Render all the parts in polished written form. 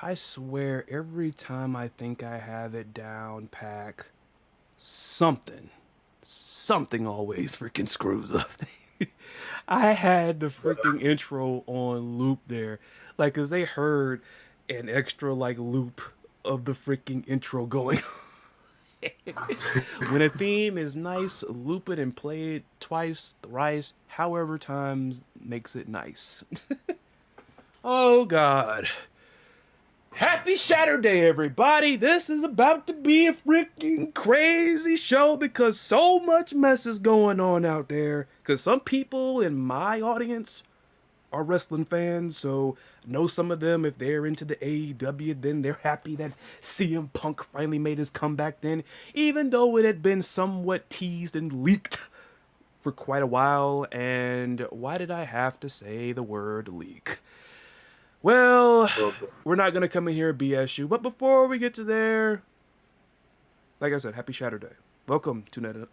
I swear, every time I think I have it down pack, something, something always freaking screws up. I had the freaking intro on loop there, like, cause they heard an extra like loop of the freaking intro going. When a theme is nice, loop it and play it twice, thrice, however times makes it nice. Oh God. Happy Saturday, everybody! This is about to be a freaking crazy show because so much mess is going on out there. Because some people in my audience are wrestling fans, so I know some of them, if they're into the AEW, then they're happy that CM Punk finally made his comeback then, even though it had been somewhat teased and leaked for quite a while. And why did I have to say the word leak? Well, we're not going to come in here and BS you, but before we get to there, like I said, happy Saturday. Welcome to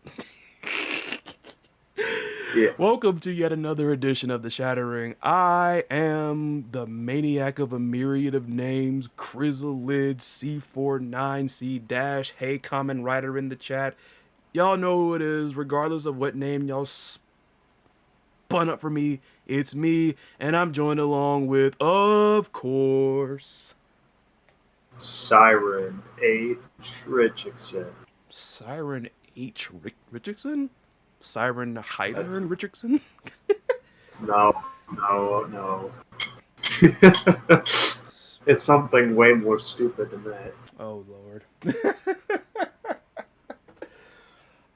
Welcome to yet another edition of the Shattering. I am the maniac of a myriad of names, Crizzlelid, C49C-, hey, common writer in the chat. Y'all know who it is, regardless of what name y'all spun up for me. It's me, and I'm joined along with, of course, Syrin H. Richxson. Syrin H. Richxson? Syrin Hyder and Richxson? No. It's something way more stupid than that. Oh, Lord.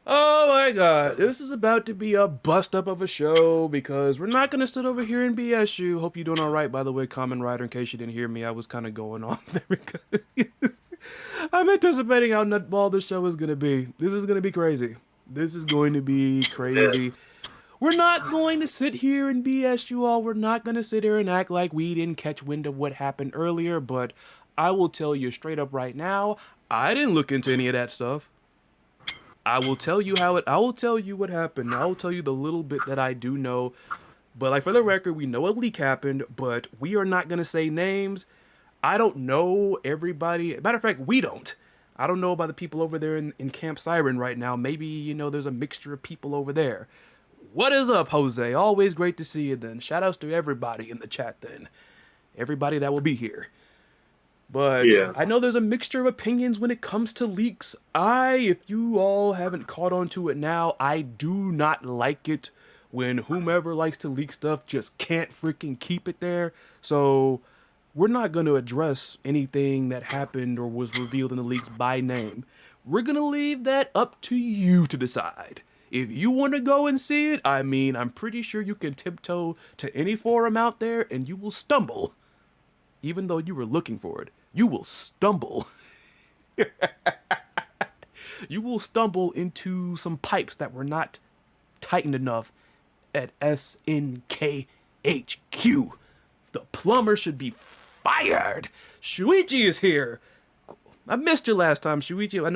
Oh my God, this is about to be a bust up of a show because we're not going to sit over here and BS you. Hope you're doing all right, by the way, Common Rider, in case you didn't hear me. I was kind of going off there because I'm anticipating how nutball this show is going to be. This is going to be crazy. This is going to be crazy. We're not going to sit here and BS you all. We're not going to sit here and act like we didn't catch wind of what happened earlier, but I will tell you straight up right now, I didn't look into any of that stuff. I will tell you I will tell you what happened. I will tell you the little bit that I do know. But like, for the record, we know a leak happened, but we are not going to say names. I don't know everybody. Matter of fact, we don't. I don't know about the people over there in Camp Syrin right now. Maybe, there's a mixture of people over there. What is up, Jose? Always great to see you then. Shout outs to everybody in the chat then. Everybody that will be here. But yeah. I know there's a mixture of opinions when it comes to leaks. If you all haven't caught on to it now, I do not like it when whomever likes to leak stuff just can't freaking keep it there. So we're not going to address anything that happened or was revealed in the leaks by name. We're going to leave that up to you to decide. If you want to go and see it, I'm pretty sure you can tiptoe to any forum out there and you will stumble. Even though you were looking for it, you will stumble. You will stumble into some pipes that were not tightened enough at SNKHQ. The plumber should be fired. Shuichi is here. I missed you last time, Shuichi. I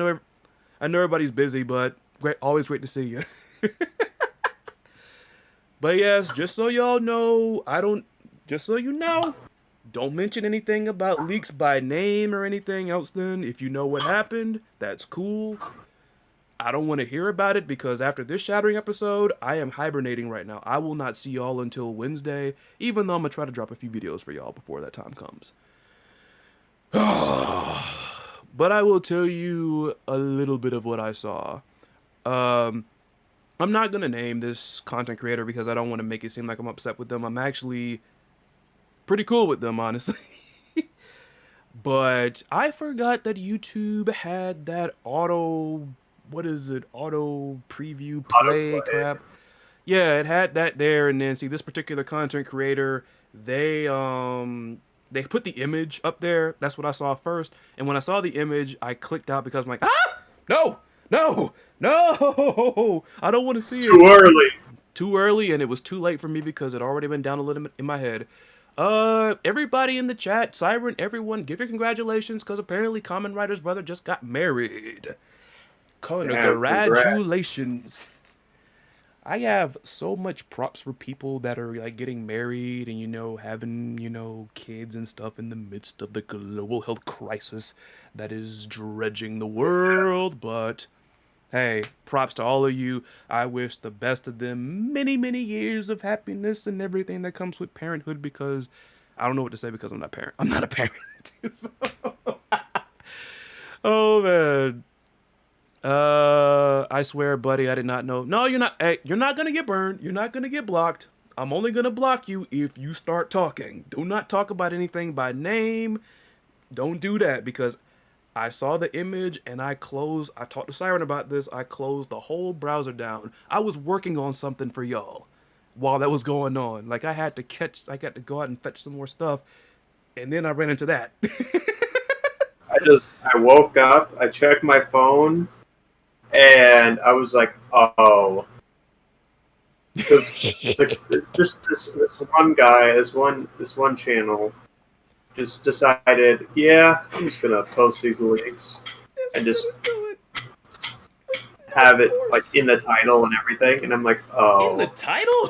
know everybody's busy, but always great to see you. But yes, just so y'all know, don't mention anything about leaks by name or anything else then. If you know what happened, that's cool. I don't want to hear about it because after this Shattering episode, I am hibernating right now. I will not see y'all until Wednesday, even though I'm going to try to drop a few videos for y'all before that time comes. But I will tell you a little bit of what I saw. I'm not going to name this content creator because I don't want to make it seem like I'm upset with them. I'm actually pretty cool with them, honestly. But I forgot that YouTube had that auto preview play crap. Yeah, it had that there, and then see this particular content creator, they put the image up there. That's what I saw first. And when I saw the image, I clicked out because I'm like, no, I don't want to see it. Too early, and it was too late for me because it already been downloaded in my head. Everybody in the chat, Syrin, everyone, give your congratulations, because apparently Common Rider's brother just got married. Congratulations. I have so much props for people that are like getting married and having kids and stuff in the midst of the global health crisis that is dredging the world. But hey, props to all of you. I wish the best of them many, many years of happiness and everything that comes with parenthood because I don't know what to say because I'm not a parent. I'm not a parent. Oh man. I swear, buddy, I did not know. No, you're not. Hey, you're not gonna get burned. You're not gonna get blocked. I'm only gonna block you if you start talking. Do not talk about anything by name. Don't do that because I saw the image and I closed. I talked to Syrin about this. I closed the whole browser down. I was working on something for y'all while that was going on. Like I got to go out and fetch some more stuff, and then I ran into that. I woke up, I checked my phone, and I was like, oh, because just this one guy, this one channel, just decided, yeah, I'm just gonna post these links and just have it like in the title and everything, and I'm like, In the oh, title?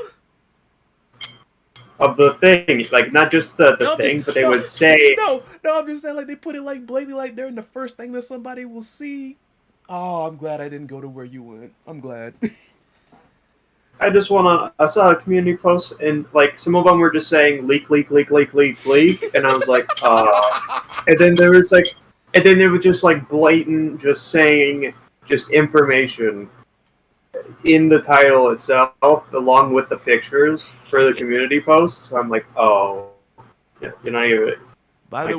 of the thing, like not just the No, thing, but they no, would say, no. I'm just saying, like they put it like blatantly, like they're in the first thing that somebody will see. Oh, I'm glad I didn't go to where you went. I'm glad. I saw a community post, and like some of them were just saying leak, leak, leak, leak, leak, leak, and I was like, and then there was like, and then they were just like blatant, just saying just information in the title itself, along with the pictures for the community post. So I'm like, oh, yeah, you're not even By my the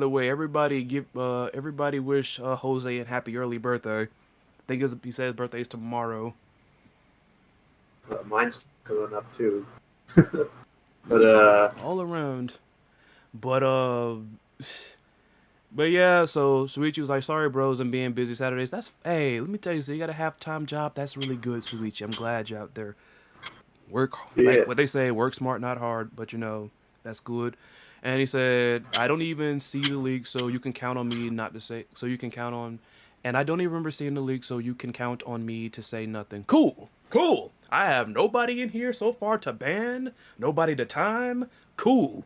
way, guy. everybody wish Jose a happy early birthday. I think he said his birthday is tomorrow. Mine's coming up too, but All around. But but yeah, so Suichi was like, "Sorry, bros, I'm being busy Saturdays." That's hey, let me tell you, so you got a half-time job. That's really good, Suichi. I'm glad you're out there. Work yeah, like what they say, work smart, not hard. But that's good. And he said, "I don't even see the leak, so you can count on me not to say. So you can count on, and I don't even remember seeing the leak, so you can count on me to say nothing." Cool, cool. I have nobody in here so far to ban, nobody to time. Cool.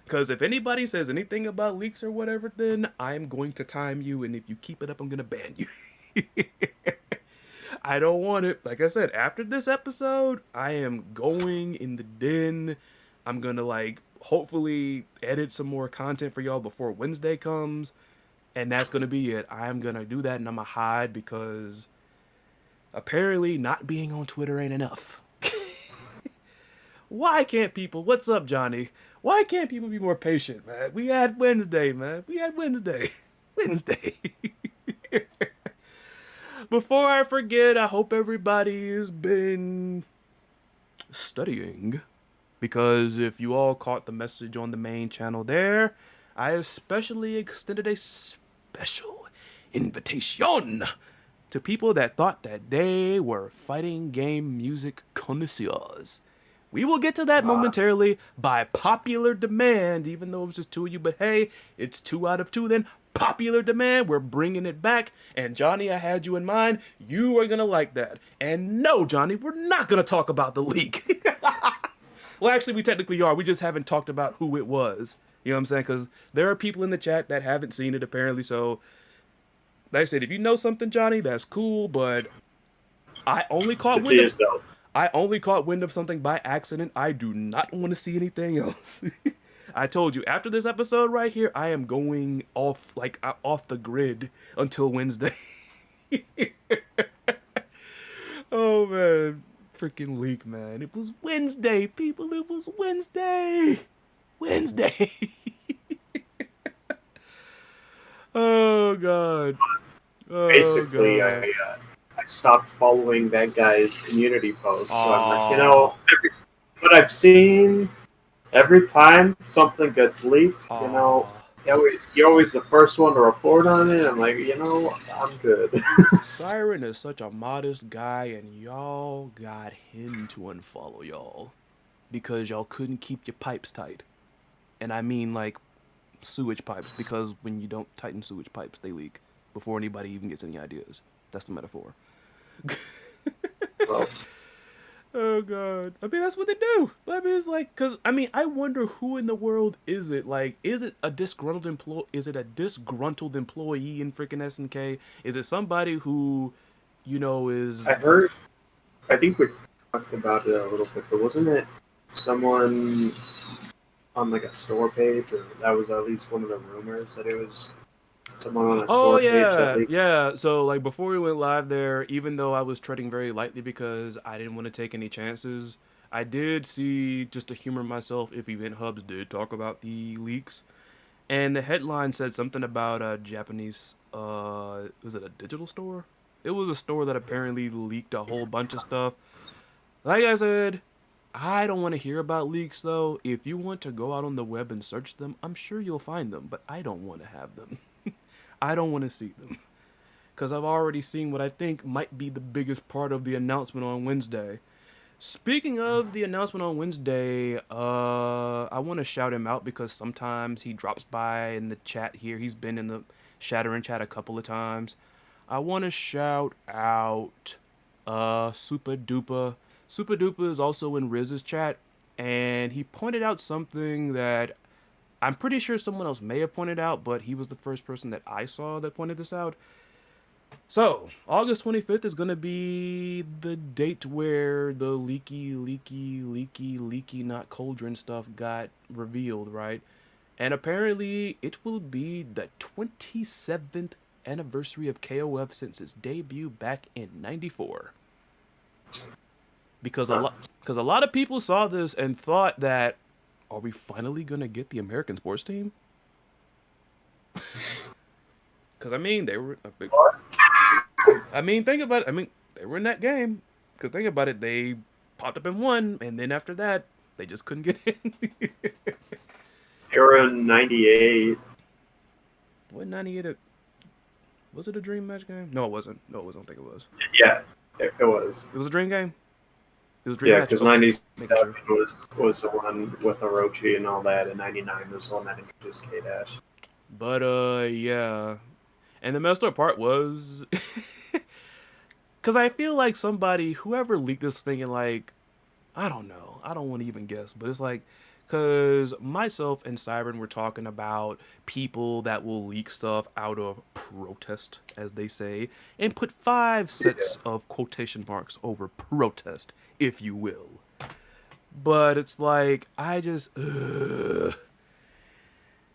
Because if anybody says anything about leaks or whatever, then I'm going to time you, and if you keep it up, I'm going to ban you. I don't want it. Like I said, after this episode, I am going in the den. I'm going to, like, hopefully edit some more content for y'all before Wednesday comes, and that's going to be it. I'm going to do that, and I'm going to hide because apparently not being on Twitter ain't enough. Why can't people? What's up, Johnny? Why can't people be more patient, man? We had Wednesday, man. We had Wednesday. Wednesday. Before I forget, I hope everybody has been studying. Because if you all caught the message on the main channel there, I especially extended a special invitation to people that thought that they were fighting game music connoisseurs. We will get to that momentarily by popular demand, even though it was just two of you. But hey, it's 2 out of 2 then. Popular demand, we're bringing it back. And Johnny, I had you in mind. You are going to like that. And no, Johnny, we're not going to talk about the leak. Well, actually, we technically are. We just haven't talked about who it was. You know what I'm saying? Because there are people in the chat that haven't seen it, apparently. So, like I said, if you know something, Johnny, that's cool. But I only caught to wind of yourself. I only caught wind of something by accident. I do not want to see anything else. I told you, after this episode right here, I am going off, like, off the grid until Wednesday. Oh, man. Freaking leak, man. It was Wednesday, people. It was Wednesday. Wednesday. Oh, God. Oh, Basically, God. I stopped following that guy's community posts. So I'm like, Aw. what I've seen every time something gets leaked, Aw. you're always the first one to report on it. I'm like, I'm good. Syrin is such a modest guy, and y'all got him to unfollow y'all because y'all couldn't keep your pipes tight. And I mean, like, sewage pipes, because when you don't tighten sewage pipes, they leak before anybody even gets any ideas. That's the metaphor. Well, Oh god. I mean, that's what they do. I mean, it's like, cause I mean, I wonder who in the world is it? Like, is it a disgruntled employee? Is it a disgruntled employee in freaking SNK? Is it somebody who, is I heard. I think we talked about it a little bit, but wasn't it someone on like a store page, or that was at least one of the rumors that it was someone on a Oh store page that yeah, leaked. yeah. So like before we went live there, even though I was treading very lightly because I didn't want to take any chances, I did see just to humor myself if Event Hubs did talk about the leaks. And the headline said something about a Japanese was it a digital store? It was a store that apparently leaked a whole bunch of stuff. Like I said, I don't want to hear about leaks though. If you want to go out on the web and search them, I'm sure you'll find them, but I don't want to have them. I don't want to see them because I've already seen what I think might be the biggest part of the announcement on Wednesday. Speaking of the announcement on Wednesday, I want to shout him out because sometimes he drops by in the chat here. He's been in the Shattering chat a couple of times. I want to shout out Super Duper. Super Duper is also in Riz's chat, and he pointed out something that I'm pretty sure someone else may have pointed out, but he was the first person that I saw that pointed this out. So, August 25th is going to be the date where the leaky, not cauldron stuff got revealed, right? And apparently, it will be the 27th anniversary of KOF since its debut back in '94. Because a lot of people saw this and thought that, are we finally going to get the American sports team? Because, I mean, they were a big... I mean, think about it. I mean, they were in that game. Because think about it, they popped up and won, and then after that, they just couldn't get in. They were in '98. What 98? Was it a dream match game? No, it wasn't. No, it wasn't. I don't think it was. Yeah, it was. It was a dream game? It was a dream Yeah, match? because Okay. '97 was the one with Orochi and all that, and '99 was the one that introduced K-Dash. But, yeah. And the messed up part was... Because I feel like somebody, whoever leaked this thing, and like, I don't know. I don't want to even guess, but it's like, because myself and Syrin were talking about people that will leak stuff out of protest, as they say, and put 5 sets of quotation marks over protest, if you will. But it's like, I just,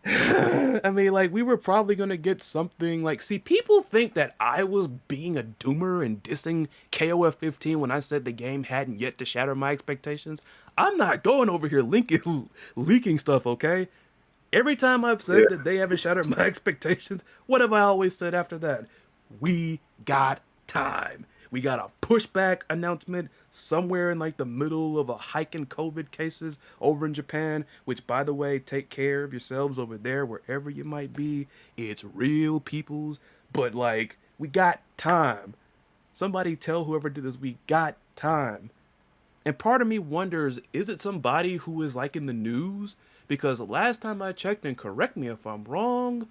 I mean, like, we were probably going to get something like, see, people think that I was being a doomer and dissing KOF 15 when I said the game hadn't yet to shatter my expectations. I'm not going over here leaking stuff, okay? Every time I've said that they haven't shattered my expectations, what have I always said after that? We got time. We got a pushback announcement somewhere in like the middle of a hike in COVID cases over in Japan, which, by the way, take care of yourselves over there wherever you might be. It's real, peoples. But like, we got time. Somebody tell whoever did this, we got time. And part of me wonders, is it somebody who is like in the news? Because last time I checked, and correct me if I'm wrong,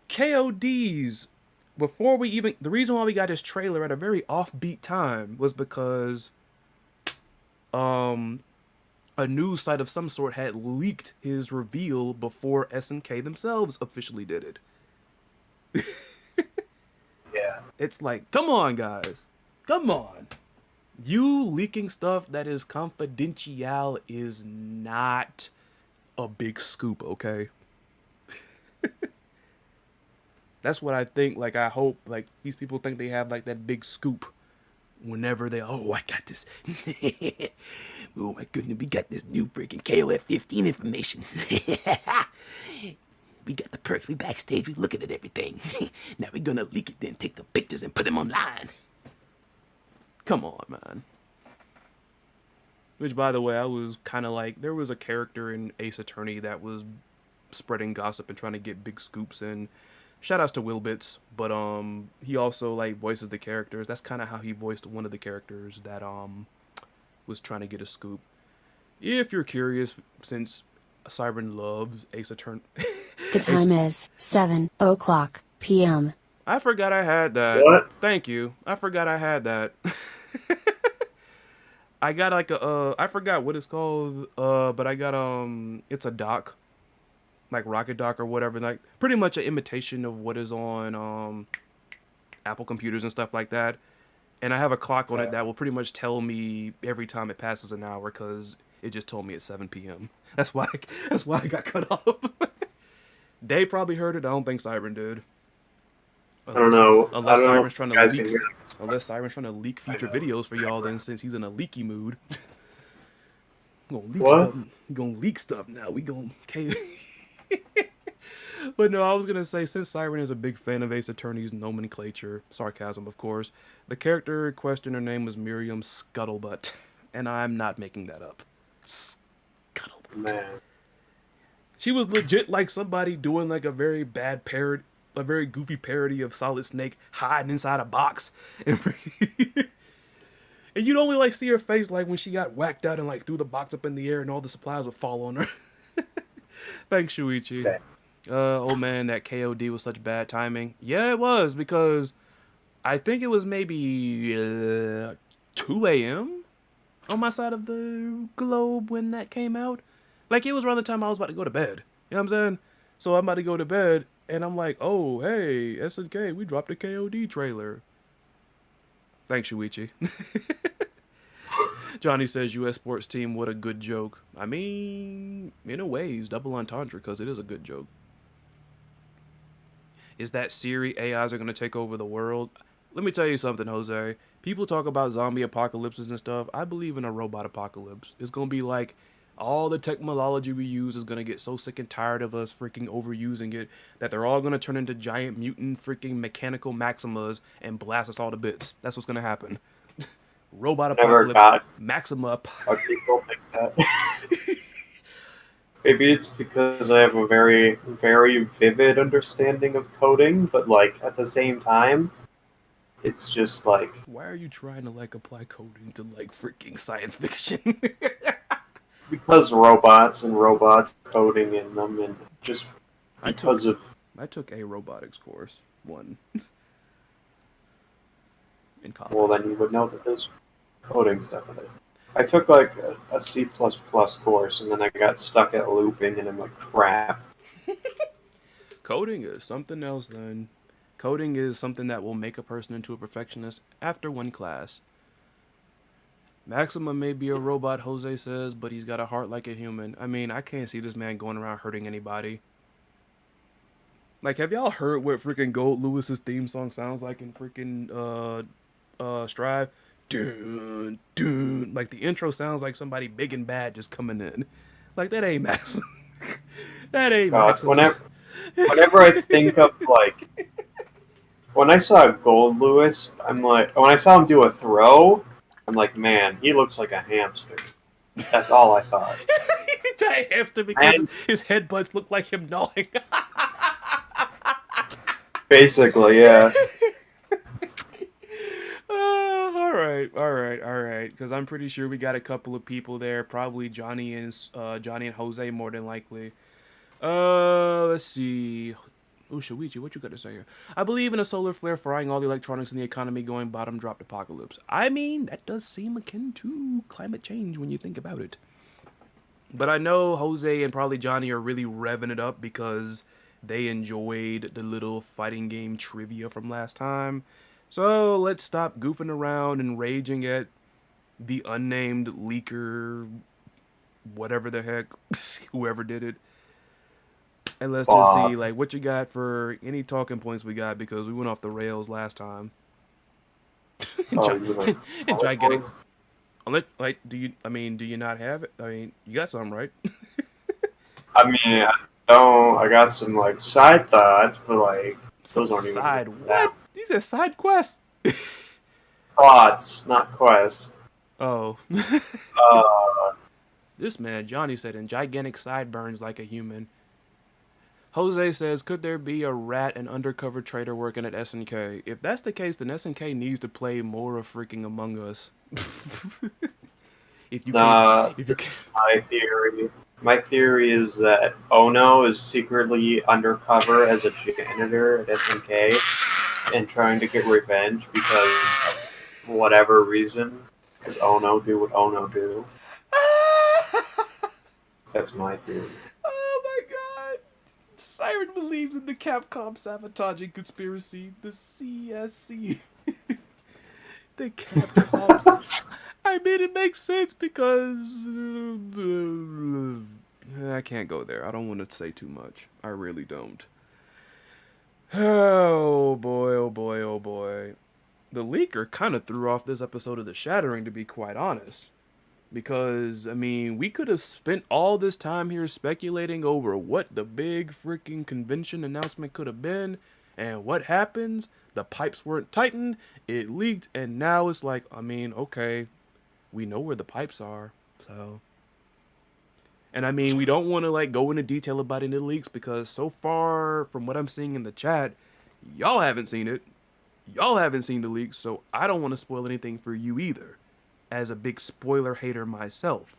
KOD's, before we even, the reason why we got his trailer at a very offbeat time was because a news site of some sort had leaked his reveal before SNK themselves officially did it. Yeah. It's like, come on, guys. Come on. You leaking stuff that is confidential is not a big scoop, okay? That's what I think. Like, I hope, like, these people think they have, like, that big scoop whenever they, oh, I got this. Oh, my goodness, we got this new freaking KOF 15 information. We got the perks, we backstage, we looking at everything. Now we're gonna leak it, then take the pictures and put them online. Come on, man. Which, by the way, I was kind of like, there was a character in Ace Attorney that was spreading gossip and trying to get big scoops, and shout outs to Wilbits, but he also like voices the characters. That's kind of how he voiced one of the characters that was trying to get a scoop. If you're curious, since Syrin loves Ace Attorney. The time is 7:00 p.m. I forgot I had that. What? Thank you. I forgot I had that. I got like a I forgot what it's called, but I got it's a dock, like Rocket Dock or whatever, like pretty much an imitation of what is on Apple computers and stuff like that. And I have a clock on it that will pretty much tell me every time it passes an hour because it just told me it's 7 p.m. That's why I got cut off. They probably heard it. I don't think Syrin did. I don't know. Unless I don't know Syrin's if trying you to guys leak. can hear this. Unless Syrin's trying to leak future videos for y'all, then since he's in a leaky mood, gonna leak What? stuff. He gonna leak stuff now. We gonna. But no, I was gonna say, since Syrin is a big fan of Ace Attorney's nomenclature, sarcasm of course, the character in question, her name was Miriam Scuttlebutt, and I'm not making that up. Scuttlebutt. Man. She was legit like somebody doing like a very bad parody, a very goofy parody of Solid Snake hiding inside a box, and you'd only like see her face like when she got whacked out and like threw the box up in the air and all the supplies would fall on her. Thanks, Shuichi. Okay. Oh man, that KOD was such bad timing. Yeah, it was, because I think it was maybe 2 a.m. on my side of the globe when that came out. Like, it was around the time I was about to go to bed. You know what I'm saying? So I'm about to go to bed, and I'm like, oh, hey, SNK, we dropped a KOD trailer. Thanks, Shuichi. Johnny says, U.S. sports team, what a good joke. I mean, in a way, it's double entendre, because it is a good joke. Is that Siri AIs are going to take over the world? Let me tell you something, Jose. People talk about zombie apocalypses and stuff. I believe in a robot apocalypse. It's going to be like all the technology we use is going to get so sick and tired of us freaking overusing it that they're all going to turn into giant mutant freaking mechanical Maximas and blast us all to bits. That's what's going to happen. Robot Never apocalypse. got Maxima. how people think that. Maybe it's because I have a very, very vivid understanding of coding, but like at the same time, it's just like Why are you trying to like apply coding to like freaking science fiction? because robots and robots coding in them, and just because I took a robotics course, one, in college. well, then you would know that there's coding stuff in it. I took like a C++ course, and then I got stuck at looping, and I'm like, crap. Coding is something else, then. Coding is something that will make a person into a perfectionist after one class. Maxima may be a robot, Jose says, but he's got a heart like a human. I mean, I can't see this man going around hurting anybody. Like, have y'all heard what freaking Gold Lewis's theme song sounds like in freaking Strive? Dun, dun. Like, the intro sounds like somebody big and bad just coming in. Like, that ain't Maxima. That ain't Maxima. Whenever I think of like, when I saw Gold Lewis, I'm like, when I saw him do a throw, I'm like, man, he looks like a hamster. That's all I thought. Giant hamster because his headbutts look like him gnawing. Basically, yeah. All right. Because I'm pretty sure we got a couple of people there. Probably Johnny and Jose more than likely. Let's see. Oh, Shuichi, what you got to say here? I believe in a solar flare frying all the electronics in the economy, going bottom dropped apocalypse. I mean, that does seem akin to climate change when you think about it. But I know Jose and probably Johnny are really revving it up because they enjoyed the little fighting game trivia from last time. So let's stop goofing around and raging at the unnamed leaker, whatever the heck, whoever did it. And let's just see, like, what you got for any talking points we got, because we went off the rails last time. And gigantic. Unless, like, do you not have it? I mean, you got something, right? I mean, I got some like side thoughts, but like those aren't even side what? These are side quests. thoughts, not quests. Oh. This man Johnny said, "In gigantic sideburns like a human." Jose says, could there be a rat and undercover trader working at SNK? If that's the case, then SNK needs to play more of freaking Among Us. If you can. My theory is that Ono is secretly undercover as a janitor at SNK and trying to get revenge because whatever reason. Because Ono do what Ono do. That's my theory. Oh my god. Syrin believes in the Capcom sabotaging conspiracy, the CSC. The Capcom. I mean, it makes sense because I can't go there. I don't want to say too much. I really don't. Oh boy, oh boy, oh boy. The leaker kind of threw off this episode of The Shattering, to be quite honest. Because, I mean, we could have spent all this time here speculating over what the big freaking convention announcement could have been. And what happens? The pipes weren't tightened, it leaked, and now it's like, I mean, okay, we know where the pipes are, so. And I mean, we don't want to like go into detail about any leaks because so far, from what I'm seeing in the chat, y'all haven't seen it. Y'all haven't seen the leaks, so I don't want to spoil anything for you either, as a big spoiler hater myself.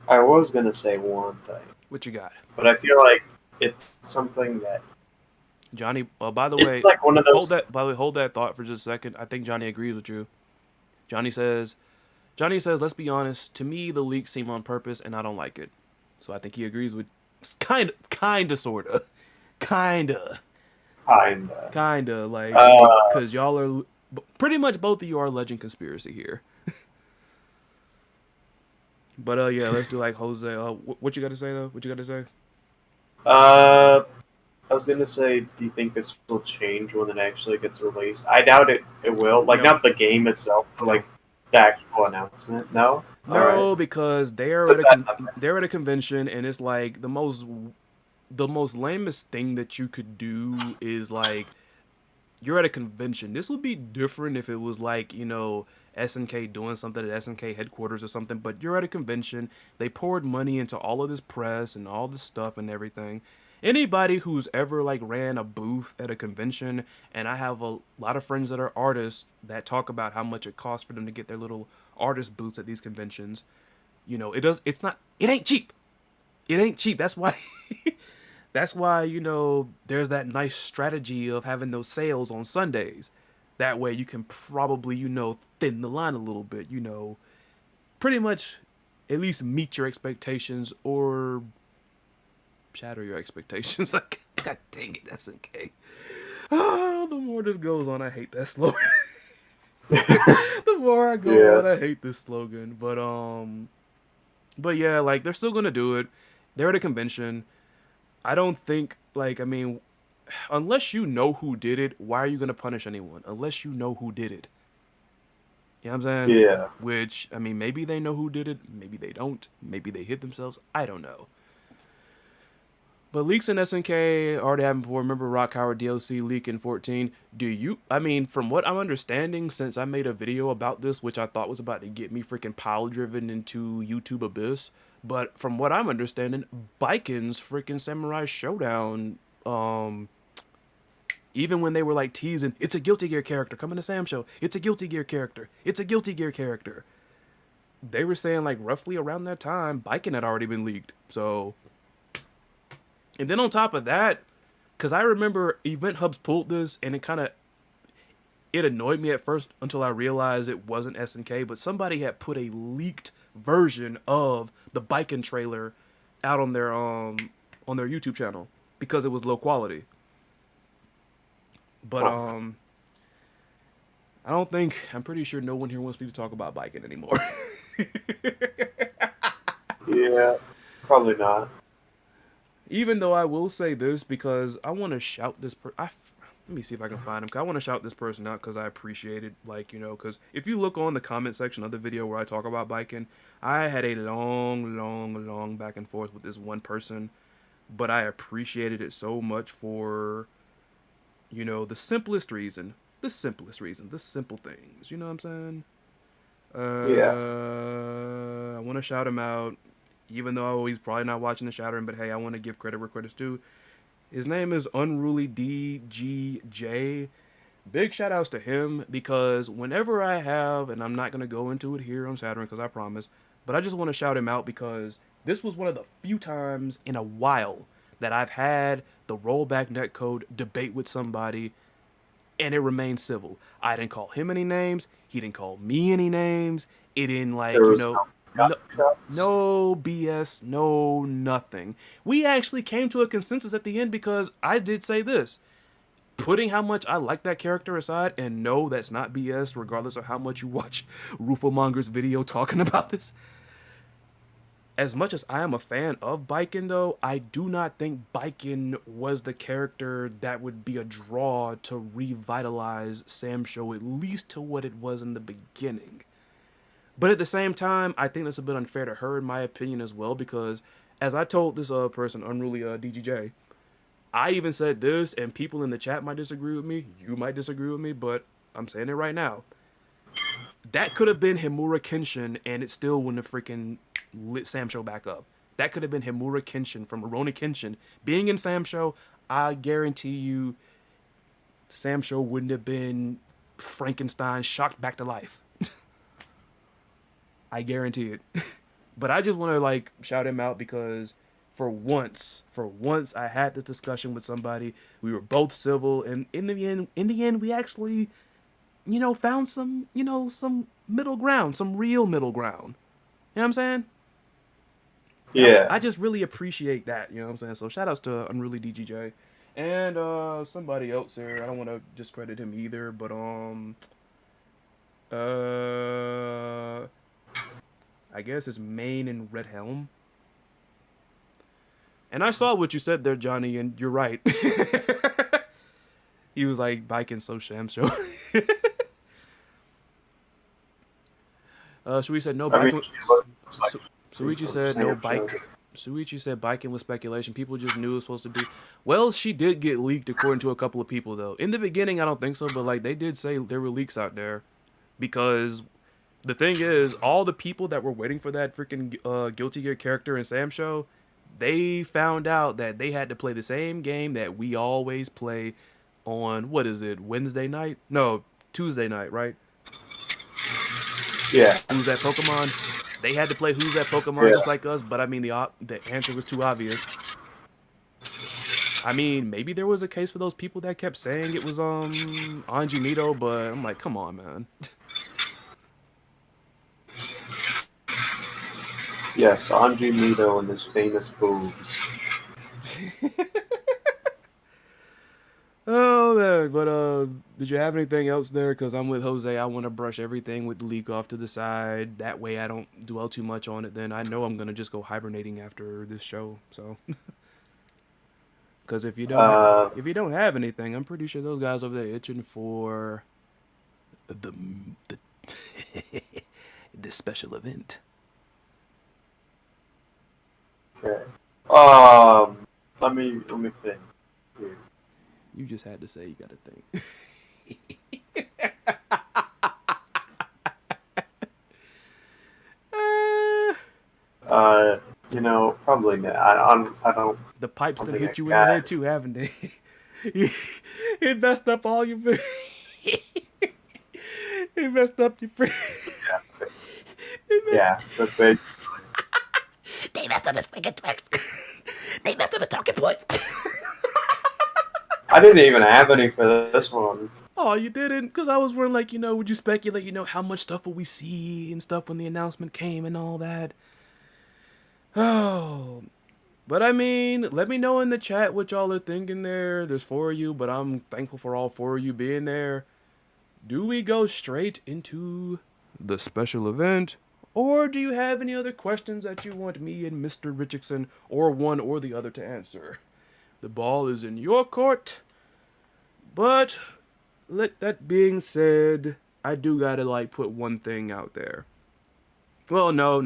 I was gonna say one thing, What you got? but I feel like it's something that Johnny, by the it's way, like one of those. hold that thought for just a second. I think Johnny agrees with you. Johnny says, let's be honest, to me, the leaks seem on purpose and I don't like it. So I think he agrees with, kinda, sorta. Kinda, like, because y'all are, pretty much both of you are legend conspiracy here. But, yeah, let's do like Jose. What you got to say, though? What you got to say? I was gonna say, do you think this will change when it actually gets released? I doubt it. It will. Like, No. not the game itself, but like the actual announcement. No. No, Alright. because they're So they're at a convention, and it's like the most lamest thing that you could do is like, you're at a convention. This would be different if it was like, you know, SNK doing something at SNK headquarters or something, but you're at a convention. They poured money into all of this press and all this stuff and everything. Anybody who's ever like ran a booth at a convention, and I have a lot of friends that are artists that talk about how much it costs for them to get their little artist booths at these conventions. You know, it ain't cheap. It ain't cheap. That's why that's why, you know, there's that nice strategy of having those sales on Sundays. That way you can probably, you know, thin the line a little bit, you know, pretty much at least meet your expectations or shatter your expectations. Like, God dang it, SNK. Oh, the more this goes on, I hate that slogan. The more I go on, I hate this slogan. But yeah, like, they're still gonna do it. They're at a convention. I don't think, like, I mean, unless you know who did it, why are you gonna punish anyone? Unless you know who did it. You know what I'm saying? Yeah. Which, I mean, maybe they know who did it, maybe they don't, maybe they hit themselves, I don't know. But leaks in SNK already happened before. Remember Rock Howard DLC leak in 14? I mean, from what I'm understanding, since I made a video about this, which I thought was about to get me freaking pile driven into YouTube abyss, but from what I'm understanding, Biken's freaking Samurai Showdown, even when they were like teasing, it's a Guilty Gear character, coming to Sam Show, it's a Guilty Gear character, it's a Guilty Gear character. They were saying like roughly around that time, Biken had already been leaked, so... And then on top of that, because I remember Event Hubs pulled this, and it annoyed me at first until I realized it wasn't SNK, but somebody had put a leaked version of the Biken trailer out on their YouTube channel because it was low quality. But I'm pretty sure no one here wants me to talk about Biken anymore. Yeah, probably not. Even though I will say this, because I want to shout this let me see if I can find him. 'Cause I want to shout this person out because I appreciate it. Like, you know, because if you look on the comment section of the video where I talk about biking, I had a long back and forth with this one person. But I appreciated it so much for, you know, the simplest reason. The simple things. You know what I'm saying? Yeah. I want to shout him out. Even though he's probably not watching the Shattering, but hey, I want to give credit where credit's due. His name is Unruly DGJ. Big shout outs to him, because whenever I have, and I'm not going to go into it here on Shattering because I promise, but I just want to shout him out because this was one of the few times in a while that I've had the rollback netcode debate with somebody and it remained civil. I didn't call him any names. He didn't call me any names. It didn't like, There you was know, no no, gunshots. no BS, no nothing. We actually came to a consensus at the end because I did say this. Putting how much I like that character aside, and no, that's not BS, regardless of how much you watch Rufomonger's video talking about this. As much as I am a fan of Baiken, though, I do not think Baiken was the character that would be a draw to revitalize Sam Show, at least to what it was in the beginning. But at the same time, I think that's a bit unfair to her, in my opinion, as well, because as I told this person, Unruly DGJ, I even said this, and people in the chat might disagree with me. You might disagree with me, but I'm saying it right now. That could have been Himura Kenshin, and it still wouldn't have freaking lit Sam Show back up. That could have been Himura Kenshin from Rurouni Kenshin being in Sam Show. I guarantee you, Sam Show wouldn't have been Frankenstein shocked back to life. I guarantee it. But I just want to like shout him out because for once, I had this discussion with somebody. We were both civil, and in the end, we actually, found some, some middle ground, some real middle ground. You know what I'm saying? Yeah. I just really appreciate that. You know what I'm saying? So shout outs to Unruly DGJ and somebody else here. I don't want to discredit him either, but I guess it's Main and Red Helm. And I saw what you said there, Johnny, and you're right. He was like, biking so sham show. Shuichi said no biking. Shuichi said no bike. Shuichi said biking was speculation. People just knew it was supposed to be. Well, she did get leaked according to a couple of people, though. In the beginning, I don't think so, but like they did say there were leaks out there. Because the thing is, all the people that were waiting for that freaking Guilty Gear character in Sam Show, they found out that they had to play the same game that we always play on, what is it, Wednesday night? No, Tuesday night, right? Yeah. Who's That Pokemon? They had to play Who's That Pokemon just like us, but I mean, the answer was too obvious. I mean, maybe there was a case for those people that kept saying it was Anji Nito, but I'm like, come on, man. Yes, Anji Nito and his famous boobs. Oh man, but did you have anything else there? Because I'm with Jose. I want to brush everything with the leak off to the side. That way I don't dwell too much on it. Then I know I'm gonna just go hibernating after this show. So, because if you don't have anything, I'm pretty sure those guys over there itching for the the special event. Okay. Let me think. Here. You just had to say you gotta think. Probably not. I don't. The pipes done think hit you I in the got head too, haven't they? It messed up all your. It messed up your. Yeah, but basically. They messed up his freaking tracks. They messed up his talking points. I didn't even have any for this one. Oh, you didn't? Because I was wondering, like, would you speculate, how much stuff will we see and stuff when the announcement came and all that? Oh. But I mean, let me know in the chat what y'all are thinking there. There's 4 of you, but I'm thankful for all 4 of you being there. Do we go straight into the special event? Or do you have any other questions that you want me and Mr. Richxson or one or the other to answer? The ball is in your court. But, let that being said, I do gotta, put one thing out there. Well, no.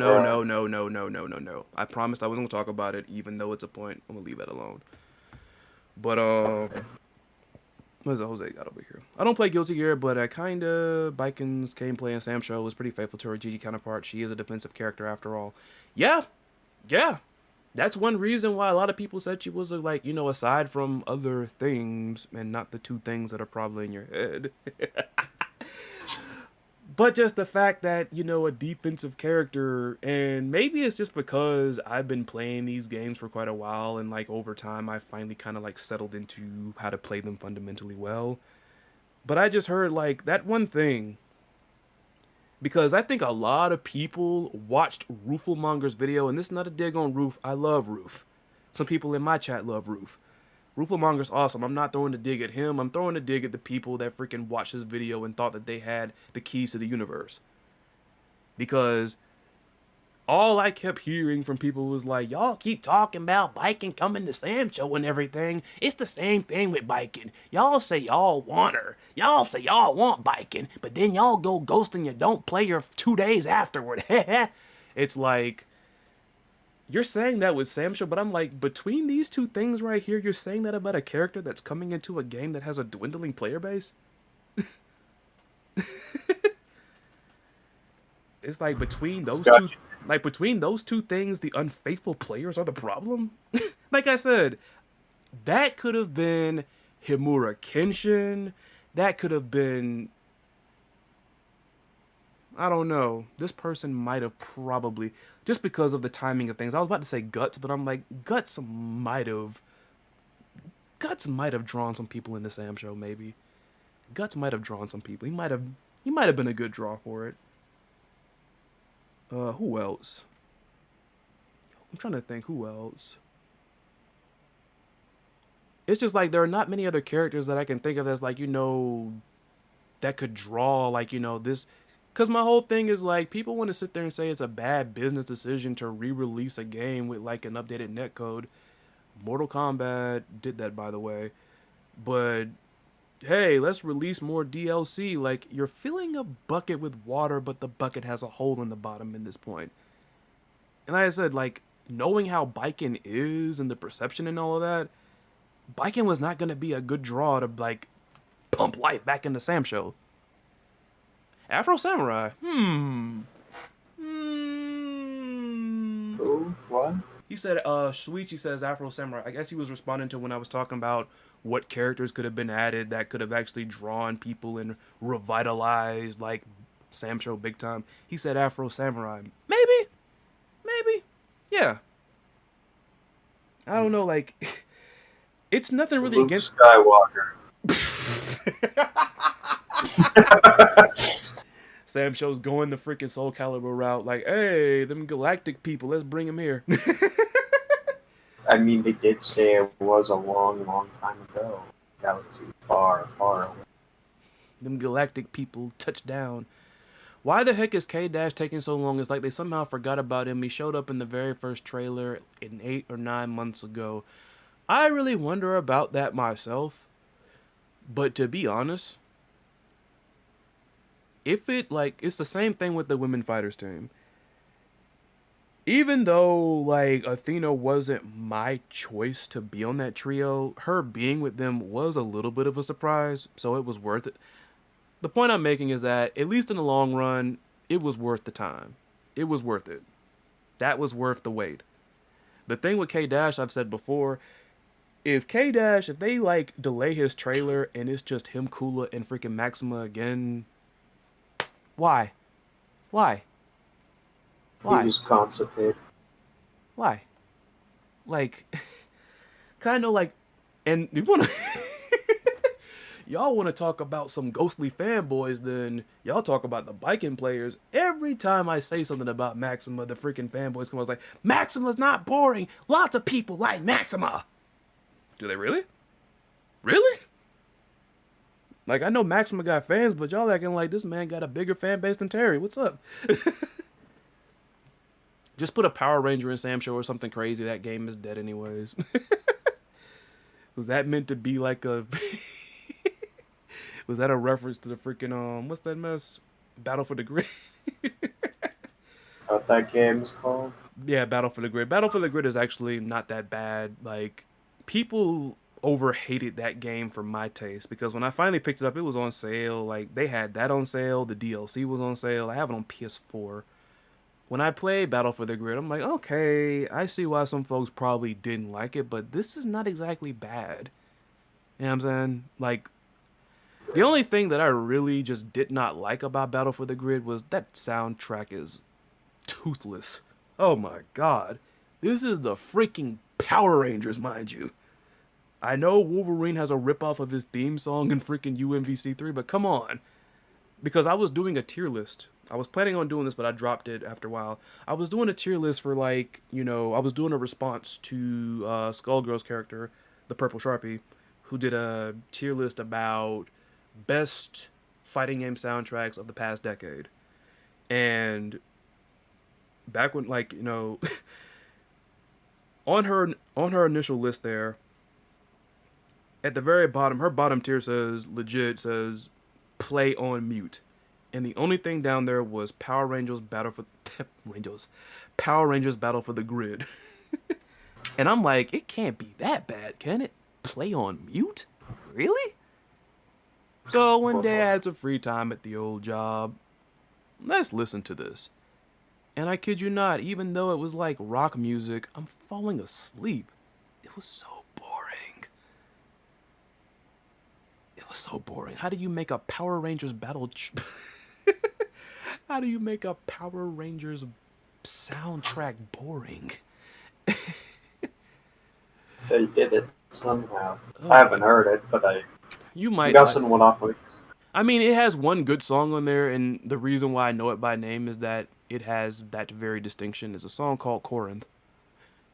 I promised I wasn't gonna talk about it, even though it's a point. I'm gonna leave that alone. But, what's Jose got over here? I don't play Guilty Gear, but I kinda, Biken's gameplay in Sam Show was pretty faithful to her GG counterpart. She is a defensive character after all. Yeah. That's one reason why a lot of people said she was, aside from other things, and not the 2 things that are probably in your head. But just the fact that, a defensive character, and maybe it's just because I've been playing these games for quite a while, and, over time, I finally kind of, settled into how to play them fundamentally well. But I just heard, that one thing Because I think a lot of people watched Rooflemonger's video, and this is not a dig on Roof. I love Roof. Some people in my chat love Roof. Rooflemonger's awesome. I'm not throwing a dig at him. I'm throwing a dig at the people that freaking watched his video and thought that they had the keys to the universe. Because all I kept hearing from people was like, y'all keep talking about biking coming to Sam Show and everything. It's the same thing with biking. Y'all say y'all want her. Y'all say y'all want biking, but then y'all go ghost and you don't play her 2 days afterward. It's like, you're saying that with Sam Show, but I'm like, between these two things right here, you're saying that about a character that's coming into a game that has a dwindling player base? It's like between those two, like between those two things, the unfaithful players are the problem. Like I said, that could have been Himura Kenshin. That could have been, I don't know. This person might have probably, just because of the timing of things. I was about to say Guts, but I'm like, Guts might have drawn some people into Sam Show. Maybe Guts might have drawn some people. He might have been a good draw for it. Who else? I'm trying to think who else. It's just like there are not many other characters that I can think of as like, that could draw like, this. Because my whole thing is like, people want to sit there and say it's a bad business decision to re-release a game with like an updated netcode. Mortal Kombat did that, by the way. But hey, let's release more DLC. Like, you're filling a bucket with water, but the bucket has a hole in the bottom in this point. And like I said, like, knowing how biking is and the perception and all of that, biking was not going to be a good draw to, like, pump life back into Sam Show. Afro Samurai. Who? What? He said, Shuichi says Afro Samurai. I guess he was responding to when I was talking about what characters could have been added that could have actually drawn people and revitalized, like, Sam Show big time. He said Afro Samurai. Maybe. Yeah. I don't know, like, it's nothing really Luke against Skywalker. Sam Show's going the freaking Soul Calibur route. Like, hey, them galactic people, let's bring them here. I mean, they did say it was a long, long time ago. Galaxy far, far away. Them galactic people touched down. Why the heck is K-Dash taking so long? It's like they somehow forgot about him. He showed up in the very first trailer 8 or 9 months ago. I really wonder about that myself. But to be honest, if it, like, it's the same thing with the women fighters team. Even though, like, Athena wasn't my choice to be on that trio, her being with them was a little bit of a surprise, so it was worth it. The point I'm making is that, at least in the long run, it was worth the time. It was worth it. That was worth the wait. The thing with K-Dash, I've said before, if K-Dash, if they, like, delay his trailer and it's just him, Kula, and freaking Maxima again, why? Why? Why? He was constipated. Why? Like, kind of like, and you want to, y'all want to talk about some ghostly fanboys, then y'all talk about the biking players. Every time I say something about Maxima, the freaking fanboys come out like, Maxima's not boring. Lots of people like Maxima. Do they really? Really? Like, I know Maxima got fans, but y'all acting like this man got a bigger fan base than Terry. What's up? Just put a Power Ranger in Sam Show or something crazy. That game is dead anyways. Was that meant to be like a... Was that a reference to the freaking, what's that mess? Battle for the Grid? What that game is called? Yeah, Battle for the Grid. Battle for the Grid is actually not that bad. Like, people over-hated that game for my taste, because when I finally picked it up, it was on sale. Like, they had that on sale. The DLC was on sale. I have it on PS4. When I played Battle for the Grid, I'm like, okay, I see why some folks probably didn't like it, but this is not exactly bad. You know what I'm saying? Like, the only thing that I really just did not like about Battle for the Grid was that soundtrack is toothless. Oh my god. This is the freaking Power Rangers, mind you. I know Wolverine has a ripoff of his theme song in freaking UMVC 3, but come on. Because I was doing a tier list. I was planning on doing this, but I dropped it after a while. I was doing a tier list for like, I was doing a response to Skullgirl's character, the Purple Sharpie, who did a tier list about best fighting game soundtracks of the past decade. And back when, like, on her initial list there, at the very bottom, her bottom tier says play on mute. And the only thing down there was Power Rangers Battle for the Grid. And I'm like, it can't be that bad, can it? Play on mute? Really? So one day I had some free time at the old job. Let's listen to this. And I kid you not, even though it was like rock music, I'm falling asleep. It was so boring. It was so boring. How do you make a Power Rangers battle? How do you make a Power Rangers soundtrack boring? They did it somehow. Oh, I haven't heard it, but I'm you might. guessing what off weeks. I mean, it has one good song on there, and the reason why I know it by name is that it has that very distinction. It's a song called Corinth.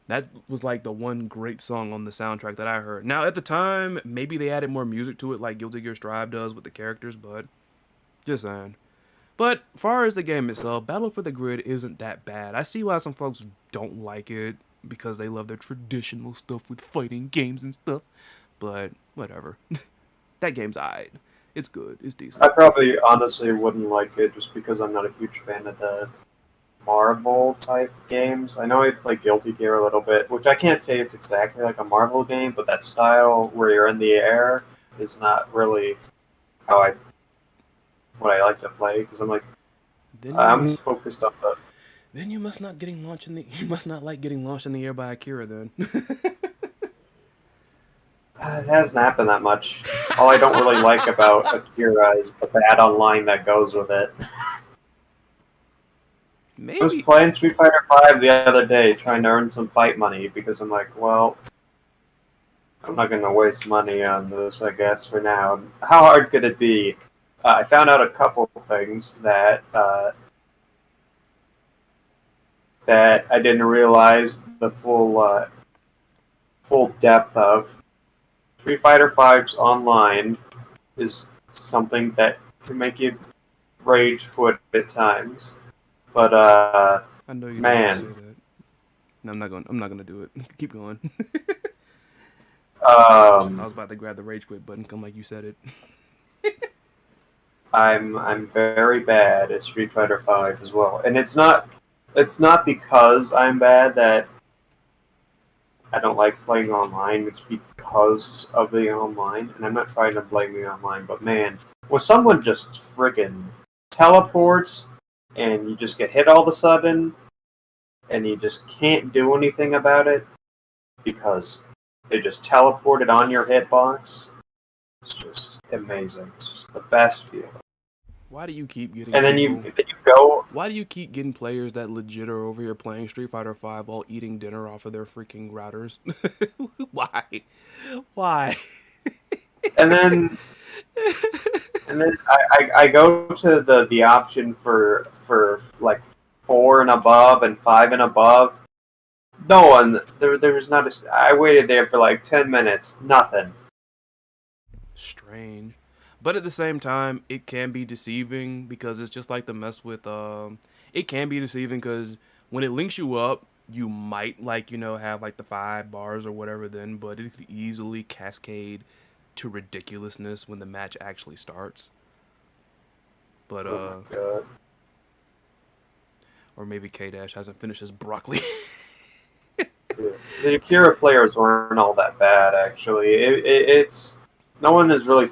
That was like the one great song on the soundtrack that I heard. Now, at the time, maybe they added more music to it like Guilty Gear Strive does with the characters, but just saying. But far as the game itself, Battle for the Grid isn't that bad. I see why some folks don't like it because they love their traditional stuff with fighting games and stuff. But whatever. That game's alright. It's good. It's decent. I probably honestly wouldn't like it just because I'm not a huge fan of the Marvel type games. I know I play Guilty Gear a little bit, which I can't say it's exactly like a Marvel game, but that style where you're in the air is not really how what I like to play because I'm like I'm focused on the. Then you must not getting launched in the. You must not like getting launched in the air by Akira. Then. It hasn't happened that much. All I don't really like about Akira is the bad online that goes with it. Maybe. I was playing Street Fighter V the other day trying to earn some fight money because I'm like, well, I'm not going to waste money on this, I guess, for now. How hard could it be? I found out a couple things that that I didn't realize the full depth of. Street Fighter V's online is something that can make you rage quit at times. But I know you man, don't say that. No, I'm not gonna do it. Keep going. I was about to grab the rage quit button. Come like you said it. I'm very bad at Street Fighter V as well, and it's not because I'm bad that I don't like playing online. It's because of the online, and I'm not trying to blame the online, but man, when someone just friggin' teleports and you just get hit all of a sudden, and you just can't do anything about it because they just teleported on your hitbox, it's just amazing. It's just the best feeling. Why do you keep getting? And then you go. Why do you keep getting players that legit are over here playing Street Fighter V while eating dinner off of their freaking routers? Why? Why? And then I go to the option for like 4 and above and 5 and above. No one there was not a. I waited there for like 10 minutes. Nothing. Strange. But at the same time, it can be deceiving because it's just like the mess with it can be deceiving because when it links you up, you might have like the 5 bars or whatever then, but it could easily cascade to ridiculousness when the match actually starts. But Oh my God. or maybe K-Dash hasn't finished his broccoli. Yeah. The Akira players weren't all that bad actually. It's no one has really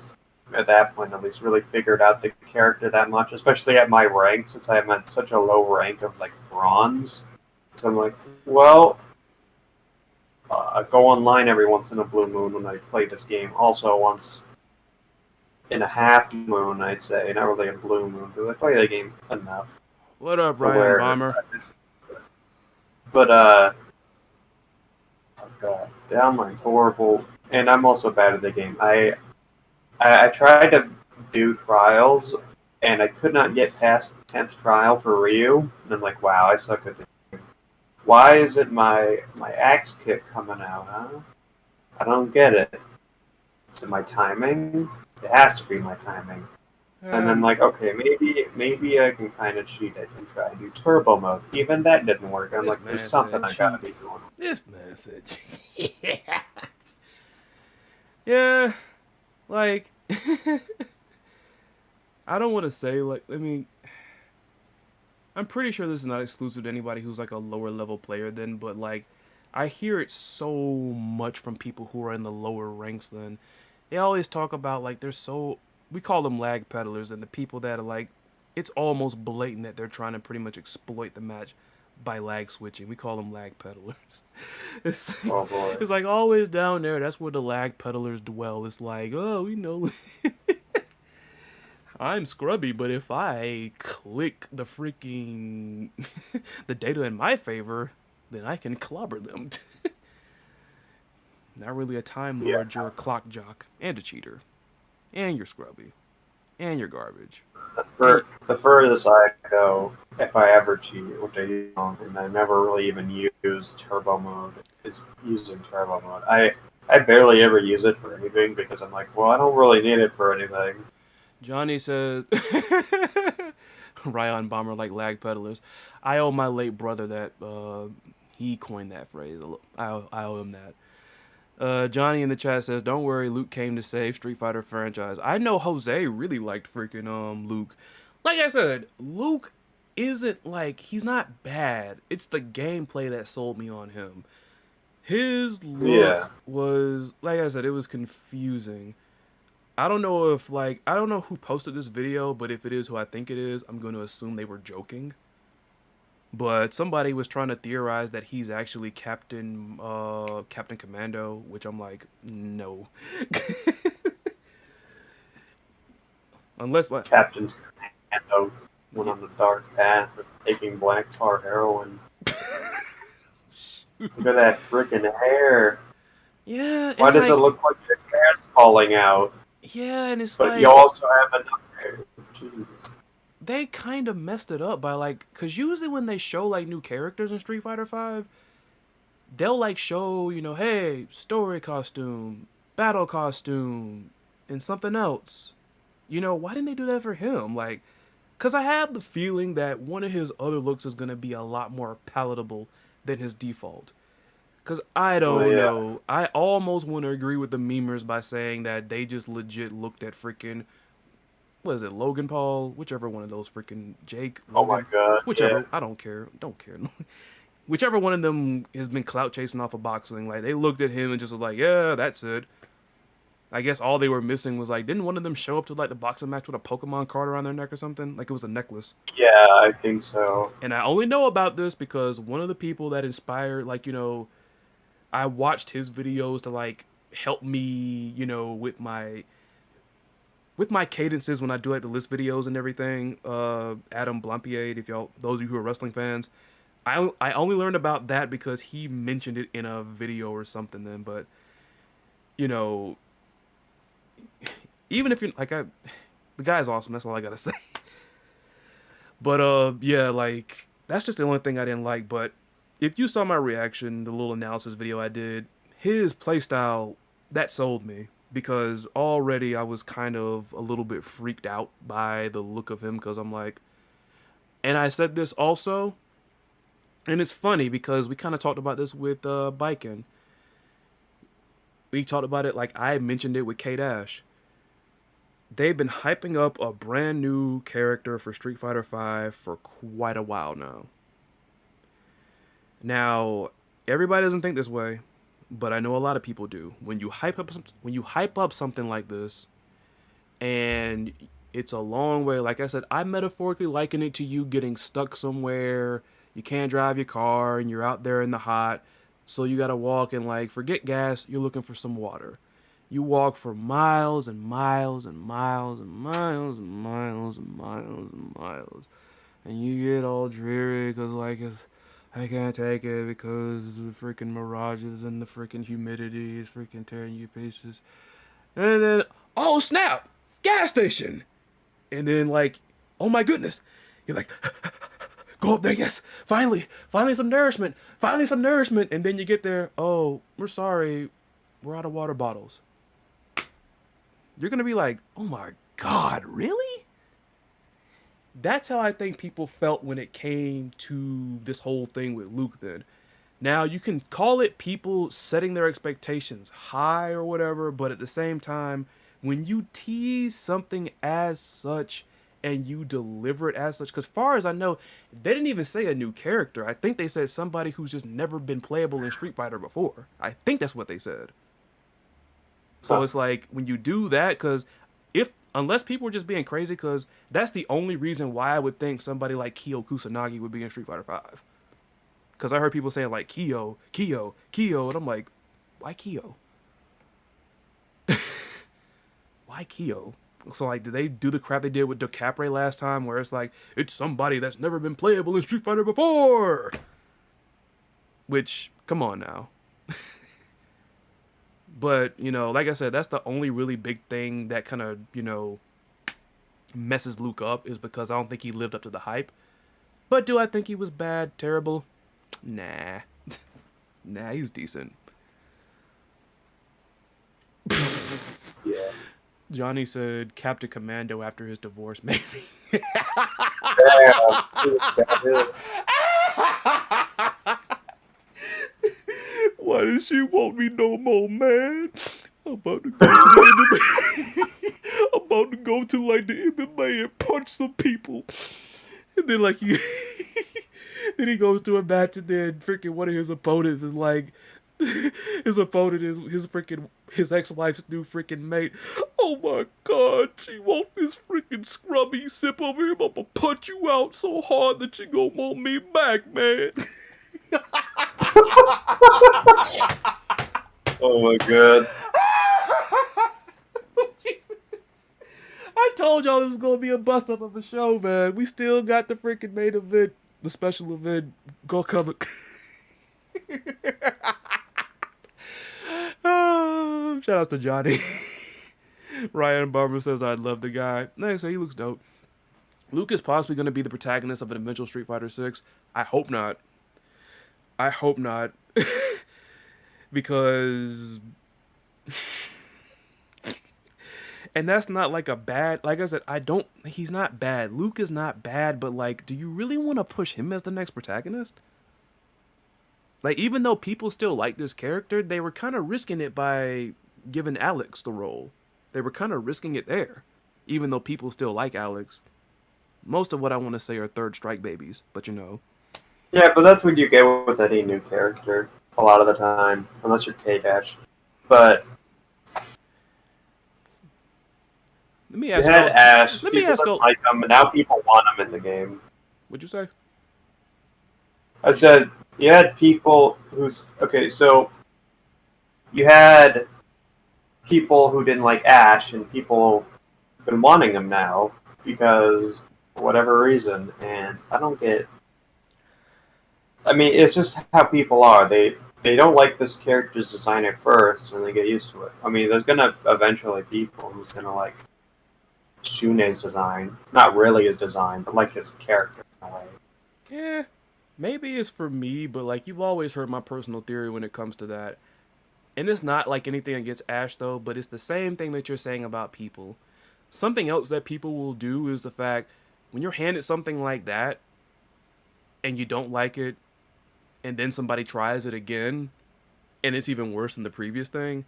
at that point at least really figured out the character that much, especially at my rank since I'm at such a low rank of like bronze. So I'm like, well, I go online every once in a blue moon when I play this game. Also once in a half moon, I'd say, not really a blue moon, because I play the game enough. What up, to Ryan where Bomber? But oh god, the online's horrible, and I'm also bad at the game. I tried to do trials and I could not get past the 10th trial for Ryu. And I'm like, wow, I suck at this. Why isn't my axe kick coming out, huh? I don't get it. Is it my timing? It has to be my timing. And I'm like, okay, maybe I can kind of cheat it and try to do turbo mode. Even that didn't work. I'm This like, man there's something said I gotta cheat. be doing. This man said cheat. Yeah. Yeah. Like, I don't want to say, like, I mean, I'm pretty sure this is not exclusive to anybody who's like a lower level player then, but like, I hear it so much from people who are in the lower ranks then. They always talk about like they're so, we call them lag peddlers, and the people that are like, it's almost blatant that they're trying to pretty much exploit the match by lag switching. We call them lag peddlers. It's like, Oh boy. it's like always down there. That's where the lag peddlers dwell. It's like, oh, we know. I'm scrubby, but if I click the freaking the data in my favor, then I can clobber them. Not really a time lord, you're a clock jock and a cheater, and you're scrubby, and you're garbage. The furthest I go, if I ever cheat, which I don't, and I never really even used turbo mode, is using turbo mode. I barely ever use it for anything because I'm like, well, I don't really need it for anything. Johnny says, Ryan Bomber like lag peddlers. I owe my late brother that. He coined that phrase. I owe him that. Johnny in the chat says, "Don't worry, Luke came to save Street Fighter franchise." I know Jose really liked freaking Luke. Like I said, Luke isn't like, he's not bad. It's the gameplay that sold me on him. His look was, like I said, it was confusing. I don't know if like, I don't know who posted this video, but if it is who I think it is, I'm going to assume they were joking. But somebody was trying to theorize that he's actually Captain Commando, which I'm like, no. Unless like Captain's Commando went on the dark path of taking black tar heroin. Look at that freaking hair. yeah, Why does like, it look like your hair's falling out? yeah, and it's But like you also have enough hair. Jeez. they kind of messed it up by like, cause usually when they show like new characters in Street Fighter 5, they'll like show, you know, hey, story costume, battle costume, and something else. You know, why didn't they do that for him? Like, cause I have the feeling that one of his other looks is gonna be a lot more palatable than his default. Cause I don't know. I almost want to agree with the memers by saying that they just legit looked at freaking, what is it, Logan Paul, whichever one of those freaking Jake, Oh Logan, my god. whichever. Yeah. I don't care. Whichever one of them has been clout chasing off of boxing, like they looked at him and just was like, yeah, that's it. I guess all they were missing was like, didn't one of them show up to like the boxing match with a Pokemon card around their neck or something? Like it was a necklace. Yeah, I think so. And I only know about this because one of the people that inspired, like, you know, I watched his videos to like help me, you know, with my cadences when I do like the list videos and everything. Adam Blampied, if y'all, those of you who are wrestling fans, I only learned about that because he mentioned it in a video or something then. But you know, even if you're like, the guy's awesome. That's all I gotta say. But yeah, like that's just the only thing I didn't like. But if you saw my reaction, the little analysis video I did, his playstyle, that sold me. Because already I was kind of a little bit freaked out by the look of him. Because I'm like, and I said this also, and it's funny because we kind of talked about this with Biken. We talked about it, like I mentioned it with K-Dash. They've been hyping up a brand new character for Street Fighter V for quite a while now. Now, everybody doesn't think this way, but I know a lot of people do. When you hype up something like this, and it's a long way. Like I said, I metaphorically liken it to you getting stuck somewhere. You can't drive your car, and you're out there in the hot, so you gotta walk and like forget gas. You're looking for some water. You walk for miles and miles and miles and miles and miles and miles and miles, and you get all dreary because like I can't take it because the freaking mirages and the freaking humidity is freaking tearing you to pieces. And then, oh snap, gas station. And then like oh my goodness. You're like, go up there, yes, finally some nourishment, and then you get there, oh, we're sorry, we're out of water bottles. You're gonna be like, oh my god, really? That's how I think people felt when it came to this whole thing with Luke then. Now, you can call it people setting their expectations high or whatever, but at the same time, when you tease something as such and you deliver it as such, because far as I know, they didn't even say a new character. I think they said somebody who's just never been playable in Street Fighter before. I think that's what they said. So it's like, when you do that, because unless people are just being crazy, because that's the only reason why I would think somebody like Kyo Kusanagi would be in Street Fighter 5. Because I heard people saying like Kyo, and I'm like, why Kyo? Why Kyo? So like, did they do the crap they did with DeCapre last time, where it's like, it's somebody that's never been playable in Street Fighter before? Which, come on now. But, like I said, that's the only really big thing that kind of, messes Luke up, is because I don't think he lived up to the hype. But do I think he was bad, terrible? Nah. Nah, he's decent. Yeah. Johnny said Captain Commando after his divorce, maybe. Why does she want me no more, man? I'm about to go to the MMA. I'm about to go to like the MMA and punch some people. And then like then he goes to a match, and then freaking one of his opponents is like, his opponent is his ex-wife's new freaking mate. Oh my god, she want this freaking scrubby sip over him. I'm gonna punch you out so hard that you gonna want me back, man. Oh my god. I told y'all it was gonna be a bust up of a show, man. We still got the freaking main event, the special event. Go cover. Shout outs to Johnny. Ryan Barber says, I love the guy. Nice, he looks dope. Luke is possibly going to be the protagonist of an eventual Street Fighter 6. I hope not. Because... and that's not like a bad... Like I said, he's not bad. Luke is not bad, but like, do you really want to push him as the next protagonist? Like, even though people still like this character, they were kind of risking it by giving Alex the role. They were kind of risking it there, even though people still like Alex. Most of what I want to say are third strike babies, but Yeah, but that's what you get with any new character a lot of the time, unless you're K-Dash. But let me ask. You had Ash. Let me ask. Like him, but now people want him in the game. What'd you say? I said you had people who's okay. So you had people who didn't like Ash, and people have been wanting him now because for whatever reason. And I don't get. I mean, it's just how people are. They don't like this character's design at first, and they get used to it. I mean, there's gonna eventually be people who's gonna like Shune's design, not really his design, but like his character in a way. Yeah, maybe it's for me, but like, you've always heard my personal theory when it comes to that. And it's not like anything against Ash though, but it's the same thing that you're saying about people. Something else that people will do is the fact when you're handed something like that and you don't like it, and then somebody tries it again and it's even worse than the previous thing,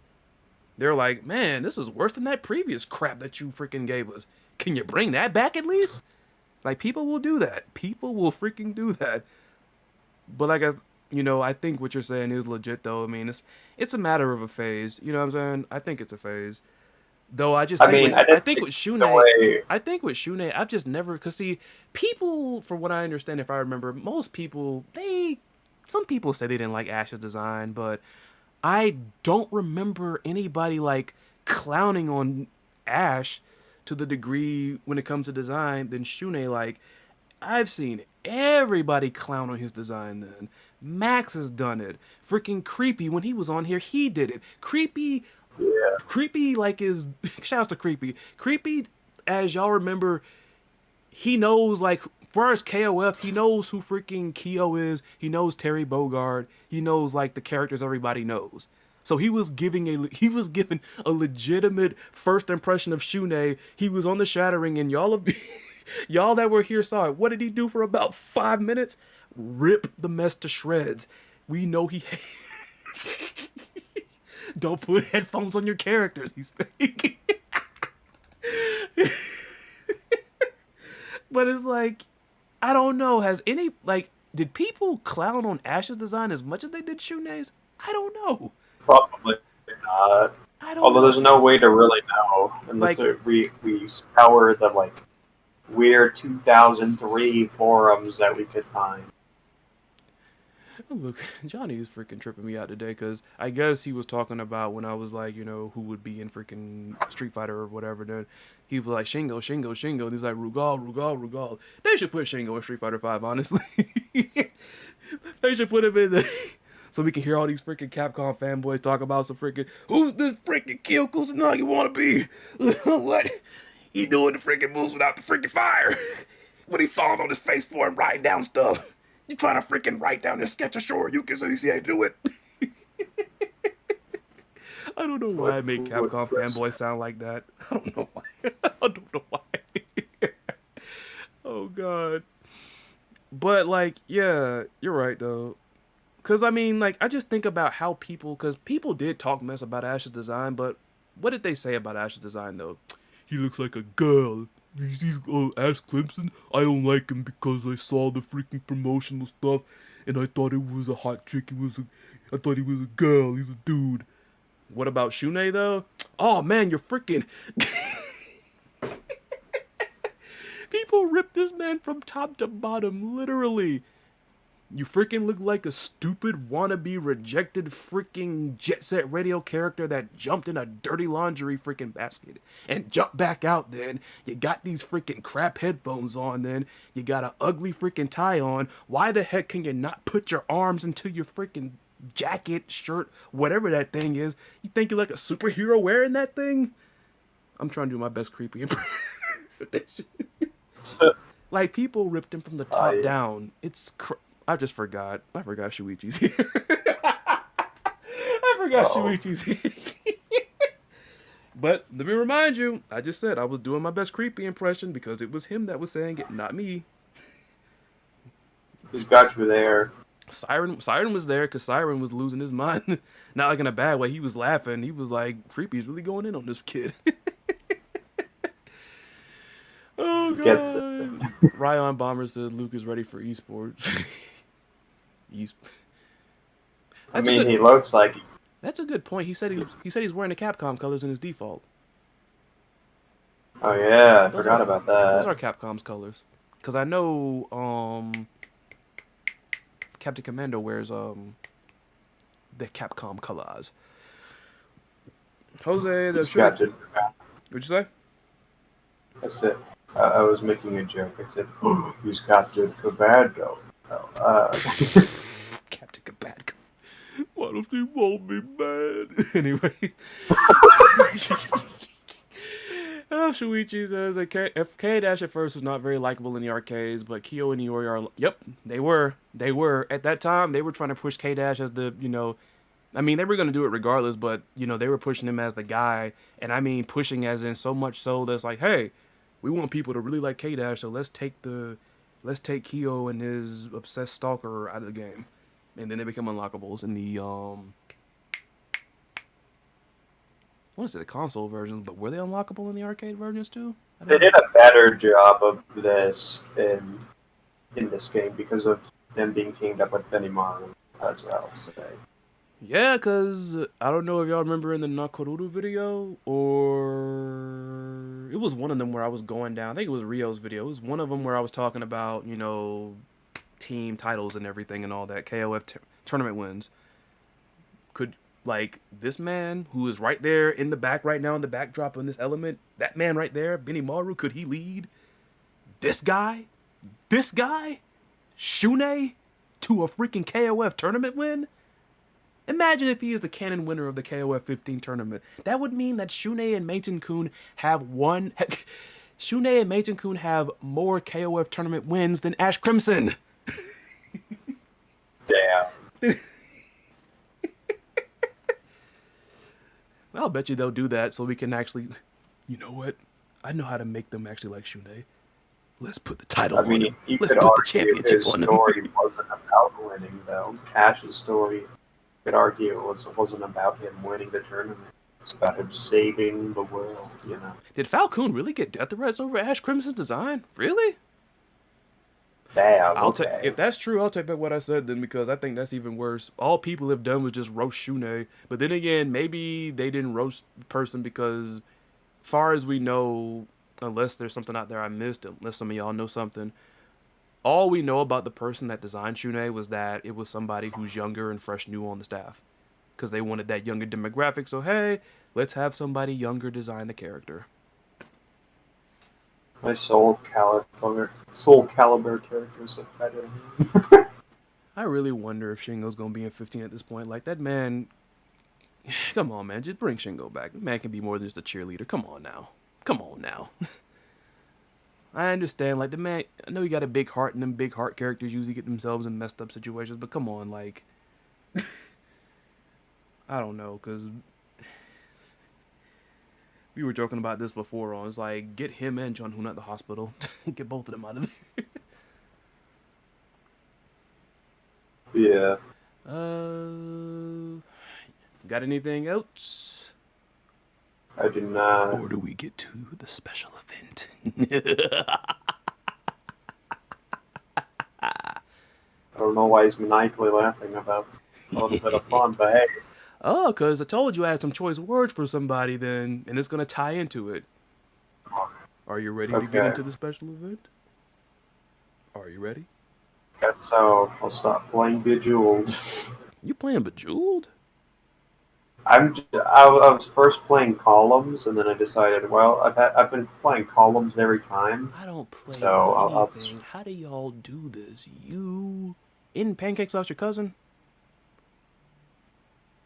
they're like, man, this is worse than that previous crap that you freaking gave us. Can you bring that back at least? Like, people will do that. People will freaking do that. But like, I think what you're saying is legit though. I mean, it's a matter of a phase. You know what I'm saying? I think it's a phase. Though I think with Shune, I've just never, because see, people, from what I understand, if I remember, most people, some people say they didn't like Ash's design, but I don't remember anybody like clowning on Ash to the degree when it comes to design than Shune. Like, I've seen everybody clown on his design then. Max has done it. Freaking Creepy, when he was on here, he did it. Creepy, like, shout out to Creepy. Creepy, as y'all remember, he knows, like, far as KOF, he knows who freaking Kyo is. He knows Terry Bogard. He knows, like, the characters everybody knows. So he was given a legitimate first impression of Shun'ei. He was on the Shattering, and y'all that were here saw it. What did he do for about 5 minutes? Rip the mess to shreds. We know he. Don't put headphones on your characters. He's. But it's like, I don't know. Did people clown on Ash's design as much as they did Shun'ei's? I don't know. Probably not. Although there's no way to really know unless we scour the like weird 2003 forums that we could find. Look, Johnny is freaking tripping me out today because I guess he was talking about when I was like, who would be in freaking Street Fighter or whatever. Then he was like, Shingo. And he's like, Rugal. They should put Shingo in Street Fighter 5, honestly. They should put him in there so we can hear all these freaking Capcom fanboys talk about some freaking, who's this freaking Kyo Kusanagi wanna be? What? He doing the freaking moves without the freaking fire. What he falling on his face for and writing down stuff. You trying to freaking write down this sketch of Shoryuken so you see how to do it. I don't know why I make Capcom fanboys sound like that. I don't know why. Oh, God. But, like, yeah, you're right, though. Because, I mean, like, I just think about how because people did talk mess about Ash's design, but what did they say about Ash's design, though? He looks like a girl. He's Ash Clemson. I don't like him because I saw the freaking promotional stuff and I thought it was a hot chick. I thought he was a girl. He's a dude. What about Shun'ei though? Oh man, you're freaking. People ripped this man from top to bottom, literally. You freaking look like a stupid wannabe rejected freaking Jet Set Radio character that jumped in a dirty laundry freaking basket and jumped back out then. You got these freaking crap headphones on then. You got an ugly freaking tie on. Why the heck can you not put your arms into your freaking jacket, shirt, whatever that thing is? You think you're like a superhero wearing that thing? I'm trying to do my best creepy impersonation. Like, people ripped him from the top down. It's I forgot Shuichi's here. Shuichi's here. But let me remind you, I just said I was doing my best creepy impression because it was him that was saying it, not me. He's got you there. Syrin was there because Syrin was losing his mind. Not like in a bad way. He was laughing. He was like, Creepy's really going in on this kid. Oh, God. Ryan Bomber says Luke is ready for esports. He looks like... That's a good point. He said he's wearing the Capcom colors in his default. Oh, yeah. I forgot about that. Those are Capcom's colors. Because I know Captain Commando wears the Capcom colors. Jose, that's Captain. What'd you say? I said, I was making a joke. I said, who's Captain Commando? Captain Commando. Why don't you want me bad? Anyway. Shuichi says that K-Dash at first was not very likable in the arcades, but Kyo and Iori are... Yep, they were. At that time, they were trying to push K-Dash as the, I mean, they were going to do it regardless, but, they were pushing him as the guy. And I mean, pushing as in so much so that's like, hey, we want people to really like K-Dash, so let's take Kyo and his obsessed stalker out of the game. And then they become unlockables in the, I want to say the console versions, but were they unlockable in the arcade versions too? They did a better job of this in this game because of them being teamed up with Benimaru as well. So yeah, because I don't know if y'all remember in the Nakoruru video, or it was one of them where I was going down. I think it was Rio's video. It was one of them where I was talking about, team titles and everything and all that. KOF tournament wins. Could, like, this man who is right there in the back right now in the backdrop in this element, that man right there, Benimaru, could he lead this guy, Shun'ei, to a freaking KOF tournament win? Imagine if he is the canon winner of the KOF 15 tournament. That would mean that Shun'ei and Meiten-kun have won... Shune and Meijin Kun have more KOF tournament wins than Ash Crimson. Damn. I'll bet you they'll do that so we can actually, you know what? I know how to make them actually like Shune. Let's put the title on him. You Let's could put the argue championship his on him. story wasn't about winning, though. Ash's story, you could argue, wasn't about him winning the tournament. It's about him saving the world, you know. Did Falcon really get death threats over Ash Crimson's design? Really? Damn, I'll okay. if that's true, I'll take back what I said then, because I think that's even worse. All people have done was just roast Shune. But then again, maybe they didn't roast the person because, far as we know, unless there's something out there I missed, unless some of y'all know something, all we know about the person that designed Shune was that it was somebody who's younger and fresh new on the staff. Because they wanted that younger demographic, so hey, let's have somebody younger design the character. My Soul Calibur characters are better. I really wonder if Shingo's gonna be in 15 at this point. Like, that man, come on, man, just bring Shingo back. The man can be more than just a cheerleader. Come on now. I understand, like, the man, I know he got a big heart, and them big heart characters usually get themselves in messed up situations, but come on, like, I don't know, because we were joking about this before on, it's like, get him and John Hoon at the hospital. Get both of them out of there. Yeah. Got anything else? I do not. Or do we get to the special event? I don't know why he's maniacally laughing about a little bit of fun, but hey. Oh, because I told you I had some choice words for somebody then, and it's going to tie into it. Are you ready to get Okay. into the special event? Are you ready? Guess so. I'll stop playing Bejeweled. You playing Bejeweled? I was first playing Columns, and then I decided, well, I've been playing Columns every time. I don't play So, I'll anything. How do y'all do this? You in Pancakes Out Your Cousin?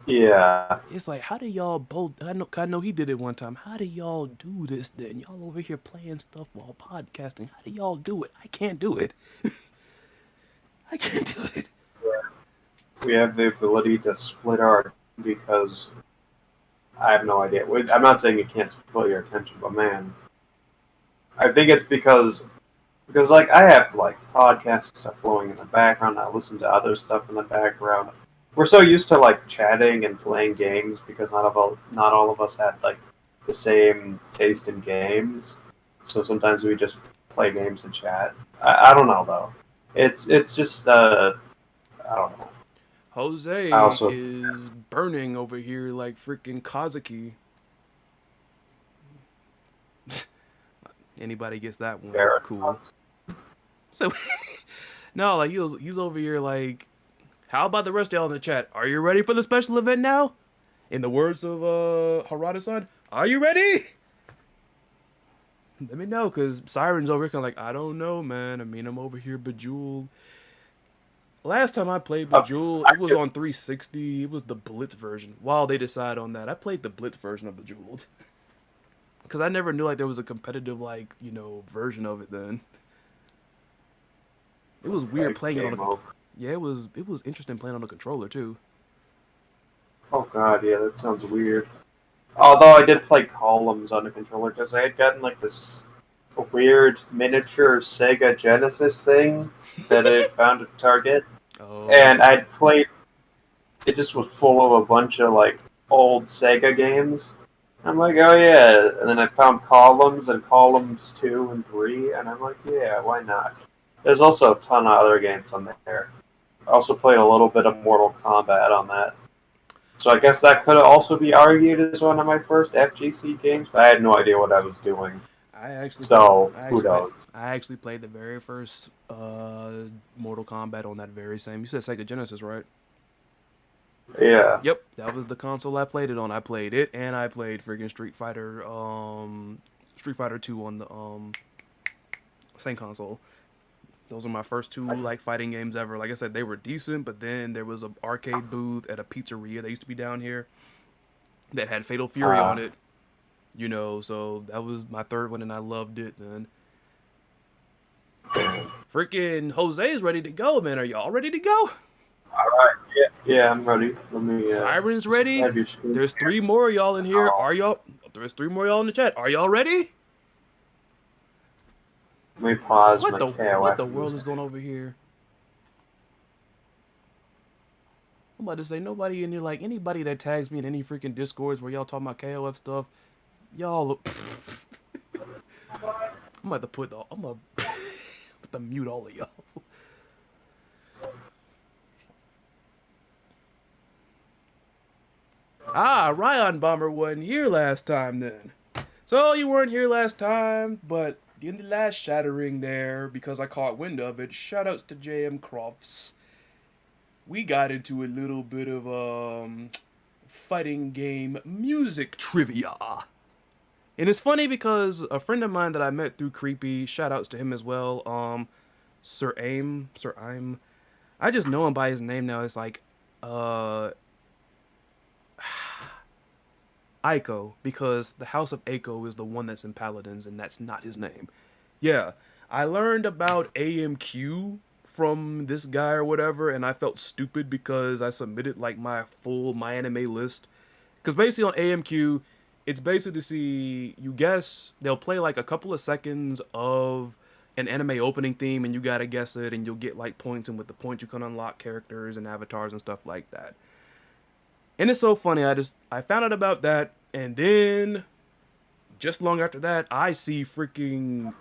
Yeah. It's like, how do y'all both... I know he did it one time. How do y'all do this then? Y'all over here playing stuff while podcasting. How do y'all do it? I can't do it. I can't do it. We have the ability to split our... because I have no idea. I'm not saying you can't split your attention, but man, I think it's because like I have like podcasts and stuff flowing in the background. I listen to other stuff in the background. We're so used to like chatting and playing games because not all of us had like the same taste in games. So sometimes we just play games and chat. I don't know though. It's just I don't know. Jose also- is burning over here like freaking Kazuki. Anybody gets that one, Fair cool. enough. So, no, like he's over here like, how about the rest of y'all in the chat? Are you ready for the special event now? In the words of Harada-san, are you ready? Let me know, because Syrin's over here kind of like, I don't know, man. I mean, I'm over here Bejeweled. Last time I played Bejeweled, it was on 360. It was the Blitz version. While they decide on that, I played the Blitz version of Bejeweled. Because I never knew like there was a competitive like, you know, version of it then. It was weird playing it on a... Yeah, it was interesting playing on a controller too. Oh god, yeah, that sounds weird. Although I did play Columns on the controller because I had gotten like this weird miniature Sega Genesis thing that I had found at Target, and I'd played. It just was full of a bunch of like old Sega games. I'm like, oh yeah, and then I found Columns and Columns 2 and 3, and I'm like, yeah, why not? There's also a ton of other games on there. I also played a little bit of Mortal Kombat on that. So I guess that could also be argued as one of my first FGC games, but I had no idea what I was doing. Who knows? I actually played the very first Mortal Kombat on that very same... You said Sega Genesis, right? Yeah. Yep, that was the console I played it on. I played it, and I played freaking Street Fighter 2 on the same console. Those are my first two like fighting games ever. Like I said, they were decent, but then there was an arcade booth at a pizzeria that used to be down here that had Fatal Fury on it. You know, so that was my third one, and I loved it, man. Freaking Jose's ready to go, man. Are y'all ready to go? Alright, yeah, I'm ready. Let me, Siren's just ready. have your screen There's share. 3 more of y'all in here. Oh. Are y'all? There's 3 more of y'all in the chat. Are y'all ready? Let me pause What my the KOF world is music. going over here? I'm about to say nobody in here, like anybody that tags me in any freaking discords where y'all talking about KOF stuff, y'all look. I'm about to put the I'm gonna put the mute all of y'all. Ah, Ryan Bomber wasn't here last time then. So you weren't here last time, but in the last Shattering there, because I caught wind of it, shoutouts to JM Crofts. We got into a little bit of fighting game music trivia. And it's funny because a friend of mine that I met through Creepy, shoutouts to him as well, Sir Aim. I just know him by his name now. It's like Aiko, because the House of Aiko is the one that's in Paladins, and that's not his name. Yeah, I learned about AMQ from this guy or whatever, and I felt stupid because I submitted like my full My Anime list. Because basically on AMQ, it's basically to see, you guess, they'll play like a couple of seconds of an anime opening theme, and you gotta guess it, and you'll get like points, and with the points you can unlock characters and avatars and stuff like that. And it's so funny, I found out about that, and then just long after that, I see freaking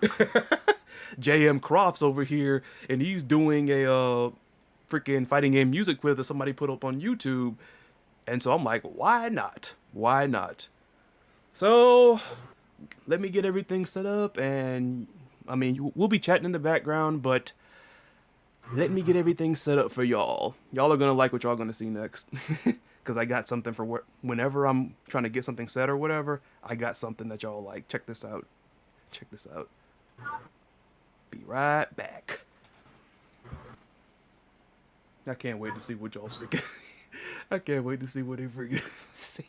JM Crofts over here, and he's doing a freaking fighting game music quiz that somebody put up on YouTube. And so I'm like, why not? Why not? So let me get everything set up, and I mean, we'll be chatting in the background, but let me get everything set up for y'all. Y'all are gonna like what y'all gonna see next. Because I got something for whenever I'm trying to get something set or whatever, I got something that y'all like. Check this out. Check this out. Be right back. I can't wait to see what y'all freaking. I can't wait to see what they freaking see.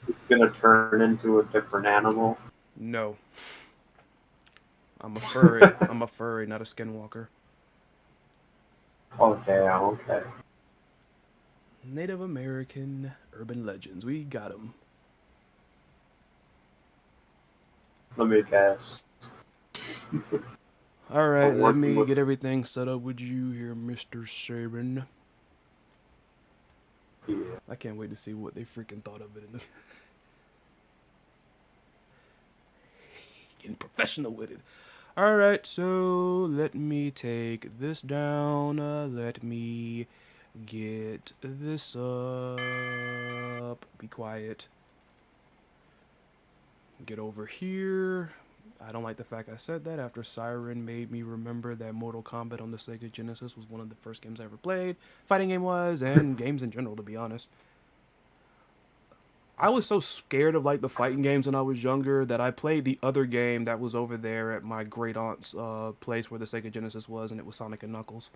It's gonna turn into a different animal. No. I'm a furry. I'm a furry, not a skinwalker. Okay. Native American urban legends. We got them. Let me guess. All right, I'm let working me with- get everything set up with you here, Mr. Syrin. Yeah. I can't wait to see what they freaking thought of it. In the... Getting professional with it. All right, so let me take this down. Let me get this up. Be quiet. Get over here. I don't like the fact I said that after Syrin made me remember that Mortal Kombat on the Sega Genesis was one of the first games I ever played. Fighting game was, and games in general, to be honest. I was so scared of like the fighting games when I was younger that I played the other game that was over there at my great aunt's place where the Sega Genesis was, and it was Sonic and Knuckles.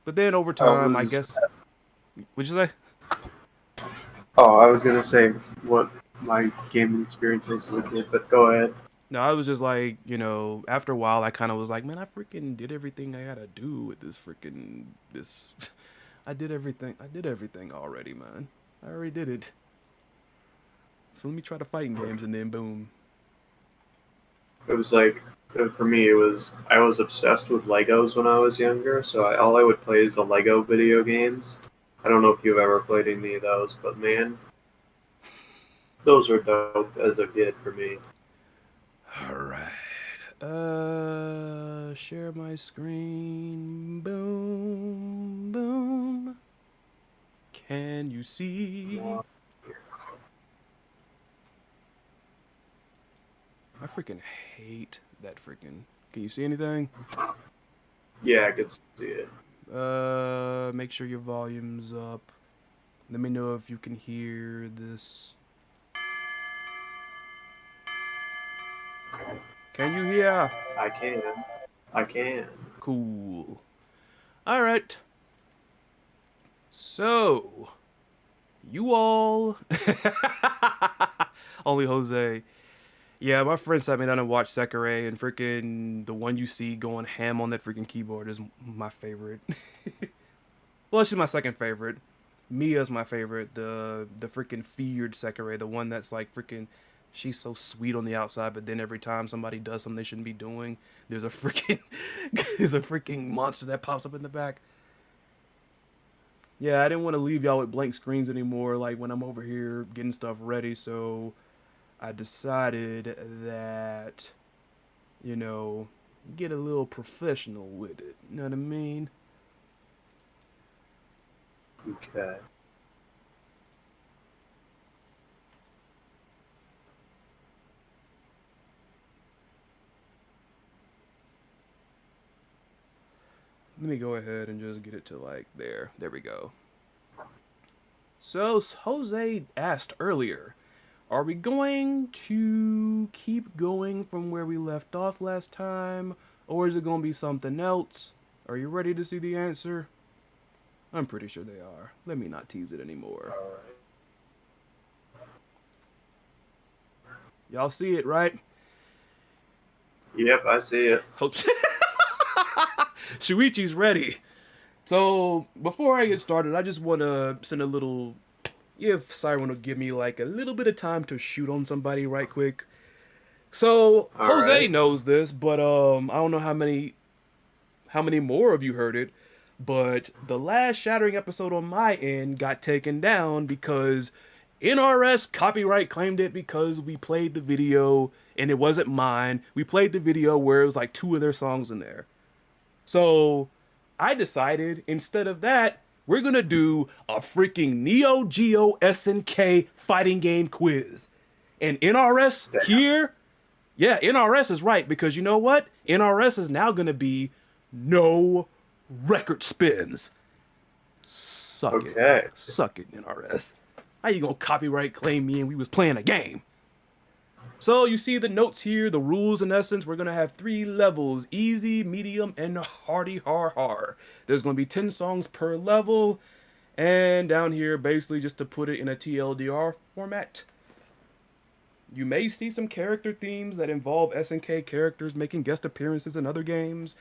But then over time, I guess. What'd you say? I was gonna say what my gaming experience was as a kid, but go ahead. No, I was just like, after a while, I kind of was like, man, I freaking did everything I gotta do with this. I did everything. I did everything already, man. I already did it. So let me try the fighting games, and then boom. It was like, for me, I was obsessed with Legos when I was younger, so all I would play is the Lego video games. I don't know if you've ever played any of those, but man, those were dope as a kid for me. Alright. Share my screen. Boom. Boom. Can you see? I freaking hate that freaking. Can you see anything? Yeah, I could see it. Make sure your volume's up. Let me know if you can hear this. Can you hear? I can. Cool. Alright. So, you all. Only Jose. Yeah, my friend sat me down and watched Sekirei, and freaking the one you see going ham on that freaking keyboard is my favorite. Well, she's my second favorite. Mia's my favorite. The freaking feared Sekirei, the one that's like freaking, she's so sweet on the outside, but then every time somebody does something they shouldn't be doing, there's a freaking there's a freaking monster that pops up in the back. Yeah, I didn't want to leave y'all with blank screens anymore, like when I'm over here getting stuff ready, so I decided that, you know, get a little professional with it. You know what I mean? Okay. Let me go ahead and just get it to like there. There we go. So Jose asked earlier, are we going to keep going from where we left off last time, or is it going to be something else? Are you ready to see the answer? I'm pretty sure they are. Let me not tease it anymore. Y'all see it, right? Yep, I see it. Hope Shuichi's ready. So before I get started, I just want to send a little, if Syrin will give me like a little bit of time to shoot on somebody right quick. So All Jose right. knows this, but I don't know how many more of you heard it, but the last Shattering episode on my end got taken down because NRS copyright claimed it because we played the video and it wasn't mine. We played the video where it was like 2 of their songs in there. So I decided instead of that, we're gonna do a freaking Neo Geo SNK fighting game quiz. And NRS here, yeah, NRS is right because you know what? NRS is now gonna be no record spins. Suck Okay. it. Suck it, NRS. How you gonna copyright claim me and we was playing a game? So you see the notes here, the rules in essence, we're gonna have 3 levels, easy, medium, and hardy har har. There's gonna be 10 songs per level, and down here, basically just to put it in a TLDR format, you may see some character themes that involve SNK characters making guest appearances in other games.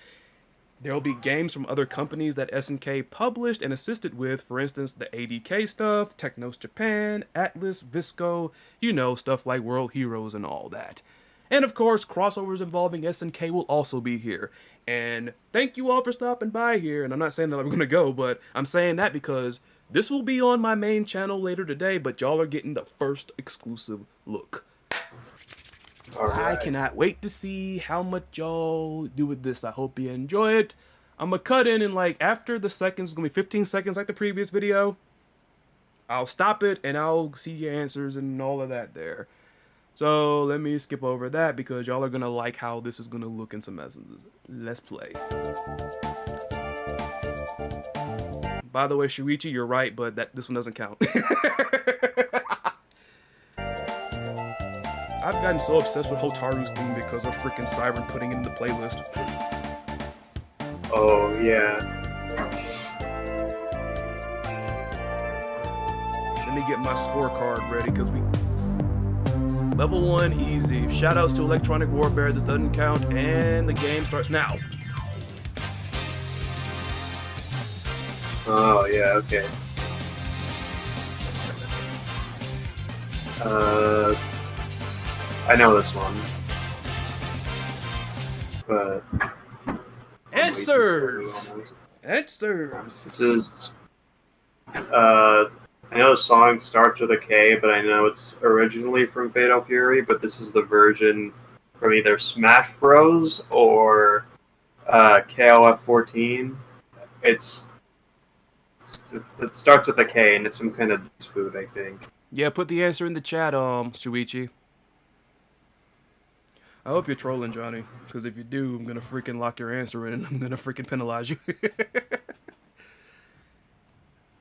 There will be games from other companies that SNK published and assisted with, for instance, the ADK stuff, Technos Japan, Atlas, Visco, you know, stuff like World Heroes and all that. And of course, crossovers involving SNK will also be here. And thank you all for stopping by here, and I'm not saying that I'm gonna go, but I'm saying that because this will be on my main channel later today, but y'all are getting the first exclusive look. All I right. cannot wait to see how much y'all do with this. I hope you enjoy it. I'm gonna cut in and like after the seconds, it's gonna be 15 seconds like the previous video. I'll stop it and I'll see your answers and all of that there. So let me skip over that because y'all are gonna like how this is gonna look in some essence. Let's play. By the way, Shuichi, you're right, but this one doesn't count. I've gotten so obsessed with Hotaru's theme because of freaking Syrin putting it in the playlist. Oh, yeah. Let me get my scorecard ready because we... Level 1, easy. Shoutouts to Electronic Warfare, this doesn't count, and the game starts now. Oh, yeah, okay. I know this one. But... Answers! Answers! This is... I know the song starts with a K, but I know it's originally from Fatal Fury, but this is the version from either Smash Bros. Or KOF 14. It starts with a K, and it's some kind of food, I think. Yeah, put the answer in the chat, Shuichi. I hope you're trolling, Johnny, because if you do, I'm gonna freaking lock your answer in and I'm gonna freaking penalize you.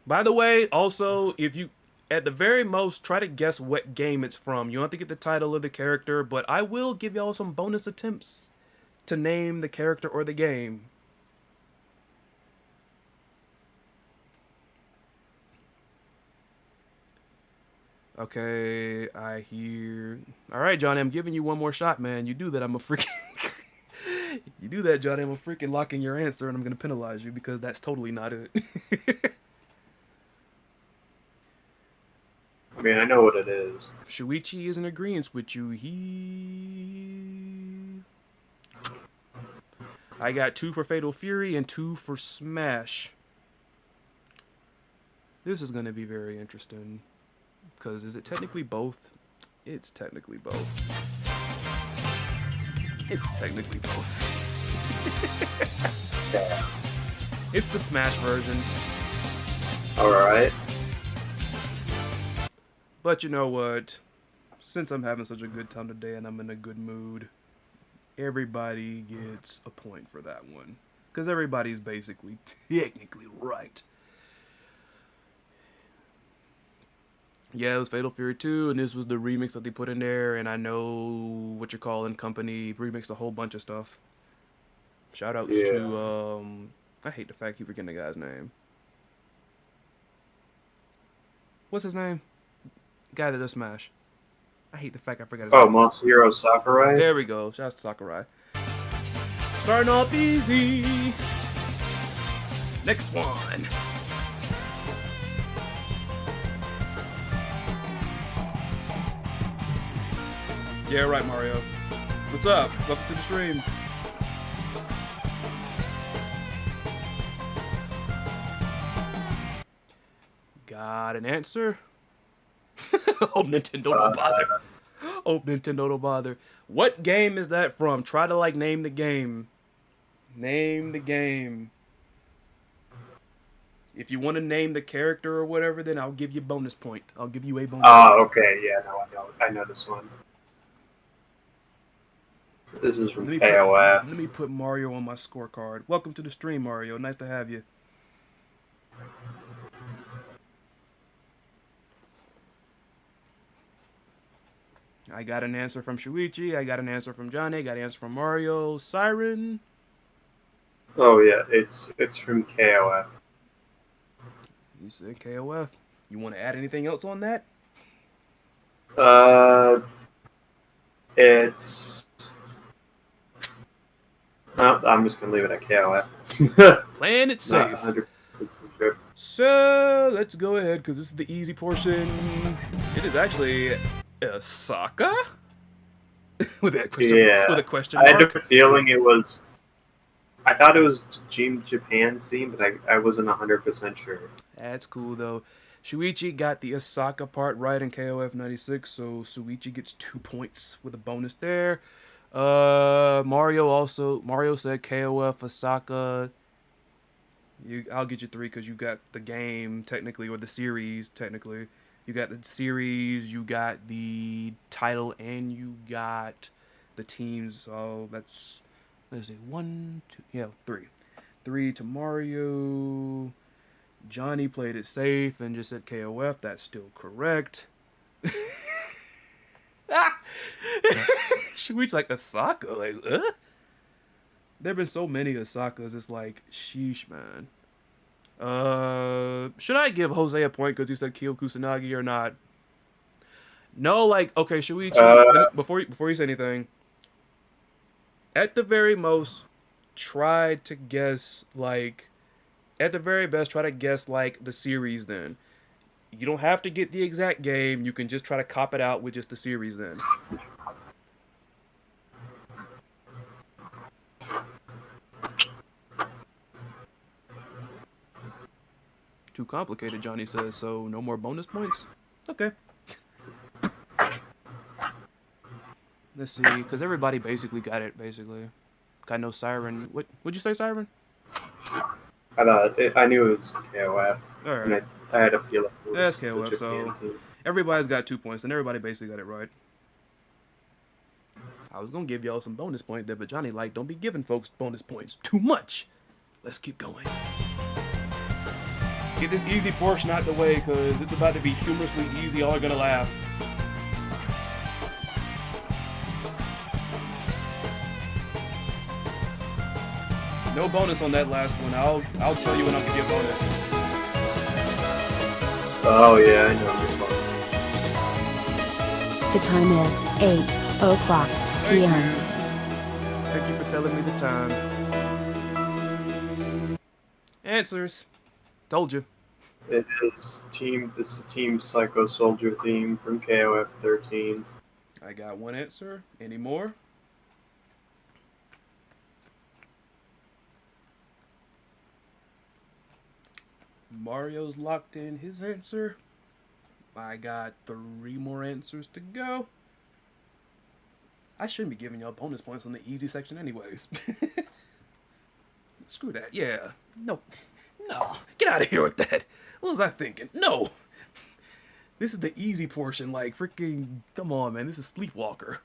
By the way, also, if you, at the very most, try to guess what game it's from. You don't have to get the title of the character, but I will give y'all some bonus attempts to name the character or the game. Okay, I hear. All right, Johnny, I'm giving you one more shot, man. You do that, I'm a freaking. You do that, Johnny, I'm a freaking locking your answer, and I'm gonna penalize you because that's totally not it. I mean, I know what it is. Shuichi is in agreement with you. I got 2 for Fatal Fury and 2 for Smash. This is gonna be very interesting. Because is it technically both? It's technically both. It's technically both. Yeah. It's the Smash version. Alright. But you know what? Since I'm having such a good time today and I'm in a good mood, everybody gets a point for that one. Because everybody's basically technically right. Yeah, it was Fatal Fury 2, and this was the remix that they put in there, and I know what you're calling company remixed a whole bunch of stuff. Shoutouts to, I hate the fact I keep forgetting the guy's name. What's his name? Guy that does Smash. I hate the fact I forgot his name. Oh, Masahiro Sakurai? There we go. Shouts to Sakurai. Starting off easy. Next one. Yeah, right, Mario. What's up? Welcome to the stream. Got an answer? Hope Nintendo don't bother. Hope Nintendo don't bother. What game is that from? Try to, like, name the game. Name the game. If you want to name the character or whatever, then I'll give you a bonus point. I'll give you a bonus point. Oh, okay. Yeah, no, I know this one. This is from KOF. Let me put Mario on my scorecard. Welcome to the stream, Mario. Nice to have you. I got an answer from Shuichi. I got an answer from Johnny. I got an answer from Mario. Syrin. Oh yeah, it's from KOF. You said KOF. You want to add anything else on that? It's. No, I'm just gonna leave it at KOF. Playing it safe. Not 100% sure. So let's go ahead because this is the easy portion. It is actually Osaka with a question. Yeah. With a question I mark. had a feeling it was. I thought it was Team Japan scene, but I wasn't 100% sure. That's cool though. Shuichi got the Osaka part right in KOF 96, so Shuichi gets 2 points with a bonus there. Mario said KOF Osaka. I'll get you 3 because you got the game technically, or the series technically. You got the series, you got the title, and you got the teams. So that's, let's see, 1, 2, yeah, 3. 3 to Mario. Johnny played it safe and just said KOF. That's still correct. Shuichi's like Osaka, like, There have been so many Osakas, it's like, sheesh, man. Should I give Jose a point because he said Kyo Kusanagi or not? No, like, okay, Shuichi, before you say anything, at the very most, try to guess, like, at the very best, try to guess, like, the series then. You don't have to get the exact game, you can just try to cop it out with just the series then. Too complicated, Johnny says, so no more bonus points? Okay. Let's see, because everybody basically got it, basically. I know Syrin. What'd you say, Syrin? I knew it was KOF. Alright. And I had a feeling it was That's the KOF, Japan so team. everybody's got 2 points, and everybody basically got it right. I was going to give y'all some bonus points there, but Johnny, like, don't be giving folks bonus points too much. Let's keep going. Get this easy portion out the way, because it's about to be humorously easy. All are going to laugh. No bonus on that last one. I'll tell you when I'll give you a bonus. Oh yeah, I know this one. The time is 8:00 Thank p.m. you. Thank you for telling me the time. Answers. Told you. It is team. This is the Team Psycho Soldier theme from KOF 13. I got one answer. Any more? Mario's locked in his answer. I got 3 more answers to go. I shouldn't be giving y'all bonus points on the easy section anyways. Screw that. Yeah. No. No. Get out of here with that. What was I thinking? No. This is the easy portion. Like, freaking... Come on, man. This is Sleepwalker.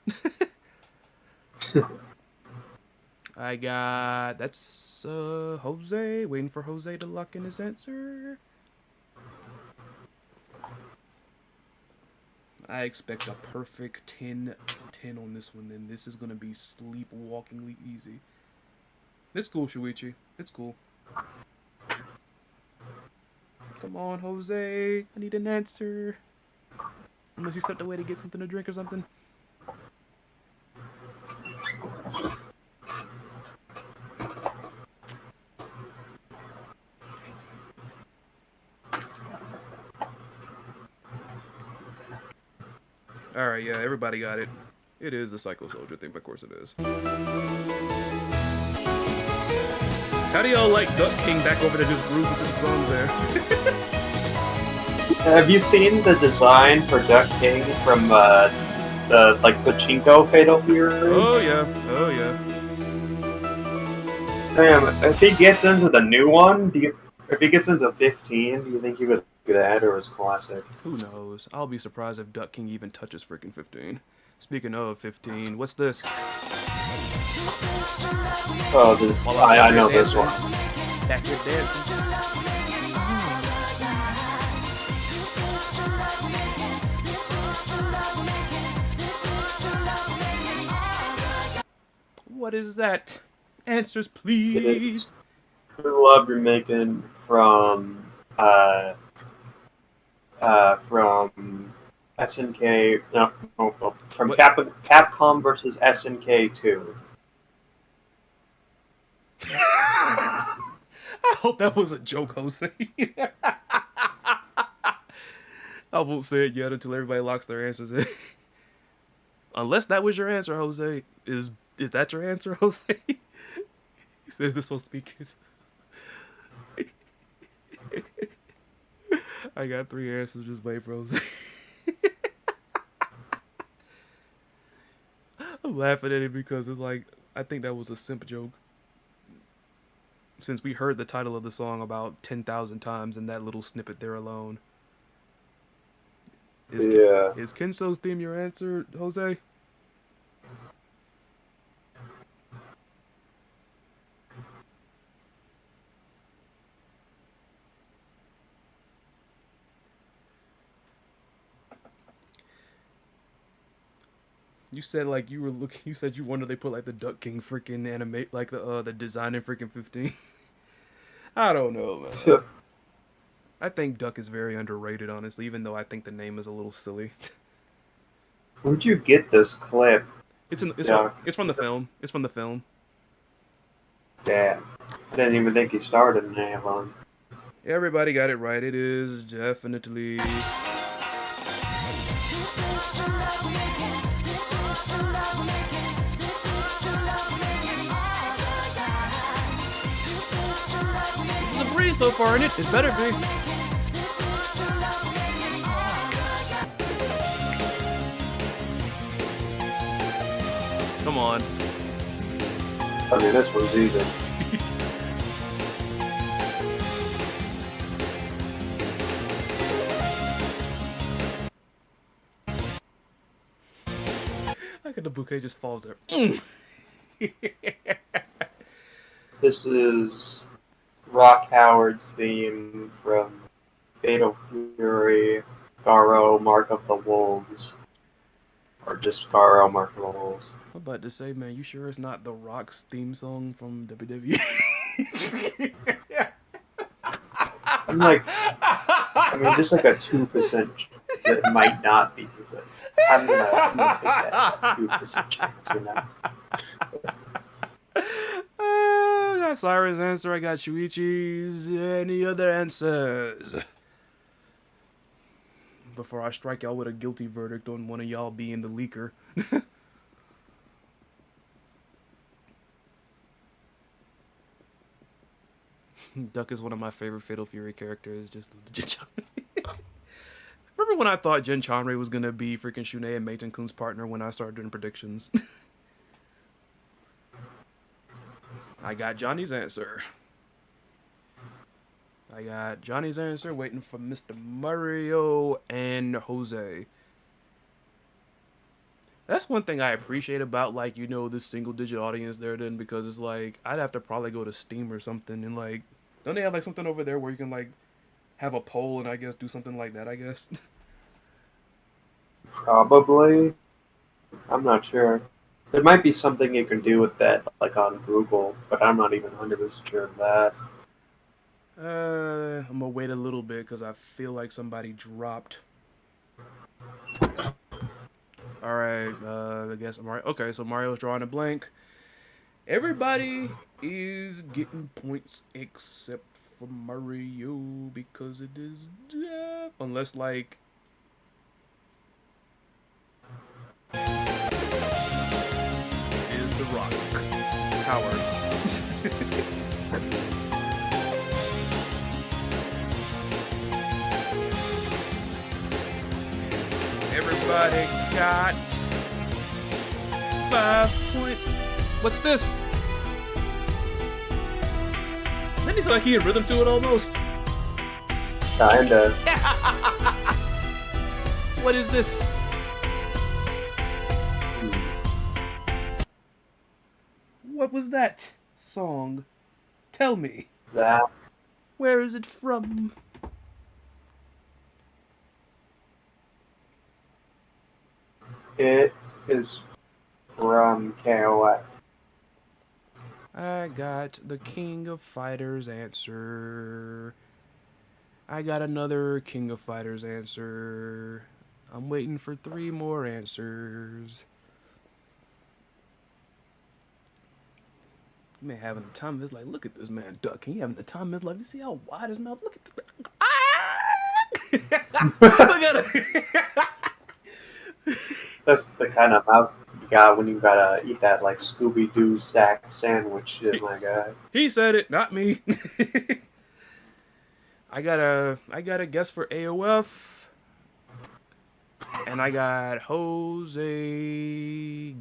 I got... That's Jose. Waiting for Jose to lock in his answer. I expect a perfect 10 on this one, then. This is going to be sleepwalkingly easy. It's cool, Shuichi. It's cool. Come on, Jose. I need an answer. Unless you stepped away to get something to drink or something. Alright, yeah, everybody got it. It is a Psycho Soldier thing, of course it is. How do y'all like Duck King back over there just grooving to the songs there? Have you seen the design for Duck King from the Pachinko Fatal Fury? Oh yeah, oh yeah. Damn, if he gets into the new one, if he gets into 15, do you think he would do that or is classic? Who knows? I'll be surprised if Duck King even touches freaking 15. Speaking of 15, what's this? Oh, this I know this one. Back here dancing. What is that? Answers, please. True Love Remaking from SNK. No, from What? Capcom versus SNK 2. I hope that was a joke, Jose. I won't say it yet until everybody locks their answers in. Unless that was your answer, Jose. Is that your answer, Jose? He says this supposed to be kids. I got 3 answers, just wait for Jose. I'm laughing at it because it's like, I think that was a simp joke. Since we heard the title of the song about 10,000 times in that little snippet there alone. Is Kenso's theme your answer, Jose? You said like you were looking. You said you wonder they put like the Duck King freaking animate like the design in freaking 15. I don't know, man. I think Duck is very underrated, honestly. Even though I think the name is a little silly. Where'd you get this clip? It's from the film. It's from the film. Damn, I didn't even think he started in Avon. Everybody got it right. It is definitely. This is a breeze so far, and it better be. Come on. I mean, this was easy. Look at the bouquet just falls there. This is Rock Howard's theme from Fatal Fury, Garo, Mark of the Wolves. Or just Garo, Mark of the Wolves. I'm about to say, man, you sure it's not The Rock's theme song from WWE? I'm like, I mean, just like a 2%. that might not be, but I'm gonna take that 2% chance, you know. I got Syrin's answer. I got Shuichi's. Any other answers? Before I strike y'all with a guilty verdict on one of y'all being the leaker. Duck is one of my favorite Fatal Fury characters. Just Jin Chanrei. Remember when I thought Jin Chanrei was gonna be freaking Shune and Meitan Kun's partner when I started doing predictions? I got Johnny's answer. I got Johnny's answer, waiting for Mr. Mario and Jose. That's one thing I appreciate about, like, you know, this single-digit audience there then, because it's like, I'd have to probably go to Steam or something, and, like, don't they have, like, something over there where you can, like, have a poll and, I guess, do something like that, I guess? Probably. I'm not sure. There might be something you can do with that, like on Google, but I'm not even 100% sure of that. I'm gonna wait a little bit because I feel like somebody dropped. Alright, I guess Mario. Okay, so Mario's drawing a blank. Everybody is getting points except for Mario because it is unless like is the Rock Howard. Everybody got 5 points. What's this? Then he's like he had rhythm to it almost. Kinda. What is this? What was that song? Tell me. That. Where is it from? It is from KOF. I got the King of Fighters answer. I got another King of Fighters answer. I'm waiting for 3 more answers. Man having the time of his life. Look at this man, Duck. He having the time of his life. You see how wide his mouth? Look at this. Ah! Look at it. That's the kind of mouth you got when you gotta eat that like Scooby-Doo sack sandwich shit, my guy. He said it, not me. I got a guess for AOF. And I got Jose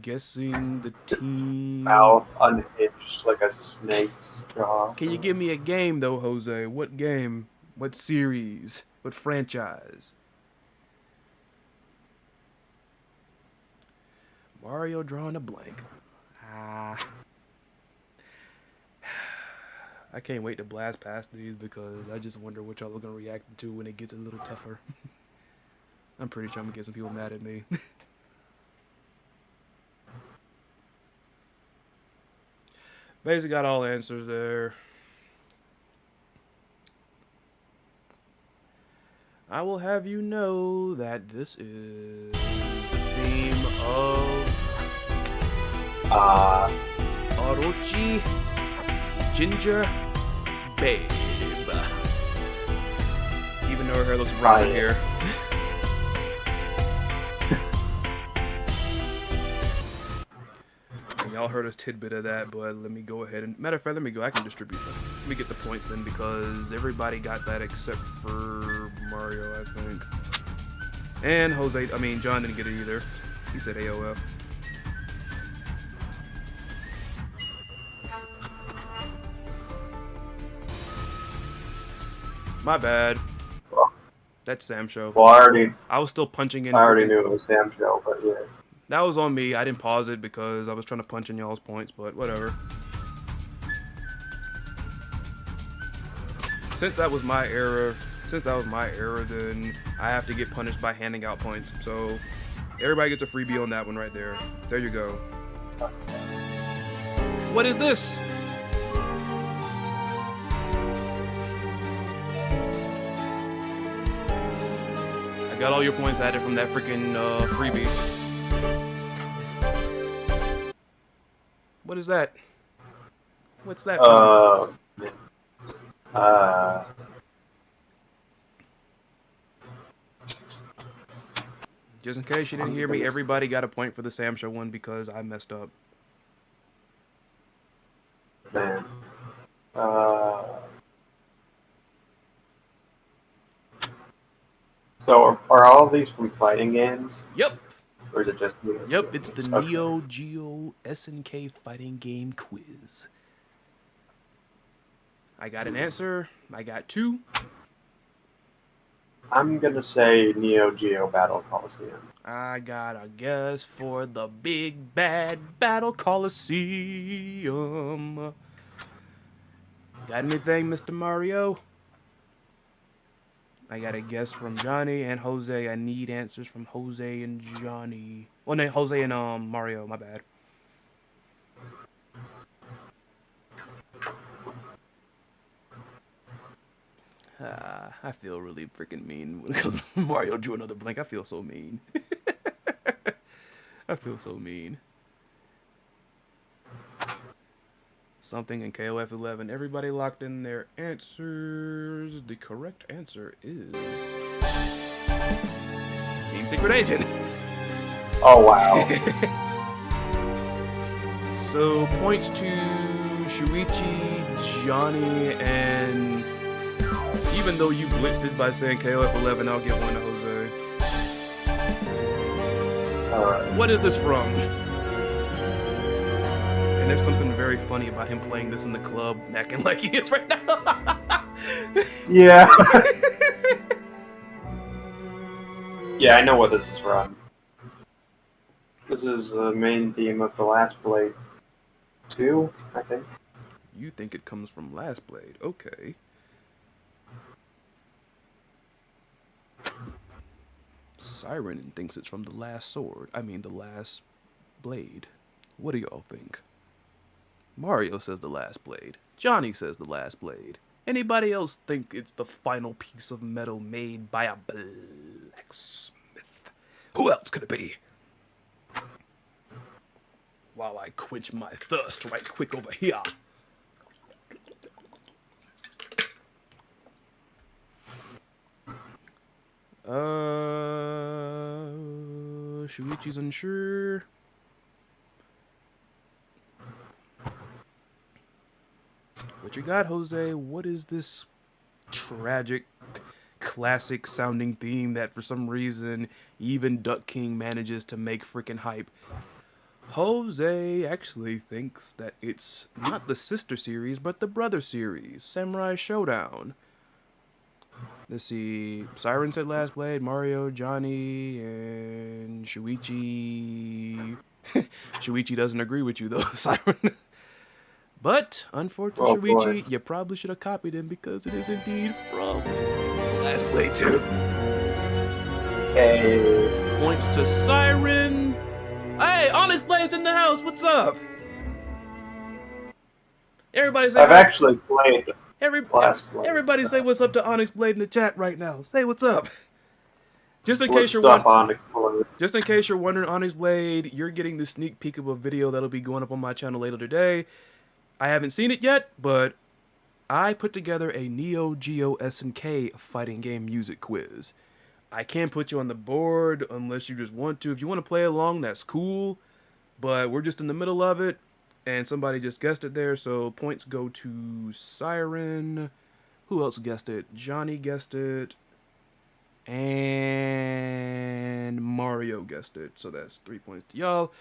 guessing the team. Mouth unhinged like a snake's jaw. Can you give me a game though, Jose? What game? What series? What franchise? Mario drawing a blank. I can't wait to blast past these because I just wonder what y'all are gonna react to when it gets a little tougher. I'm pretty sure I'm gonna get some people mad at me. Basically got all answers there. I will have you know that this is the theme of Orochi Ginger Babe. Even though her hair looks brown here. Y'all heard a tidbit of that, but let me go ahead and... Matter of fact, let me go. I can distribute them. Let me get the points then, because everybody got that except for Mario, I think. And Jose... I mean, John didn't get it either. He said AOF. My bad. That's Sam Show. Well, I was still punching in... I already knew it was Sam Show, but yeah. That was on me. I didn't pause it because I was trying to punch in y'all's points, but whatever. Since that was my error, then I have to get punished by handing out points. So everybody gets a freebie on that one right there. There you go. What is this? I Got all your points added from that freaking freebie. What is that? What's that? Just in case you didn't hear me, everybody got a point for the Samsha one because I messed up. Man. So are all of these from fighting games? Yep. Or is it just... Yep, it's the Okay. Neo Geo SNK fighting game quiz. I got an answer. I got 2. I'm gonna say Neo Geo Battle Coliseum. I got a guess for the Big Bad Battle Coliseum. Got anything, Mr. Mario? I got a guess from Johnny and Jose. I need answers from Jose and Johnny. Well, no, Jose and Mario. My bad. I feel really freaking mean because Mario drew another blank. I feel so mean. I feel so mean. Something in KOF 11. Everybody locked in their answers. The correct answer is Team Secret Agent. Oh, wow. So points to Shuichi, Johnny, and even though you blitzed it by saying KOF 11, I'll give one to Jose. Alright. What is this from? And there's something very funny about him playing this in the club, acting like he is right now. Yeah. Yeah, I know what this is from. This is the main theme of The Last Blade 2, I think. You think it comes from Last Blade? Okay. Syrin thinks it's from The Last Sword. I mean, The Last Blade. What do y'all think? Mario says The Last Blade. Johnny says The Last Blade. Anybody else think it's the final piece of metal made by a blacksmith? Who else could it be? While I quench my thirst right quick over here. Shuichi's unsure. What you got, Jose? What is this tragic, classic sounding theme that for some reason even Duck King manages to make freaking hype? Jose actually thinks that it's not the sister series, but the brother series, Samurai Showdown. Let's see, Syrin said Last Blade, Mario, Johnny, and Shuichi. Shuichi doesn't agree with you though, Syrin. But, unfortunately, Oh, Shuichi, boy. you probably should have copied him because it is indeed from Last Blade 2. Hey. Points to Syrin. Hey, Onyx Blade's in the house. What's up? Everybody say I've hi. actually played Last Blade. Everybody say what's up to Onyx Blade in the chat right now. Say what's up. Just in What's case you're up on Explorer? Just in case you're wondering, Onyx Blade, you're getting the sneak peek of a video that'll be going up on my channel later today. I haven't seen it yet, but I put together a Neo Geo SNK fighting game music quiz. I can't put you on the board unless you just want to. If you want to play along, that's cool. But we're just in the middle of it, and somebody just guessed it there, so points go to Syrin. Who else guessed it? Johnny guessed it. And Mario guessed it, so that's 3 points to y'all.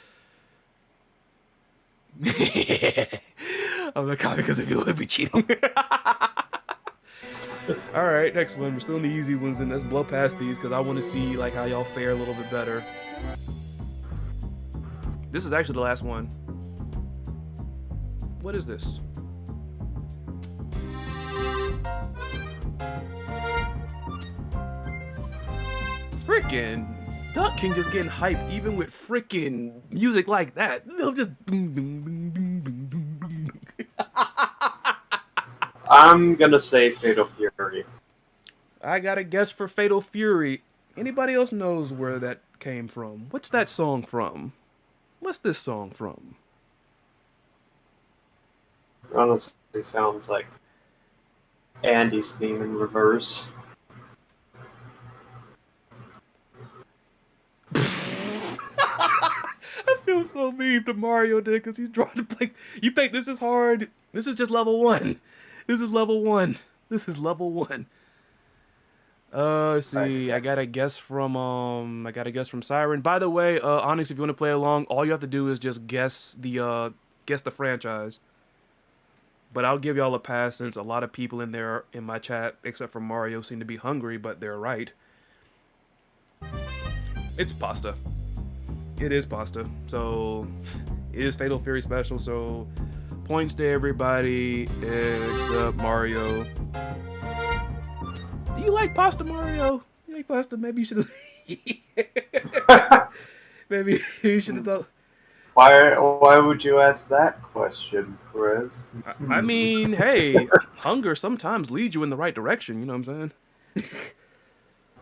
I'm not copying because if you would be cheating. Alright, next one. We're still in the easy ones, and let's blow past these because I want to see like how y'all fare a little bit better. This is actually the last one. What is this? Frickin' Duck King just getting hyped even with frickin' music like that. They'll just boom, boom, boom, boom, boom, boom, boom. I'm gonna say Fatal Fury. I got a guess for Fatal Fury. Anybody else knows where that came from? What's that song from? What's this song from? Honestly, sounds like Andy's theme in reverse. I feel so mean to Mario, dude, because he's trying to play. You think this is hard? This is just level 1. This is level 1. This is level 1. Let's see. I got a guess from Syrin. By the way, Onyx, if you want to play along, all you have to do is just guess the franchise. But I'll give y'all a pass since a lot of people in there in my chat, except for Mario, seem to be hungry, but they're right. It's pasta. It is pasta. So it is Fatal Fury special. So points to everybody except Mario. Do you like pasta, Mario? You like pasta? Maybe you should have. Maybe you should have thought. Why would you ask that question, Chris? I mean, hey, hunger sometimes leads you in the right direction. You know what I'm saying?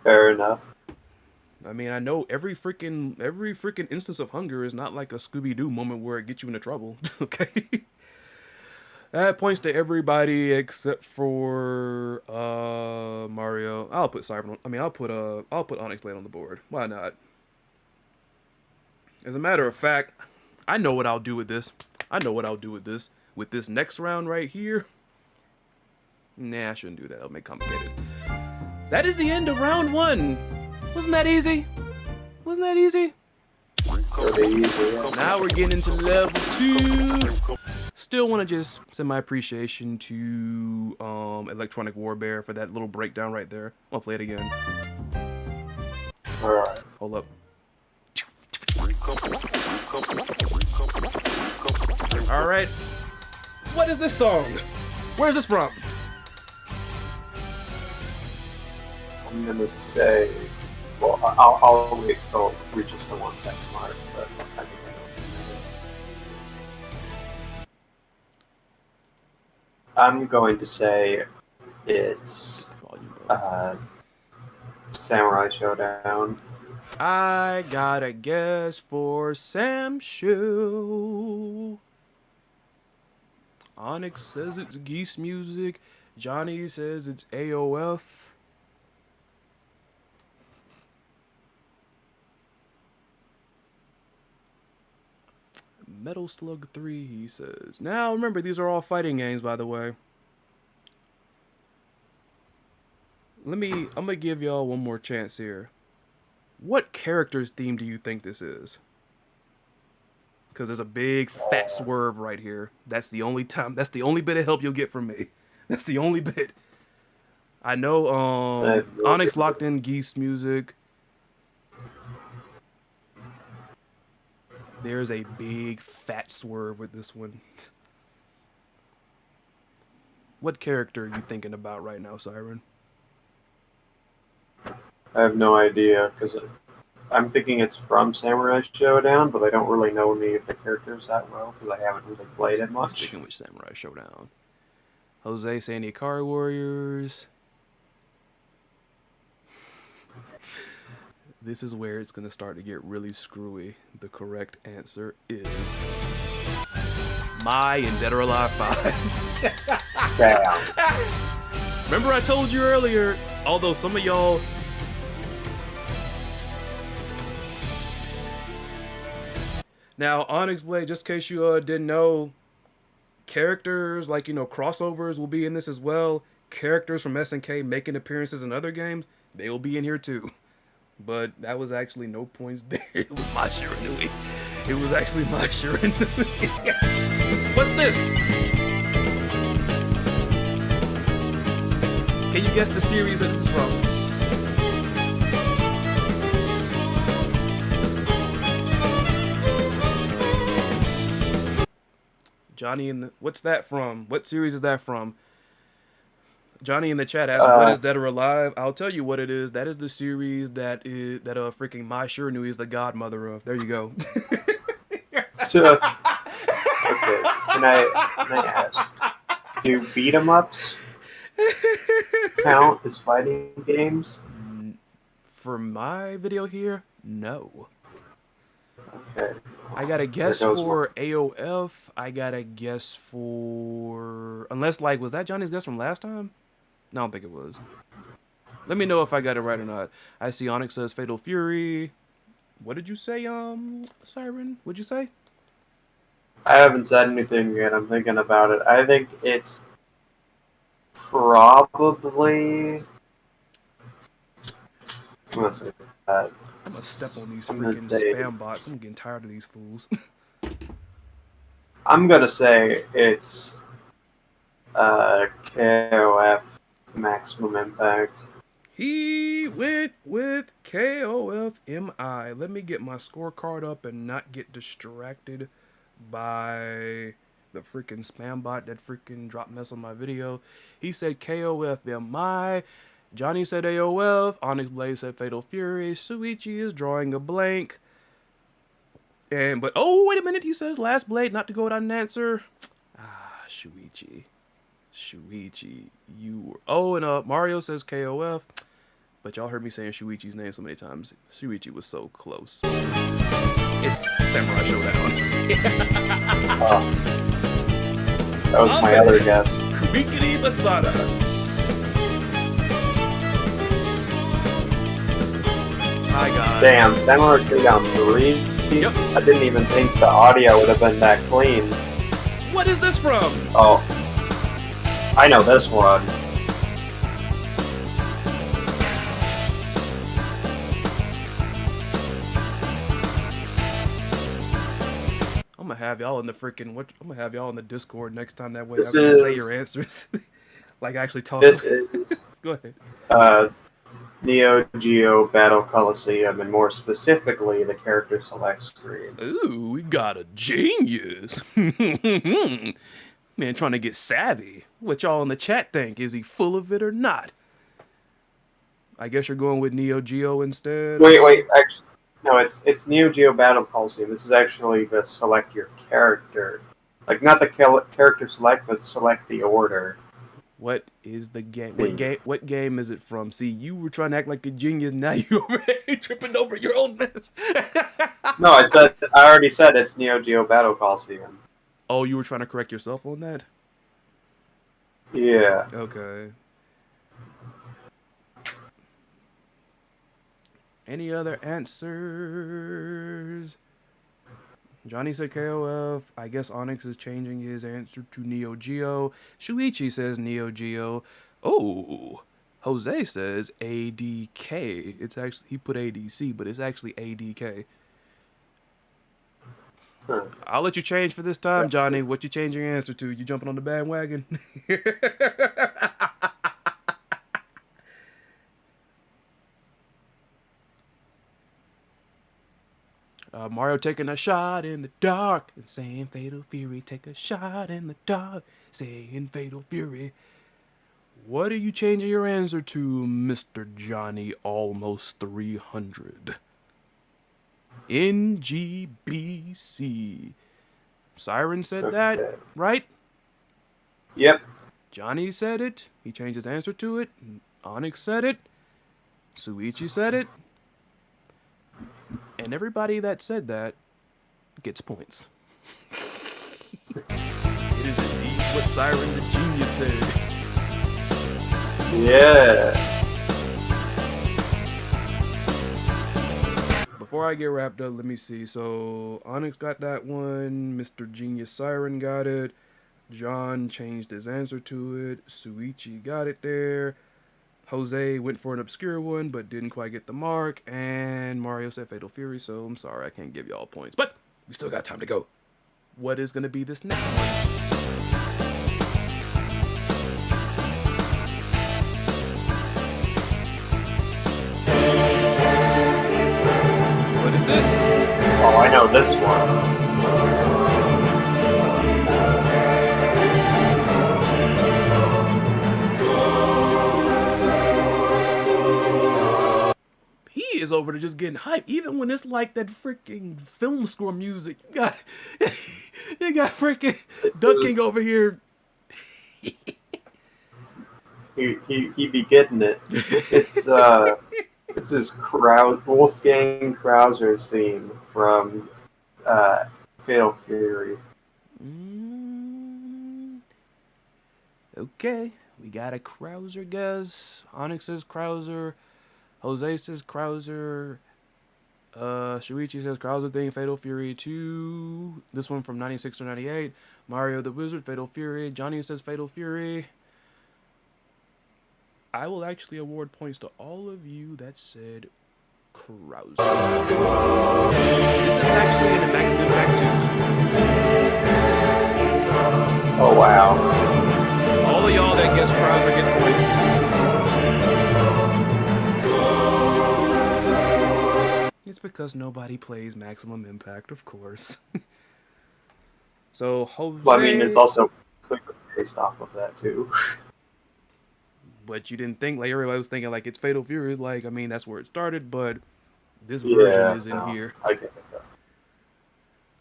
Fair enough. I mean, I know every freaking instance of hunger is not like a Scooby-Doo moment where it gets you into trouble. Okay. That points to everybody except for Mario. I'll put Cyber. I'll put Onyx Blade on the board. Why not? As a matter of fact, I know what I'll do with this. With this next round right here. Nah, I shouldn't do that. It'll make it complicated. That is the end of round 1. Wasn't that easy? Now we're getting into level 2. Still want to just send my appreciation to Electronic Warbear for that little breakdown right there. I'll play it again. Alright. Hold up. Alright. What is this song? Where's this from? I'm gonna say, well, I'll wait till it reaches the 1 second mark, but I think I know. I'm going to say it's Samurai Showdown. I got a guess for Sam Show. Onyx says it's Geese Music. Johnny says it's AOF. Metal Slug 3, he says. Now, remember, these are all fighting games, by the way. I'm going to give y'all one more chance here. What character's theme do you think this is? Because there's a big fat swerve right here. That's the only bit of help you'll get from me. That's the only bit. I know Onyx locked in Geese Music. There's a big fat swerve with this one. What character are you thinking about right now, Syrin? I have no idea, because I'm thinking it's from Samurai Showdown, but I don't really know any of the characters that well, because I haven't really played it much. Sticking with Samurai Showdown. Jose saying Car Warriors. This is where it's going to start to get really screwy. The correct answer is My and Dead or Alive 5. Damn. Remember I told you earlier, although some of y'all... Now, Onyx Blade, just in case you didn't know, characters like, crossovers will be in this as well. Characters from SNK making appearances in other games, they will be in here too. But that was actually no points there. It was my Shiranui. It was actually my Shiranui. What's this? Can you guess the series that this is from? Johnny in the... What's that from? What series is that from? Johnny in the chat asked, what is Dead or Alive? I'll tell you what it is. That is the series that freaking My Shiranui is the godmother of. There you go. So, okay, can I ask, do beat-em-ups count as fighting games? For my video here, no. Okay. I got a guess There goes for AOF. I got a guess for... Unless, like, was that Johnny's guess from last time? No, I don't think it was. Let me know if I got it right or not. I see Onyx says Fatal Fury. What did you say, Syrin? What'd you say? I haven't said anything yet. I'm thinking about it. I think it's probably. I'm gonna say that. I'm gonna step on these I'm gonna freaking say- spam bots. I'm getting tired of these fools. I'm gonna say it's KOF Maximum Impact. He went with KOFMI. Let me get my scorecard up and not get distracted by the freaking spam bot that freaking dropped mess on my video. He said KOFMI. Johnny said AOF. Onyx Blaze said Fatal Fury. Suichi is drawing a blank. But oh, wait a minute. He says Last Blade, not to go without an answer. Ah, Shuichi, you were... Oh, and Mario says KOF. But y'all heard me saying Shuichi's name so many times. Shuichi was so close. It's Samurai Showdown. That was my other guess. Kurikiri Basada. My God. Damn, Samurai Showdown 3? Yep. I didn't even think the audio would have been that clean. What is this from? Oh. I know this one. I'm gonna have y'all in the freaking... I'm gonna have y'all in the Discord next time. That way This I can say is- your answers. Like actually talk. This is Go ahead. Neo Geo Battle Coliseum, and more specifically, the character select screen. Ooh, we got a genius. Man, trying to get savvy. What y'all in the chat think? Is he full of it or not? I guess you're going with Neo Geo instead. Wait, actually, no, it's Neo Geo Battle Coliseum. This is actually the select your character, like not the character select, but select the order. What is the game? See. What game is it from? See, you were trying to act like a genius. Now you over here tripping over your own mess. No, I already said it's Neo Geo Battle Coliseum. Oh, you were trying to correct yourself on that? Yeah. Okay. Any other answers? Johnny said KOF. I guess Onyx is changing his answer to Neo Geo. Shuichi says Neo Geo. Oh, Jose says ADK. It's actually, he put ADC, but it's actually ADK. Huh. I'll let you change for this time, Johnny. What you changing your answer to? You jumping on the bandwagon? Mario taking a shot in the dark and saying Fatal Fury. Take a shot in the dark, saying Fatal Fury. What are you changing your answer to, Mr. Johnny Almost 300? NGBC. Syrin said that, Okay. right? Yep. Johnny said it. He changed his answer to it. Onyx said it. Suichi said it. And everybody that said that gets points. It is indeed what Syrin the Genius said. Yeah. Before I get wrapped up, let me see. So, Onyx got that one. Mr. Genius Syrin got it. John changed his answer to it. Suichi got it there. Jose went for an obscure one, but didn't quite get the mark. And Mario said Fatal Fury, so I'm sorry I can't give y'all points. But we still got time to go. What is going to be this next one? What is this? Oh, I know this one. He is over to just getting hype, even when it's like that freaking film score music. You got freaking Duck King over here. He be getting it. It's This is Wolfgang Krauser's theme from Fatal Fury. Okay, we got a Krauser guess. Onyx says Krauser. Jose says Krauser. Shuichi says Krauser thing, Fatal Fury 2. This one from 96 to 98. Mario the Wizard, Fatal Fury. Johnny says Fatal Fury. I will actually award points to all of you that said Krauser. This is actually in the Maximum Impact 2. Oh wow. All of y'all that guess Krauser get points. It's because nobody plays Maximum Impact, of course. So, Jose... Well, I mean, it's also clearly based off of that, too. But you didn't think, like, everybody was thinking, like, it's Fatal Fury. Like, I mean, that's where it started, but this version is in here. I get it, though.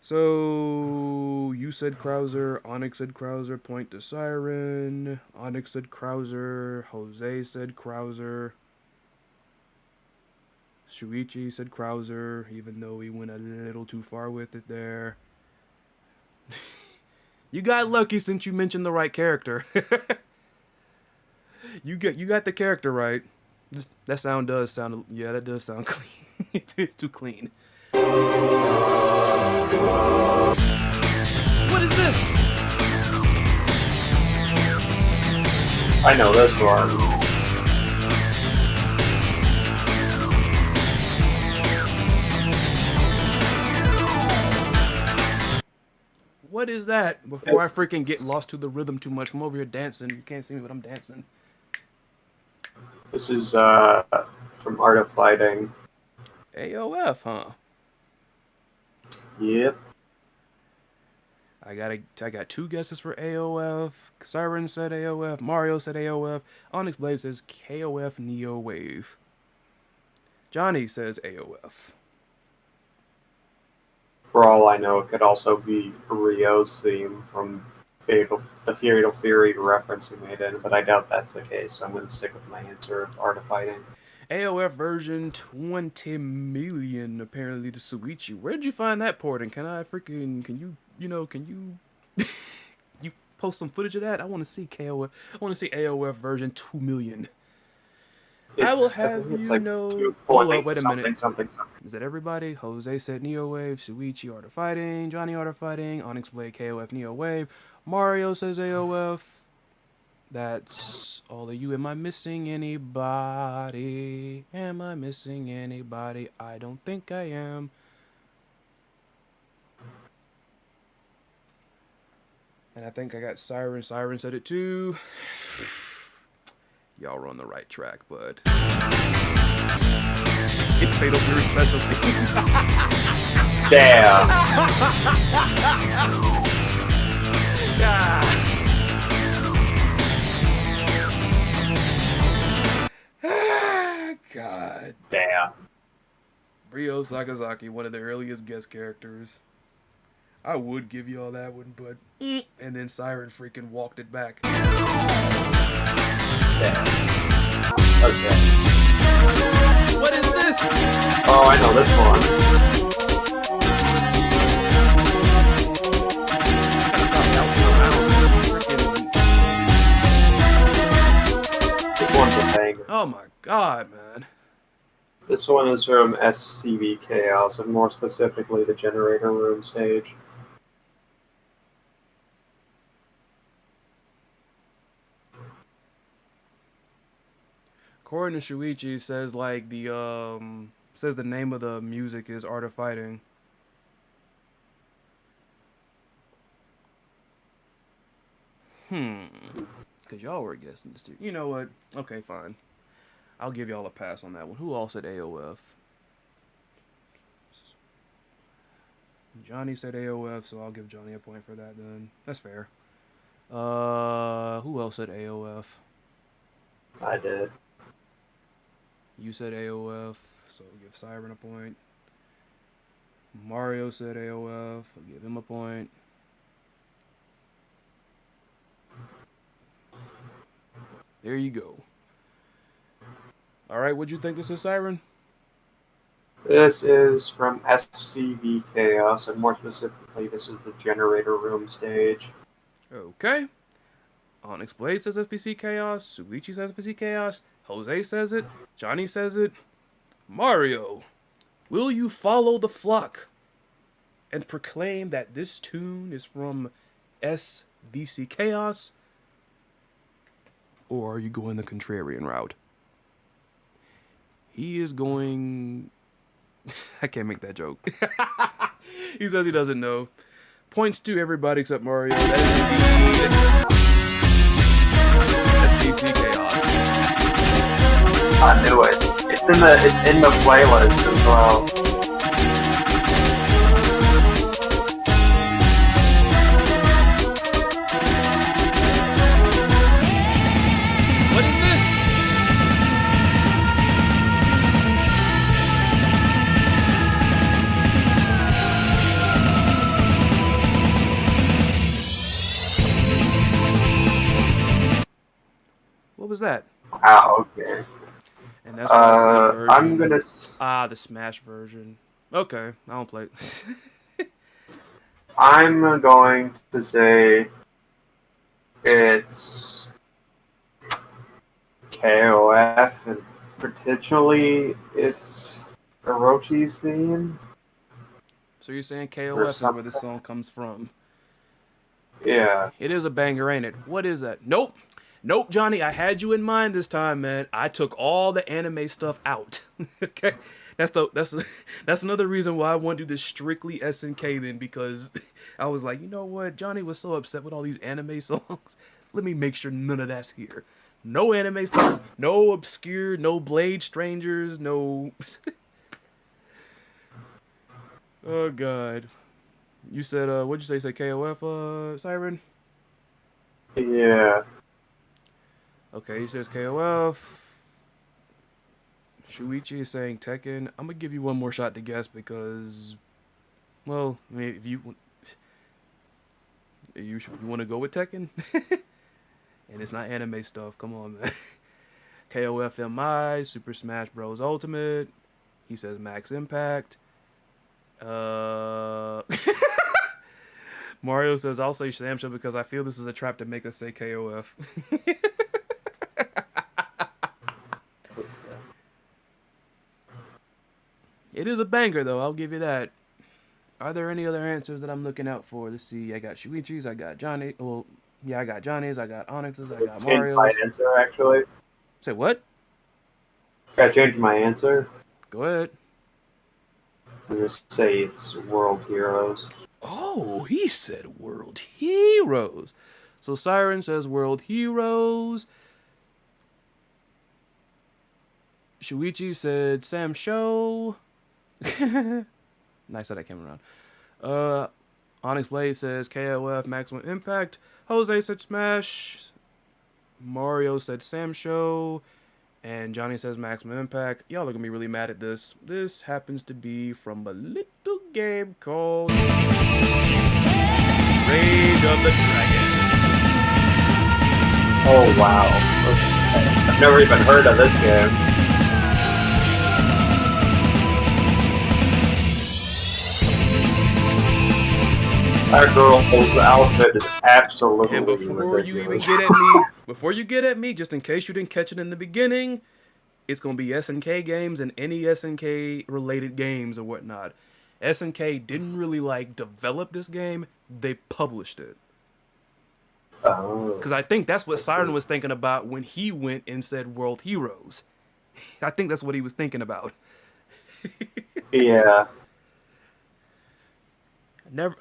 So, you said Krauser, Onyx said Krauser, point to Syrin. Onyx said Krauser, Jose said Krauser. Shuichi said Krauser, even though he went a little too far with it there. You got lucky since you mentioned the right character. You got the character right. That sound does sound, yeah, that does sound clean. It's too clean. What is this? I know this one. What is that? Before I freaking get lost to the rhythm too much, I'm over here dancing. You can't see me, but I'm dancing. This is from Art of Fighting. AOF, huh? Yep. I got two guesses for AOF. Syrin said AOF. Mario said AOF. Onyx Blade says KOF Neo Wave. Johnny says AOF. For all I know, it could also be Rio's theme from the Fatal Fury reference he made in, but I doubt that's the case, so I'm going to stick with my answer of Art of Fighting. AOF version 20 million, apparently, to Suichi. Where'd you find that port? And can you you post some footage of that? I want to see KOF. I want to see AOF version 2 million. I will have you know. Hold up, wait a minute. Something. Is that everybody? Jose said Neo Wave, Shuichi Art of Fighting, Johnny Art of Fighting, Onyx Blade KOF Neo Wave, Mario says AOF. That's all of you. Am I missing anybody? Am I missing anybody? I don't think I am. And I think I got Syrin. Syrin said it too. Y'all are on the right track, but it's Fatal Fury Specialty. Damn. God. Damn. Ryo Sakazaki, one of the earliest guest characters. I would give you all that one, but and then Syrin freaking walked it back. Okay. What is this? Oh, I know this one. This one's a banger. Oh my god, man. This one is from SCV Chaos, and more specifically the Generator Room stage. According to Shuichi, says like says the name of the music is Art of Fighting. Cause y'all were guessing this too. You know what? Okay, fine. I'll give y'all a pass on that one. Who all said AOF? Johnny said AOF, so I'll give Johnny a point for that then. That's fair. Who else said AOF? I did. You said AOF, so give Syrin a point. Mario said AOF, I'll give him a point. There you go. All right, what'd you think this is, Syrin? This is from SCV Chaos, and more specifically, this is the generator room stage. Okay. Onyx Blade says FVC Chaos. Suichi says FVC Chaos. Jose says it. Johnny says it. Mario, will you follow the flock and proclaim that this tune is from SVC Chaos? Or are you going the contrarian route? He is going... I can't make that joke. He says he doesn't know. Points to everybody except Mario. That is indeed SVC Chaos. I knew it. It's in the playlist as well. What is this? What was that? Ah, okay. And that's my version. I'm gonna. The Smash version. Okay, I don't play it. I'm going to say it's KOF, and potentially it's Orochi's theme. So you're saying KOF is where this song comes from? Yeah. It is a banger, ain't it? What is that? Nope. Nope, Johnny, I had you in mind this time, man. I took all the anime stuff out. Okay? That's another reason why I want to do this strictly SNK then, because I was like, you know what? Johnny was so upset with all these anime songs. Let me make sure none of that's here. No anime stuff, no obscure, no Blade Strangers, no... Oh, God. You said, what'd you say? You said KOF, Syrin? Yeah. Okay, he says KOF. Shuichi is saying Tekken. I'm gonna give you one more shot to guess because, well, I mean, if you want to go with Tekken, and it's not anime stuff. Come on, man. KOF MI, Super Smash Bros. Ultimate. He says Max Impact. Mario says I'll say Shamsha because I feel this is a trap to make us say KOF. It is a banger, though. I'll give you that. Are there any other answers that I'm looking out for? Let's see. I got Shuichi's. I got Johnny. Well, yeah, I got Johnny's. I got Onyx's. I got Mario's. My answer, actually. Say what? I changed my answer. Go ahead. I'm gonna say it's World Heroes. Oh, he said World Heroes. So Syrin says World Heroes. Shuichi said Sam Show. Nice that that came around. Onyx Blade says KOF Maximum Impact. Jose said Smash. Mario said Sam Show. And Johnny says Maximum Impact. Y'all are gonna be really mad at this. This happens to be from a little game called Rage of the Dragons. Oh wow. Okay. I've never even heard of this game. That girl's outfit is absolutely And before you even ridiculous. get at me, just in case you didn't catch it in the beginning, it's gonna be SNK games and any SNK related games or whatnot. SNK didn't really like develop this game; they published it. Oh. Because I think that's what Syrin was thinking about when he went and said World Heroes. I think that's what he was thinking about. Yeah.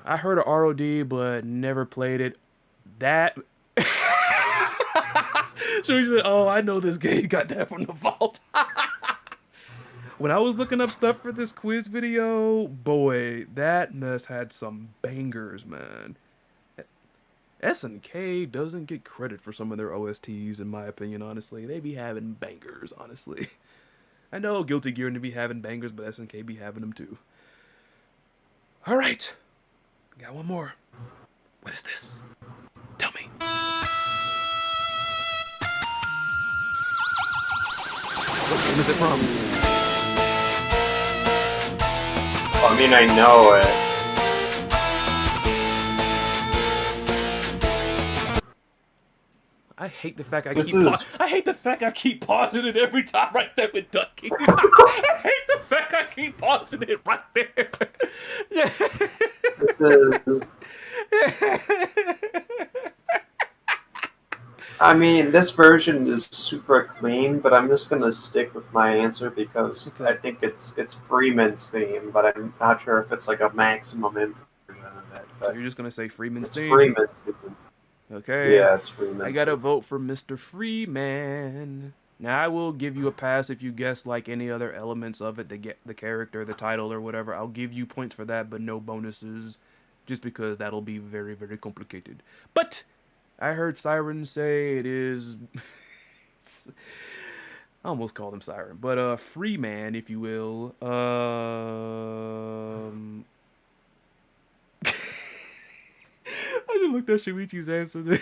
I heard of ROD, but never played it. That. So he said, "Oh, I know this game. Got that from the vault." When I was looking up stuff for this quiz video, boy, that mess had some bangers, man. SNK doesn't get credit for some of their OSTs, in my opinion, honestly. They be having bangers, honestly. I know Guilty Gear be having bangers, but SNK be having them too. Alright. Got one more. What is this? Tell me. What game is it from? I mean, I know it. I hate the fact I I hate the fact I keep pausing it every time right there with Duck King. I hate the fact I keep pausing it right there. Yeah. This is. I mean, this version is super clean, but I'm just gonna stick with my answer because I think it's Freeman's theme, but I'm not sure if it's like a maximum version of it. So you're just gonna say Freeman's It's theme? Freeman's theme. Okay. Yeah, it's Freeman's. I gotta vote for Mr. Freeman. Now I will give you a pass if you guess like any other elements of it, the character, the title, or whatever. I'll give you points for that, but no bonuses, just because that'll be very, very complicated. But I heard Syrin say it is. I almost called him Syrin, but Freeman, if you will. I just looked at Shuichi's answer there.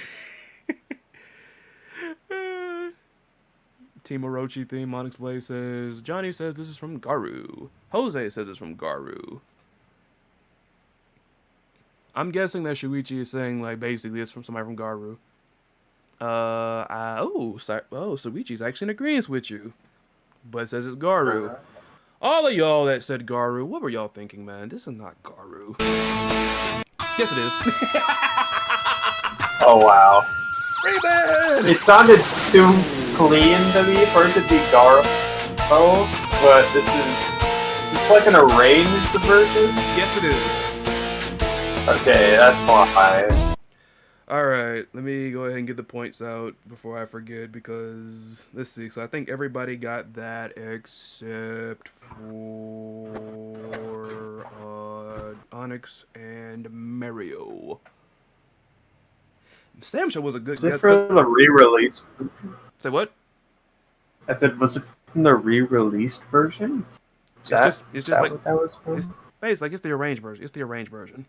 Team Orochi theme, Onyx Blade says, Johnny says this is from Garu. Jose says it's from Garu. I'm guessing that Shuichi is saying, like, basically it's from somebody from Garu. Shuichi's actually in agreement with you. But it says it's Garu. All of y'all that said Garu, what were y'all thinking, man? This is not Garu. Yes, it is. Oh, wow. Freeman! It sounded too clean to me for it to be Garo, but this is just like an arranged version? Yes, it is. Okay, that's why. Alright, let me go ahead and get the points out before I forget, because, let's see, so I think everybody got that except for Onyx and Mario. Samsha was a good Is it guess. for the re-release? Say what? I said, was it from the re-released version? It's just like, what that was from? it's basically like it's the arranged version. It's the arranged version.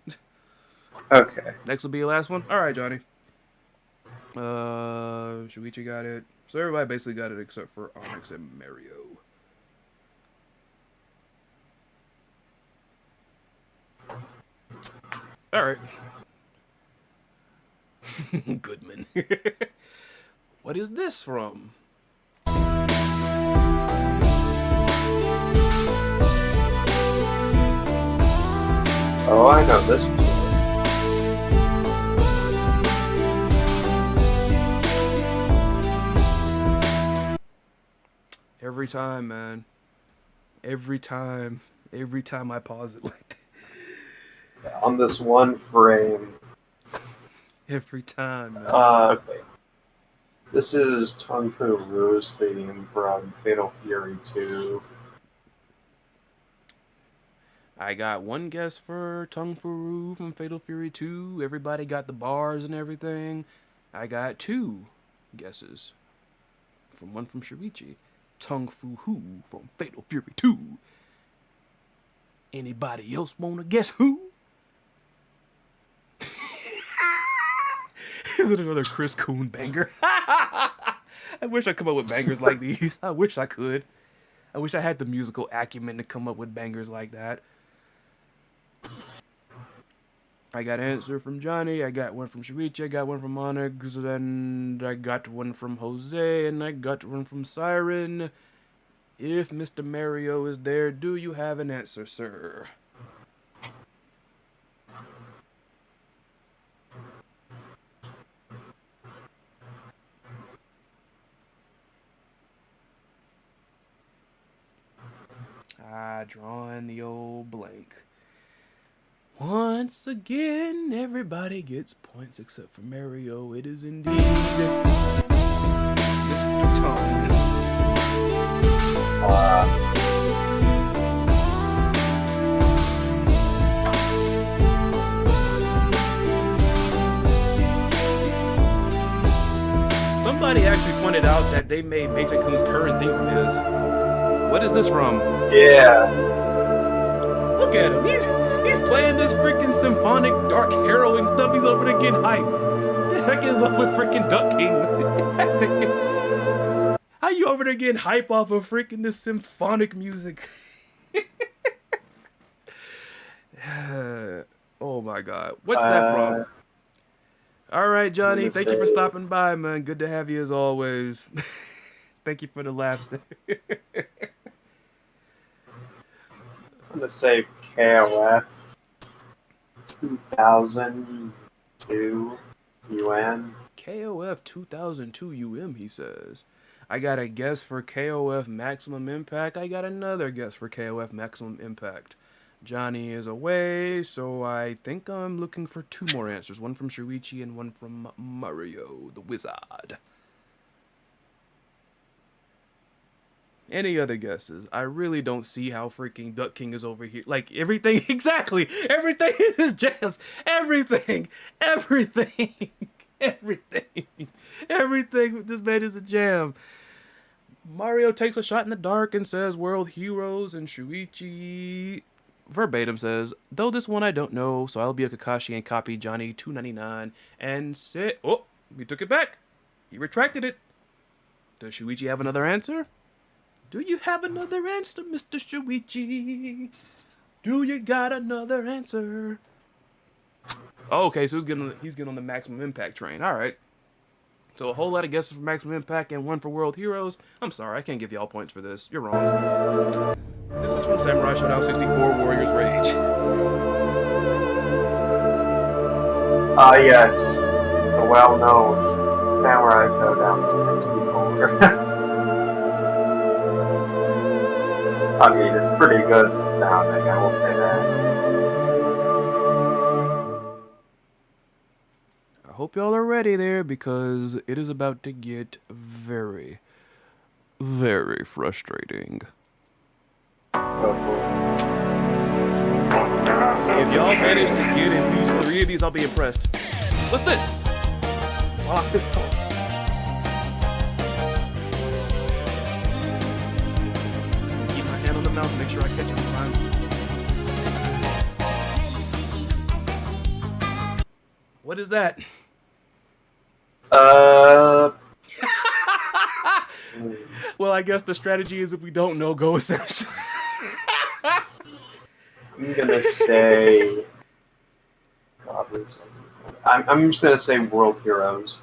Okay. Next will be your last one. All right, Johnny. Shuichi got it. So everybody basically got it except for Onyx and Mario. All right. Goodman. What is this from? Oh, I know this one. Every time, man. Every time I pause it like that. On this one frame. Every time, man. Okay. This is Tung Fu Ru's theme from Fatal Fury 2. I got one guess for Tung Fu Ru from Fatal Fury 2. Everybody got the bars and everything. I got 2 guesses. One from Shuichi. Tung Fu Hu from Fatal Fury 2. Anybody else wanna guess who? Is it another Chris Coon banger? I wish I could come up with bangers like these. I wish I could. I wish I had the musical acumen to come up with bangers like that. I got an answer from Johnny, I got one from Shuichi, I got one from Onyx, and I got one from Jose, and I got one from Syrin. If Mr. Mario is there, do you have an answer, sir? Drawing the old blank. Once again, everybody gets points except for Mario. It is indeed Mr. Tongue. Somebody actually pointed out that they made Meitai-kun's current theme from his. What is this from? Yeah. Look at him. He's playing this freaking symphonic, dark, harrowing stuff. He's over there getting hype. The heck is up with freaking Duck King? How you over there getting hype off of freaking this symphonic music? Oh my god. What's that from? All right, Johnny. gonna Thank you for say- stopping by, man. Good to have you as always. Thank you for the laughs. I'm gonna say KOF 2002 UN. KOF 2002 UM, he says. I got a guess for KOF Maximum Impact. I got another guess for KOF Maximum Impact. Johnny is away, so I think I'm looking for two more answers. One from Shuichi and one from Mario, the wizard. Any other guesses? I really don't see how freaking Duck King is over here. Like, everything, exactly. Everything is his jams. Everything. Everything. Everything with this man is a jam. Mario takes a shot in the dark and says World Heroes, and Shuichi verbatim says, though this one I don't know, so I'll be a Kakashi and copy Johnny 299 and say, oh, he took it back. He retracted it. Does Shuichi have another answer? Do you have another answer, Mr. Shuichi? Do you got another answer? Oh, okay, so he's getting on the Maximum Impact train. All right. So a whole lot of guesses for Maximum Impact and one for World Heroes. I'm sorry, I can't give y'all points for this. You're wrong. This is from Samurai Showdown 64, Warriors Rage. Yes. The well-known Samurai Showdown 64. I mean, it's pretty good sounding, I will say that. I hope y'all are ready there because it is about to get very, very frustrating. If y'all manage to get at least 3 of these, I'll be impressed. What's this? Lock this talk. Keep my hand on the mouth, make sure I catch it in time. What is that? Well, I guess the strategy is if we don't know, go essential. I'm gonna say. God, I'm just gonna say World Heroes.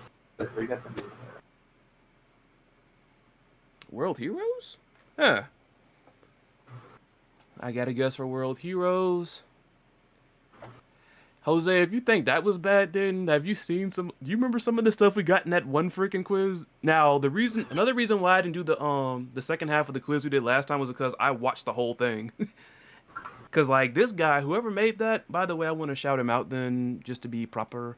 We got the World Heroes? Huh. I got a guess for World Heroes. Jose, if you think that was bad, then have you seen some? Do you remember some of the stuff we got in that one freaking quiz? Now, another reason why I didn't do the second half of the quiz we did last time was because I watched the whole thing. Cause like this guy, whoever made that, by the way, I want to shout him out then, just to be proper.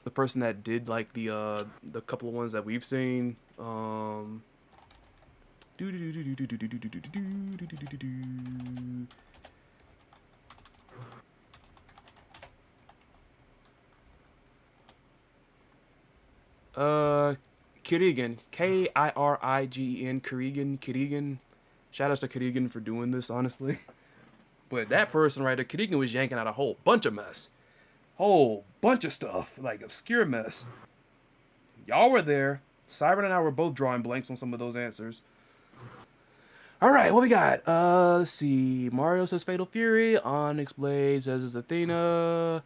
The person that did like the couple of ones that we've seen. Kirigan, K-I-R-I-G-E-N, Kirigan. Shout outs to Kirigan for doing this, honestly. But that person right there, Kirigan was yanking out a whole bunch of mess. Whole bunch of stuff, like obscure mess. Y'all were there. Syrin and I were both drawing blanks on some of those answers. Alright, what we got? Let's see. Mario says Fatal Fury. Onyx Blade says it's Athena.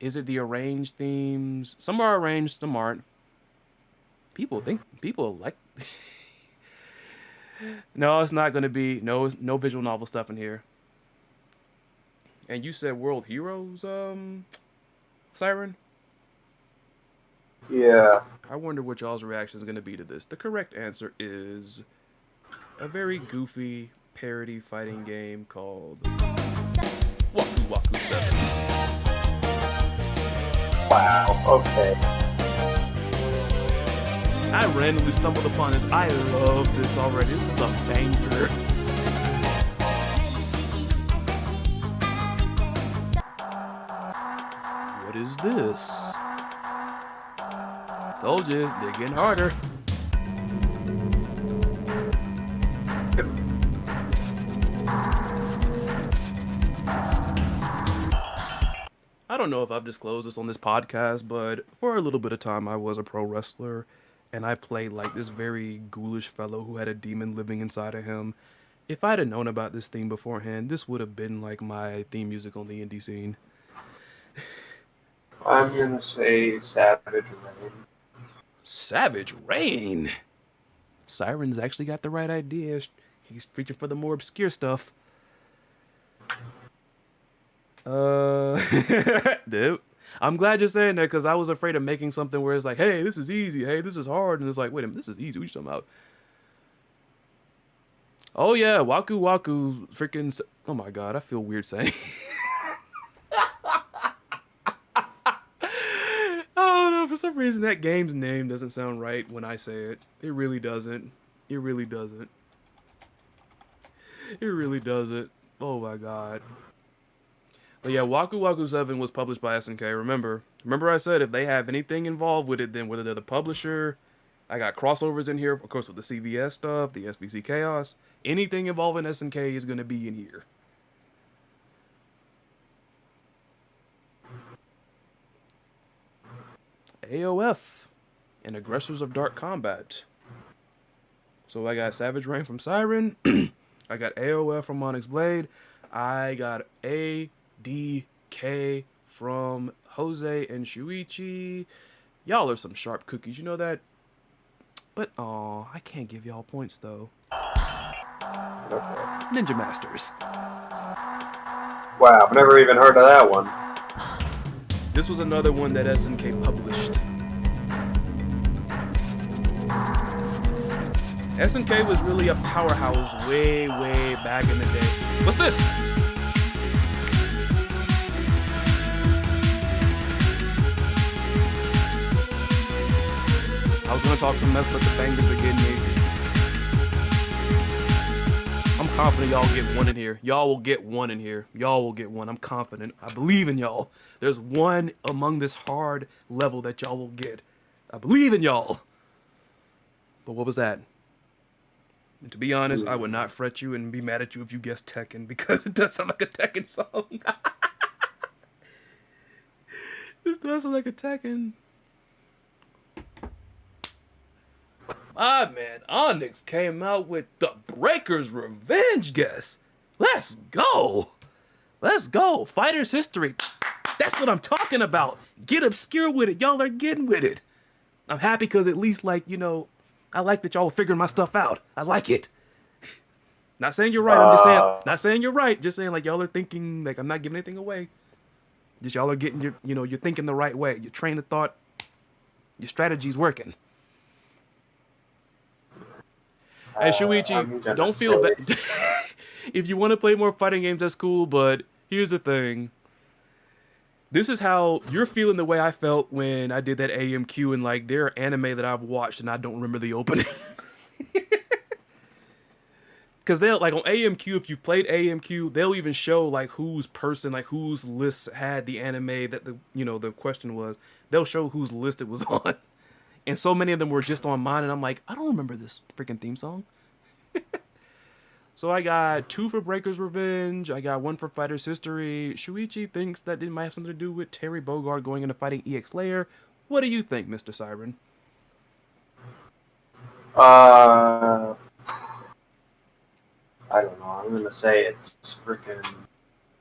Is it the arranged themes? Some are arranged, some aren't. People like... No, it's not going to be... No visual novel stuff in here. And you said World Heroes, Syrin? Yeah. I wonder what y'all's reaction is going to be to this. The correct answer is a very goofy parody fighting game called Waku Waku 7. Wow. Okay. I randomly stumbled upon this. I love this already. This is a banger. What is this? Told you, they're getting harder. I don't know if I've disclosed this on this podcast, but for a little bit of time I was a pro wrestler and I played like this very ghoulish fellow who had a demon living inside of him. If I'd have known about this theme beforehand, this would have been like my theme music on the indie scene. I'm gonna say Savage Rain. Savage Rain. Syrin's actually got the right idea. He's reaching for the more obscure stuff. Dude, I'm glad you're saying that because I was afraid of making something where it's like, hey, this is easy. Hey, this is hard. And it's like, wait a minute, this is easy. What you talking about? Oh, yeah. Waku Waku freaking. Oh, my God. I feel weird saying. Oh, no. For some reason, that game's name doesn't sound right when I say it. It really doesn't. It really doesn't. It really doesn't. Oh, my God. But yeah, Waku Waku 7 was published by SNK. Remember I said if they have anything involved with it, then whether they're the publisher, I got crossovers in here, of course, with the CVS stuff, the SVC Chaos. Anything involving SNK is going to be in here. AOF and Aggressors of Dark Combat. So I got Savage Rain from Syrin. I got AOF from Onyx Blade. I got ADK from Jose and Shuichi. Y'all are some sharp cookies, you know that? But, aw, I can't give y'all points, though. Ninja Masters. Wow, I've never even heard of that one. This was another one that SNK published. SNK was really a powerhouse way, way back in the day. What's this? I was gonna talk some mess, but the bangers are getting me. I'm confident y'all get one in here. Y'all will get one in here. Y'all will get one. I'm confident. I believe in y'all. There's one among this hard level that y'all will get. I believe in y'all. But what was that? And to be honest, I would not fret you and be mad at you if you guessed Tekken, because it does sound like a Tekken song. This does sound like a Tekken. My man, Onyx came out with the Breaker's Revenge guess. Let's go. Let's go. Fighter's History. That's what I'm talking about. Get obscure with it. Y'all are getting with it. I'm happy because at least, like, you know, I like that y'all are figuring my stuff out. I like it. Not saying you're right. I'm just saying, not saying you're right. Just saying, like, y'all are thinking, like, I'm not giving anything away. Just y'all are getting your, you know, you're thinking the right way. Your train of thought, your strategy's working. Hey, Shuichi, don't feel bad. If you want to play more fighting games, that's cool, but here's the thing. This is how you're feeling the way I felt when I did that AMQ, and like there are anime that I've watched and I don't remember the opening. Because they'll, like on AMQ, if you've played AMQ, they'll even show like whose list had the anime that the question was. They'll show whose list it was on. And so many of them were just on mine, and I'm like, I don't remember this freaking theme song. So I got 2 for Breaker's Revenge. I got 1 for Fighter's History. Shuichi thinks that it might have something to do with Terry Bogard going into fighting EX Layer. What do you think, Mr. Syrin? I don't know. I'm gonna say it's freaking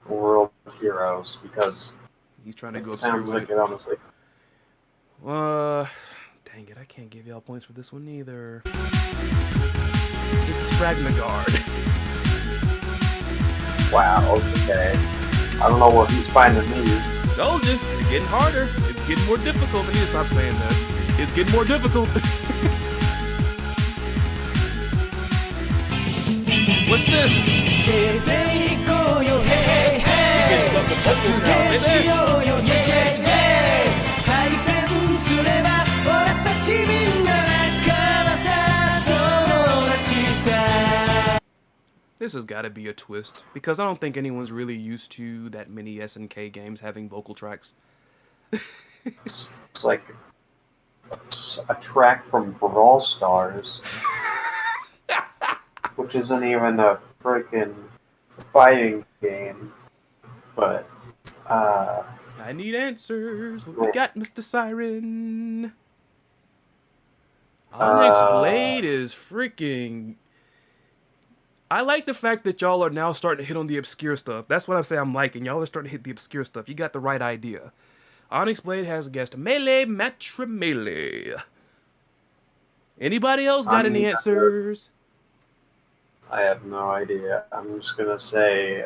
World Heroes because He's trying to go it obscure sounds with like it. it honestly. Dang it, I can't give y'all points for this one either. It's Ragnagard. Wow. Okay. I don't know what he's finding these. Told you, it's getting harder. It's getting more difficult. I need to stop saying that. It's getting more difficult. What's this? You get stuff with vocals now, baby. This has got to be a twist, because I don't think anyone's really used to that many SNK games having vocal tracks. It's like a track from Brawl Stars, which isn't even a freaking fighting game. But I need answers. What we got, Mr. Syrin? Onyx Blade is freaking. I like the fact that y'all are now starting to hit on the obscure stuff. That's what I'm saying I'm liking. Y'all are starting to hit the obscure stuff. You got the right idea. Onyx Blade has guessed melee, matra melee. Anybody else got any answers? I have no idea. I'm just gonna say,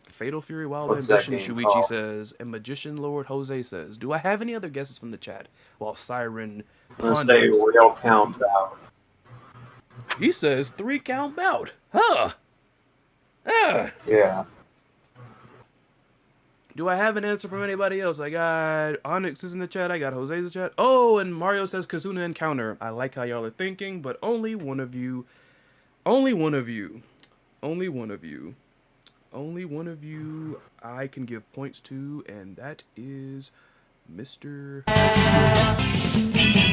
Fatal Fury, Wild what's that Ambition, game Shuichi called? says, and Magician Lord Jose says. Do I have any other guesses from the chat? While Syrin I'm gonna say ponders. real countdown. He says 3 count bout. Huh. Ah. Yeah. Do I have an answer from anybody else? I got Onyx is in the chat. I got Jose's in the chat. Oh, and Mario says Kazuna Encounter. I like how y'all are thinking, but only one of you. Only one of you. Only one of you. Only one of you I can give points to, and that is Mr.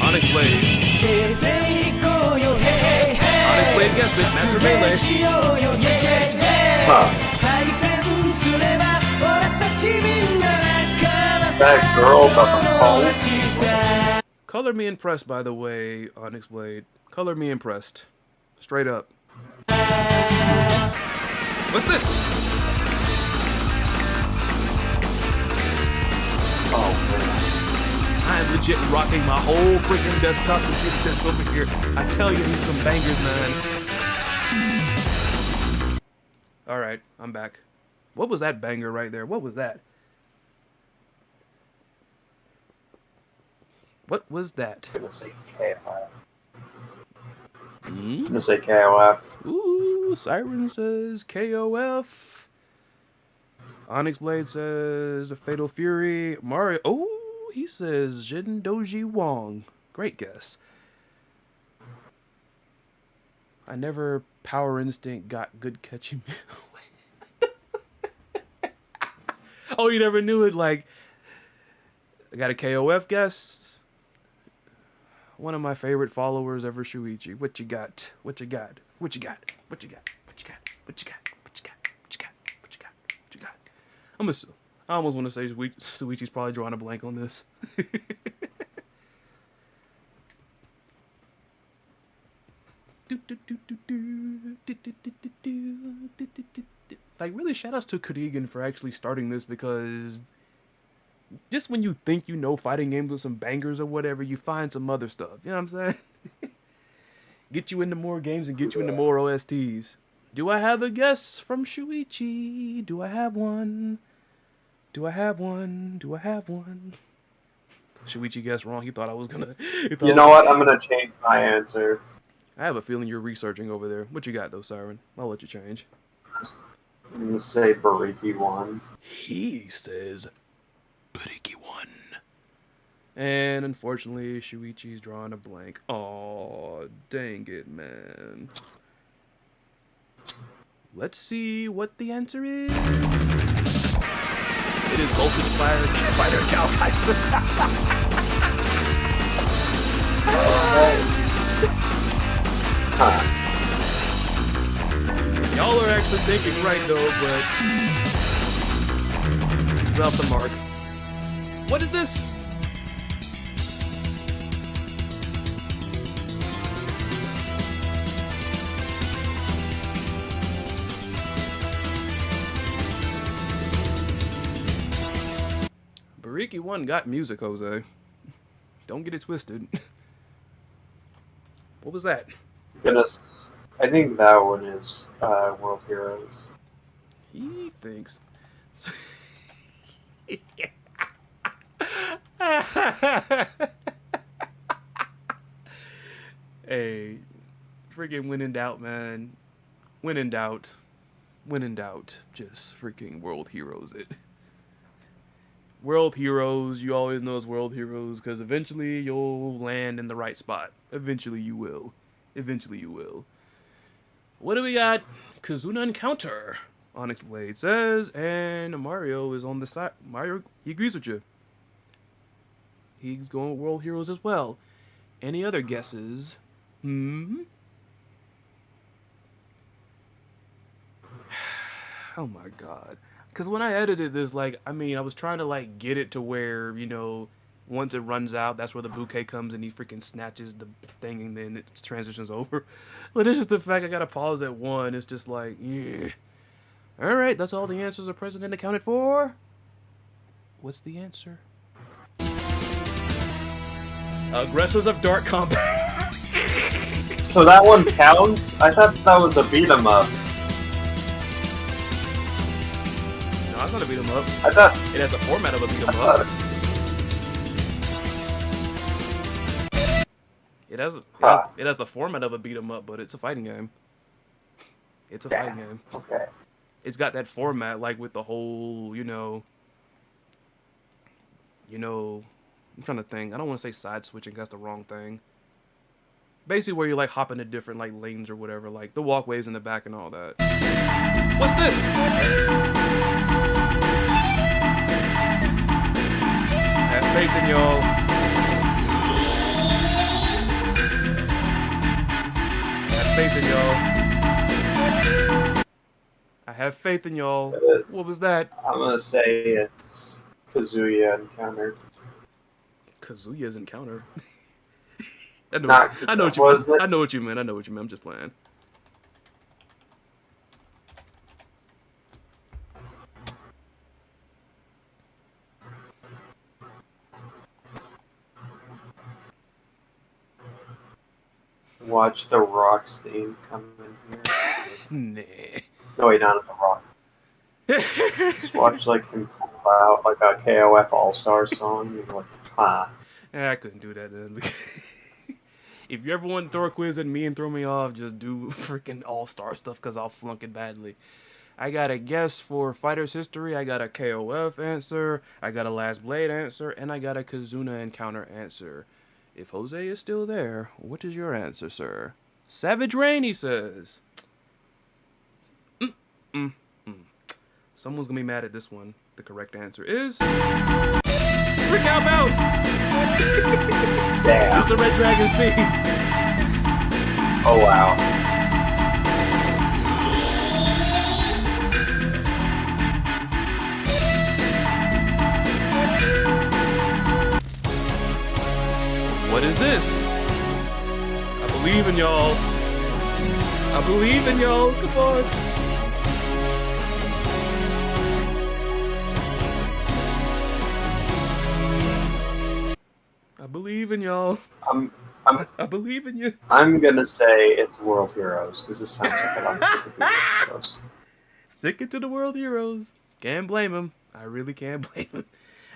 Onyx Blade. Onyx Blade guessed it. Master Melee. Huh. That girl about the phone. Color me impressed, by the way, Onyx Blade. Color me impressed. Straight up. What's this? Oh man. I am legit rocking my whole freaking desktop computer desk over here. I tell you, need some bangers, man. Alright, I'm back. What was that banger right there? What was that? What was that? I'm gonna say KOF. Hmm? I'm gonna say KOF. Ooh, Syrin says KOF. Onyx Blade says Fatal Fury. Mario. Oh, he says Jin Doji Wong. Great guess. I never Power Instinct got good catching. Oh, you never knew it? Like, I got a KOF guess. One of my favorite followers ever, Shuichi. What you got? What you got? What you got? What you got? What you got? What you got? What you got? What you got? What you got? What you got? I almost want to say Shuichi's probably drawing a blank on this. Like, really, shout outs to Kurigan for actually starting this, because just when you think you know fighting games with some bangers or whatever, you find some other stuff. You know what I'm saying? Get you into more games and get you into more OSTs. Do I have a guess from Shuichi? Do I have one? Do I have one? Do I have one? Shuichi guessed wrong. He thought I was gonna. You know what? I'm gonna change my answer. I have a feeling you're researching over there. What you got though, Syrin? I'll let you change. I'm gonna say Bariki won. He says Bariki won. And unfortunately, Shuichi's drawing a blank. Aw, dang it, man. Let's see what the answer is. It is Voltage Fighter Cal Kaiser. Huh. Y'all are actually thinking right though, but it's about the mark. What is this? Bariki 1 got music, Jose. Don't get it twisted. What was that? Goodness. I think that one is World Heroes. He thinks. Hey, freaking when in doubt, man. When in doubt. When in doubt, just freaking World Heroes it. World Heroes, you always know it's World Heroes, because eventually you'll land in the right spot. Eventually you will. Eventually you will. What do we got? Kazuna Encounter, Onyx Blade says, and Mario is on the side. Mario, he agrees with you. He's going with World Heroes as well. Any other guesses? Oh my god. Because when I edited this, like, I mean, I was trying to, like, get it to where, you know, Once it runs out, that's where the bouquet comes and he freaking snatches the thing and then it transitions over. But it's just the fact I gotta pause at 1. It's just like, yeah. Alright, that's all the answers the president accounted for. What's the answer? Aggressors of Dark Combat. So that one counts? I thought that was a beat 'em up. No, it's not a beat 'em up. I thought It has the format of a beat 'em up. It has the format of a beat 'em up, but it's a fighting game. It's a fighting game. Okay. It's got that format, like with the whole, I'm trying to think. I don't want to say side switching, that's the wrong thing. Basically where you like hop into different like lanes or whatever, like the walkways in the back and all that. What's this? Have faith in y'all. Have faith in y'all. I have faith in y'all. It is. What was that? I'm gonna say it's Kazuya Encounter. Kazuya's Encounter. I know what you meant. I know what you meant. I'm just playing. Watch the Rock's theme come in here. Nah. No, wait, not the Rock. Just watch like him pull out like a KOF All Star song. And you're like, I couldn't do that then. If you ever want to throw a quiz at me and throw me off, just do freaking all-star stuff because I'll flunk it badly. I got a guess for Fighter's History, I got a KOF answer, I got a Last Blade answer, and I got a Kazuna Encounter answer. If Jose is still there, what is your answer, sir? Savage Rain, he says. Someone's going to be mad at this one. The correct answer is... Freak out Bout! damn. It's the Red Dragon's theme. Oh wow. What is this? I believe in y'all. I believe in y'all. Come on. I believe in y'all. I believe in you. I'm gonna say it's World Heroes. This is sounds like I'm sick of World Heroes. Sick it to the World Heroes. Can't blame him. I really can't blame him.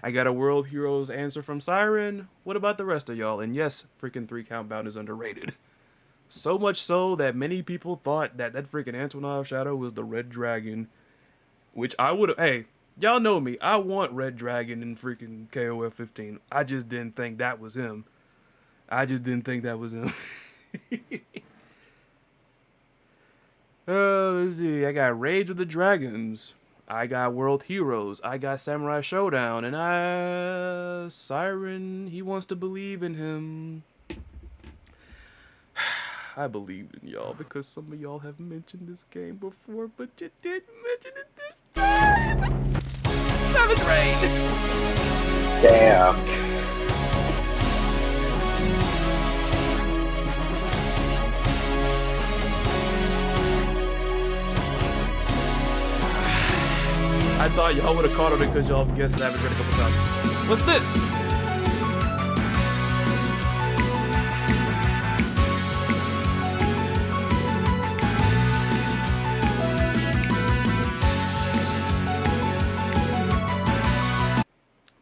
I got a World Heroes answer from Syrin. What about the rest of y'all? And yes, freaking 3 count bound is underrated. So much so that many people thought that freaking Antonov Shadow was the Red Dragon. Which I would have... Hey, y'all know me. I want Red Dragon in freaking KOF 15. I just didn't think that was him. Let's see. I got Rage of the Dragons. I got World Heroes. I got Samurai Showdown. And Syrin, he wants to believe in him. I believed in y'all because some of y'all have mentioned this game before, but you didn't mention it this time. 7th grade. Damn. I thought y'all would have caught on it because y'all have guessed Savage Red a couple times. What's this?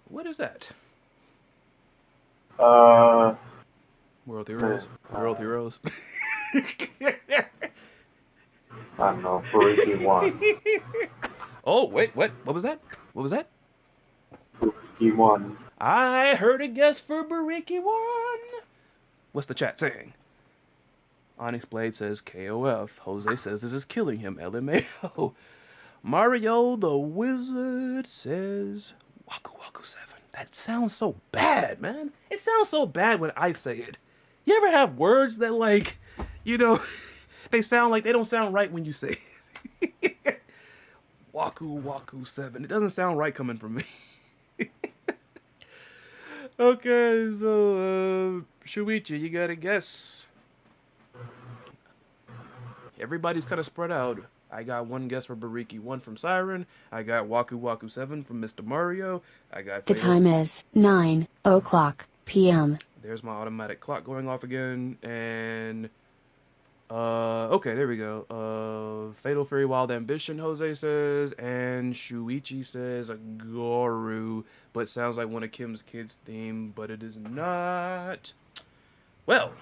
What is that? World Heroes. World Heroes. I don't know. Buriki 1. Oh, wait, what? What was that? Buriki 1. I heard a guess for Bariki 1. What's the chat saying? Onyx Blade says KOF. Jose says this is killing him. LMAO. Mario the Wizard says Waku Waku 7. That sounds so bad, man. It sounds so bad when I say it. You ever have words that, like, they sound like they don't sound right when you say it? Waku Waku 7. It doesn't sound right coming from me. Okay, so Shuichi, you gotta guess. Everybody's kind of spread out. I got one guess for Bariki, one from Syrin. I got Waku Waku 7 from Mr. Mario. I got The Fatal. time is 9:00 p.m. There's my automatic clock going off again, and okay, there we go. Fatal Fury Wild Ambition, Jose says, and Shuichi says a Goru, but sounds like one of Kim's kids' theme, but it is not. Well,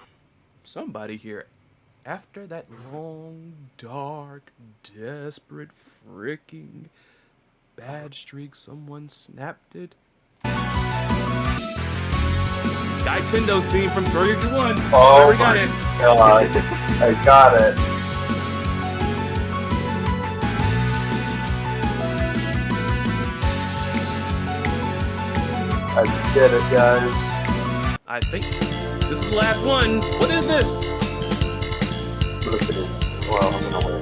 somebody here, after that long, dark, desperate, freaking bad streak, someone snapped it. Nintendo's theme from 31. Oh we got my it. god. I got it. I did it, guys. I think this is the last one. What is this? Listen, well, I'm gonna win.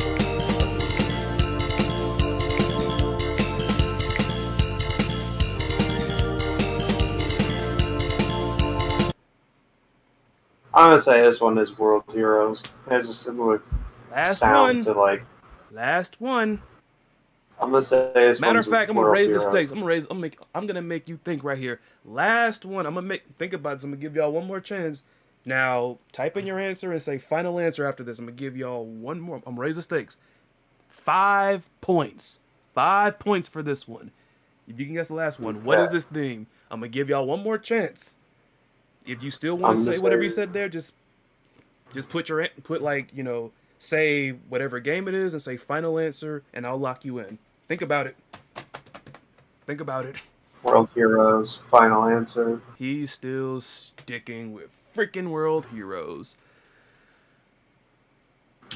I'm gonna say this one is World Heroes. It has a similar Last sound one. to like. Last one. I'm gonna say this Matter one's of fact, I'm gonna World raise the Heroes. stakes. I'm gonna make you think right here. Last one. Think about this. I'm gonna give y'all one more chance. Now type in your answer and say final answer after this. I'm gonna give y'all one more. I'm gonna raise the stakes. 5 points. 5 points for this one. If you can guess the last one, what is this theme? I'm gonna give y'all one more chance. If you still want to say whatever you said there, just put like, you know, say whatever game it is and say final answer, and I'll lock you in. Think about it. Think about it. World Heroes. Final answer. He's still sticking with freaking World Heroes.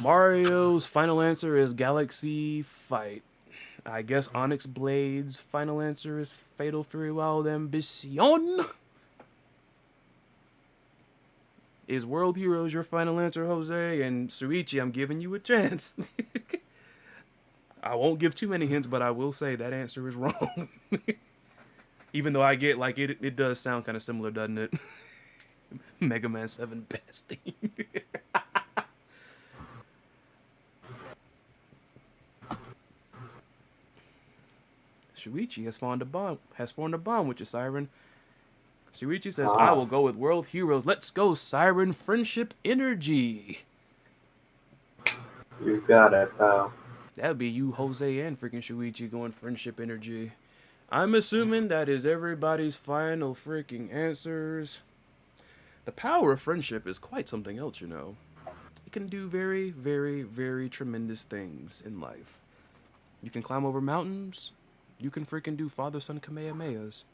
Mario's final answer is Galaxy Fight. I guess Onyx Blade's final answer is Fatal Fury Wild Ambition. Is World Heroes your final answer, Jose? And Suichi, I'm giving you a chance. I won't give too many hints, but I will say that answer is wrong. Even though I get, like, it does sound kind of similar, doesn't it? Mega Man 7 best theme. Shuichi has formed a bond with you, Syrin. Shuichi says, I will go with World Heroes. Let's go, Syrin. Friendship Energy. You got it, pal. That would be you, Jose, and freaking Shuichi going Friendship Energy. I'm assuming that is everybody's final freaking answers. The power of friendship is quite something else, you know. It can do very, very, very tremendous things in life. You can climb over mountains. You can freaking do father-son Kamehamehas.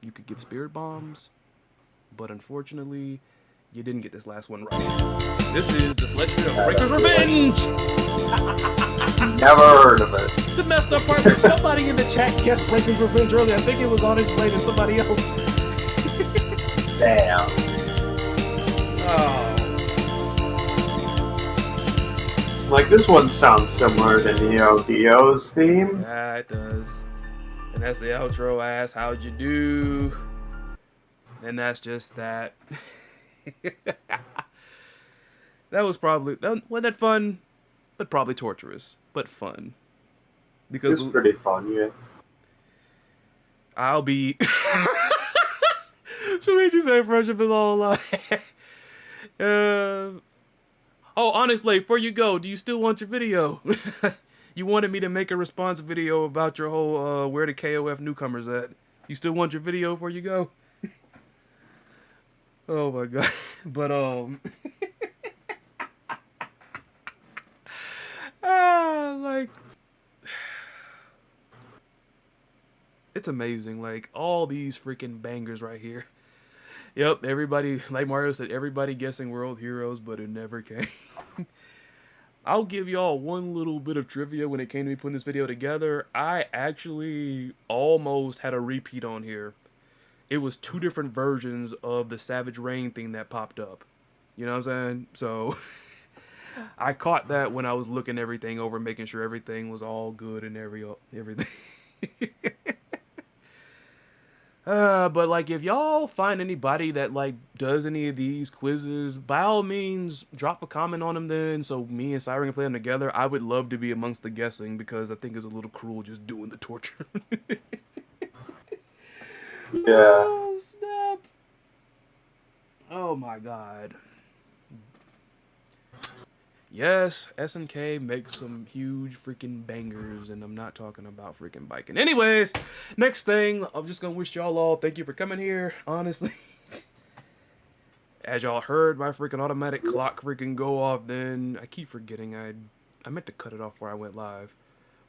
You could give spirit bombs. But unfortunately, you didn't get this last one right. This is the Sledgehammer of Breaker's Revenge! Never heard of it. The messed up part is somebody in the chat guessed Breaker's Revenge earlier. I think it was Onyx Blade and somebody else. Damn. Oh. Like, this one sounds similar to Neo Dio's theme. Yeah, it does. And that's the outro. I asked, how'd you do? And that's just that. That was probably, wasn't that fun? But probably torturous. But fun. Because It's pretty fun, yeah. I'll be... Should we say friendship is all alive? Oh, honestly, before you go, do you still want your video? You wanted me to make a response video about your whole, where the KOF newcomers at. You still want your video before you go? Oh my god. But, like, it's amazing. Like, all these freaking bangers right here. Yep, everybody, like Mario said, everybody guessing World Heroes, but it never came. I'll give y'all one little bit of trivia when it came to me putting this video together. I actually almost had a repeat on here. It was 2 different versions of the Savage Rain thing that popped up. You know what I'm saying? So, I caught that when I was looking everything over, making sure everything was all good and everything. But like, if y'all find anybody that like does any of these quizzes, by all means, drop a comment on them then, so me and Syrin can play them together. I would love to be amongst the guessing because I think it's a little cruel just doing the torture. Yeah. Oh snap! Oh my god. Yes, SNK makes some huge freaking bangers, and I'm not talking about freaking biking. Anyways, next thing, I'm just gonna wish y'all all thank you for coming here, honestly. As y'all heard my freaking automatic clock freaking go off, then I keep forgetting I meant to cut it off before I went live.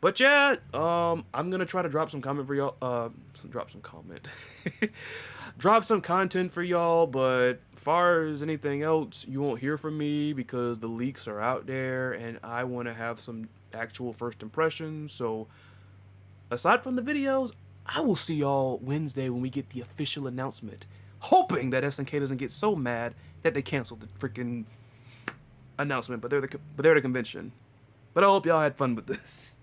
But yeah, I'm gonna try to drop some comment for y'all. Drop some comment, drop some content for y'all. But far as anything else, you won't hear from me because the leaks are out there, and I want to have some actual first impressions. So aside from the videos, I will see y'all Wednesday when we get the official announcement. Hoping that SNK doesn't get so mad that they canceled the freaking announcement, but they're the convention. But I hope y'all had fun with this.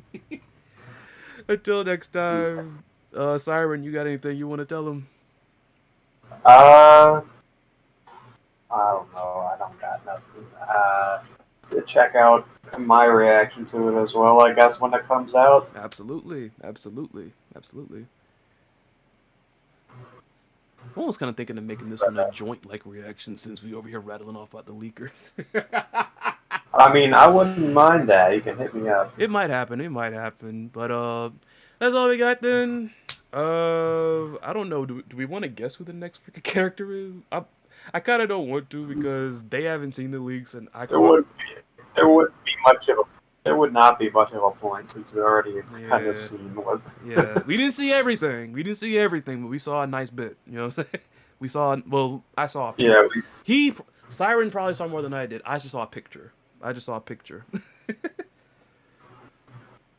Until next time, Syrin, you got anything you want to tell them? I don't know. I don't got nothing. Check out my reaction to it as well, I guess, when it comes out. Absolutely, absolutely, absolutely. I'm almost kind of thinking of making this one a joint-like reaction since we over here rattling off about the leakers. I mean, I wouldn't mind that. You can hit me up. It might happen. It might happen. But that's all we got then. I don't know. Do we want to guess who the next freaking character is? I kind of don't want to because they haven't seen the leaks, and I can't. There wouldn't be much of a. There would not be much of a point since we already kind Yeah. of seen what. Yeah, we didn't see everything. We didn't see everything, but we saw a nice bit. You know what I'm saying? We saw. Well, I saw. Yeah. Syrin probably saw more than I did. I just saw a picture. I just saw a picture.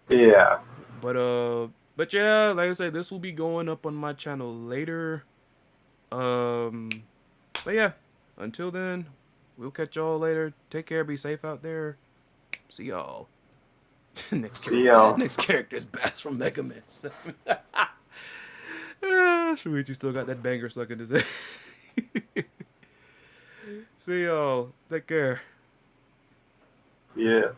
Yeah. But yeah, like I said, this will be going up on my channel later. But yeah, until then, we'll catch y'all later. Take care, be safe out there. See y'all. See y'all. Next character is Bass from Mega Man 7. Shuichi still got that banger stuck in his head. See y'all. Take care. Yeah.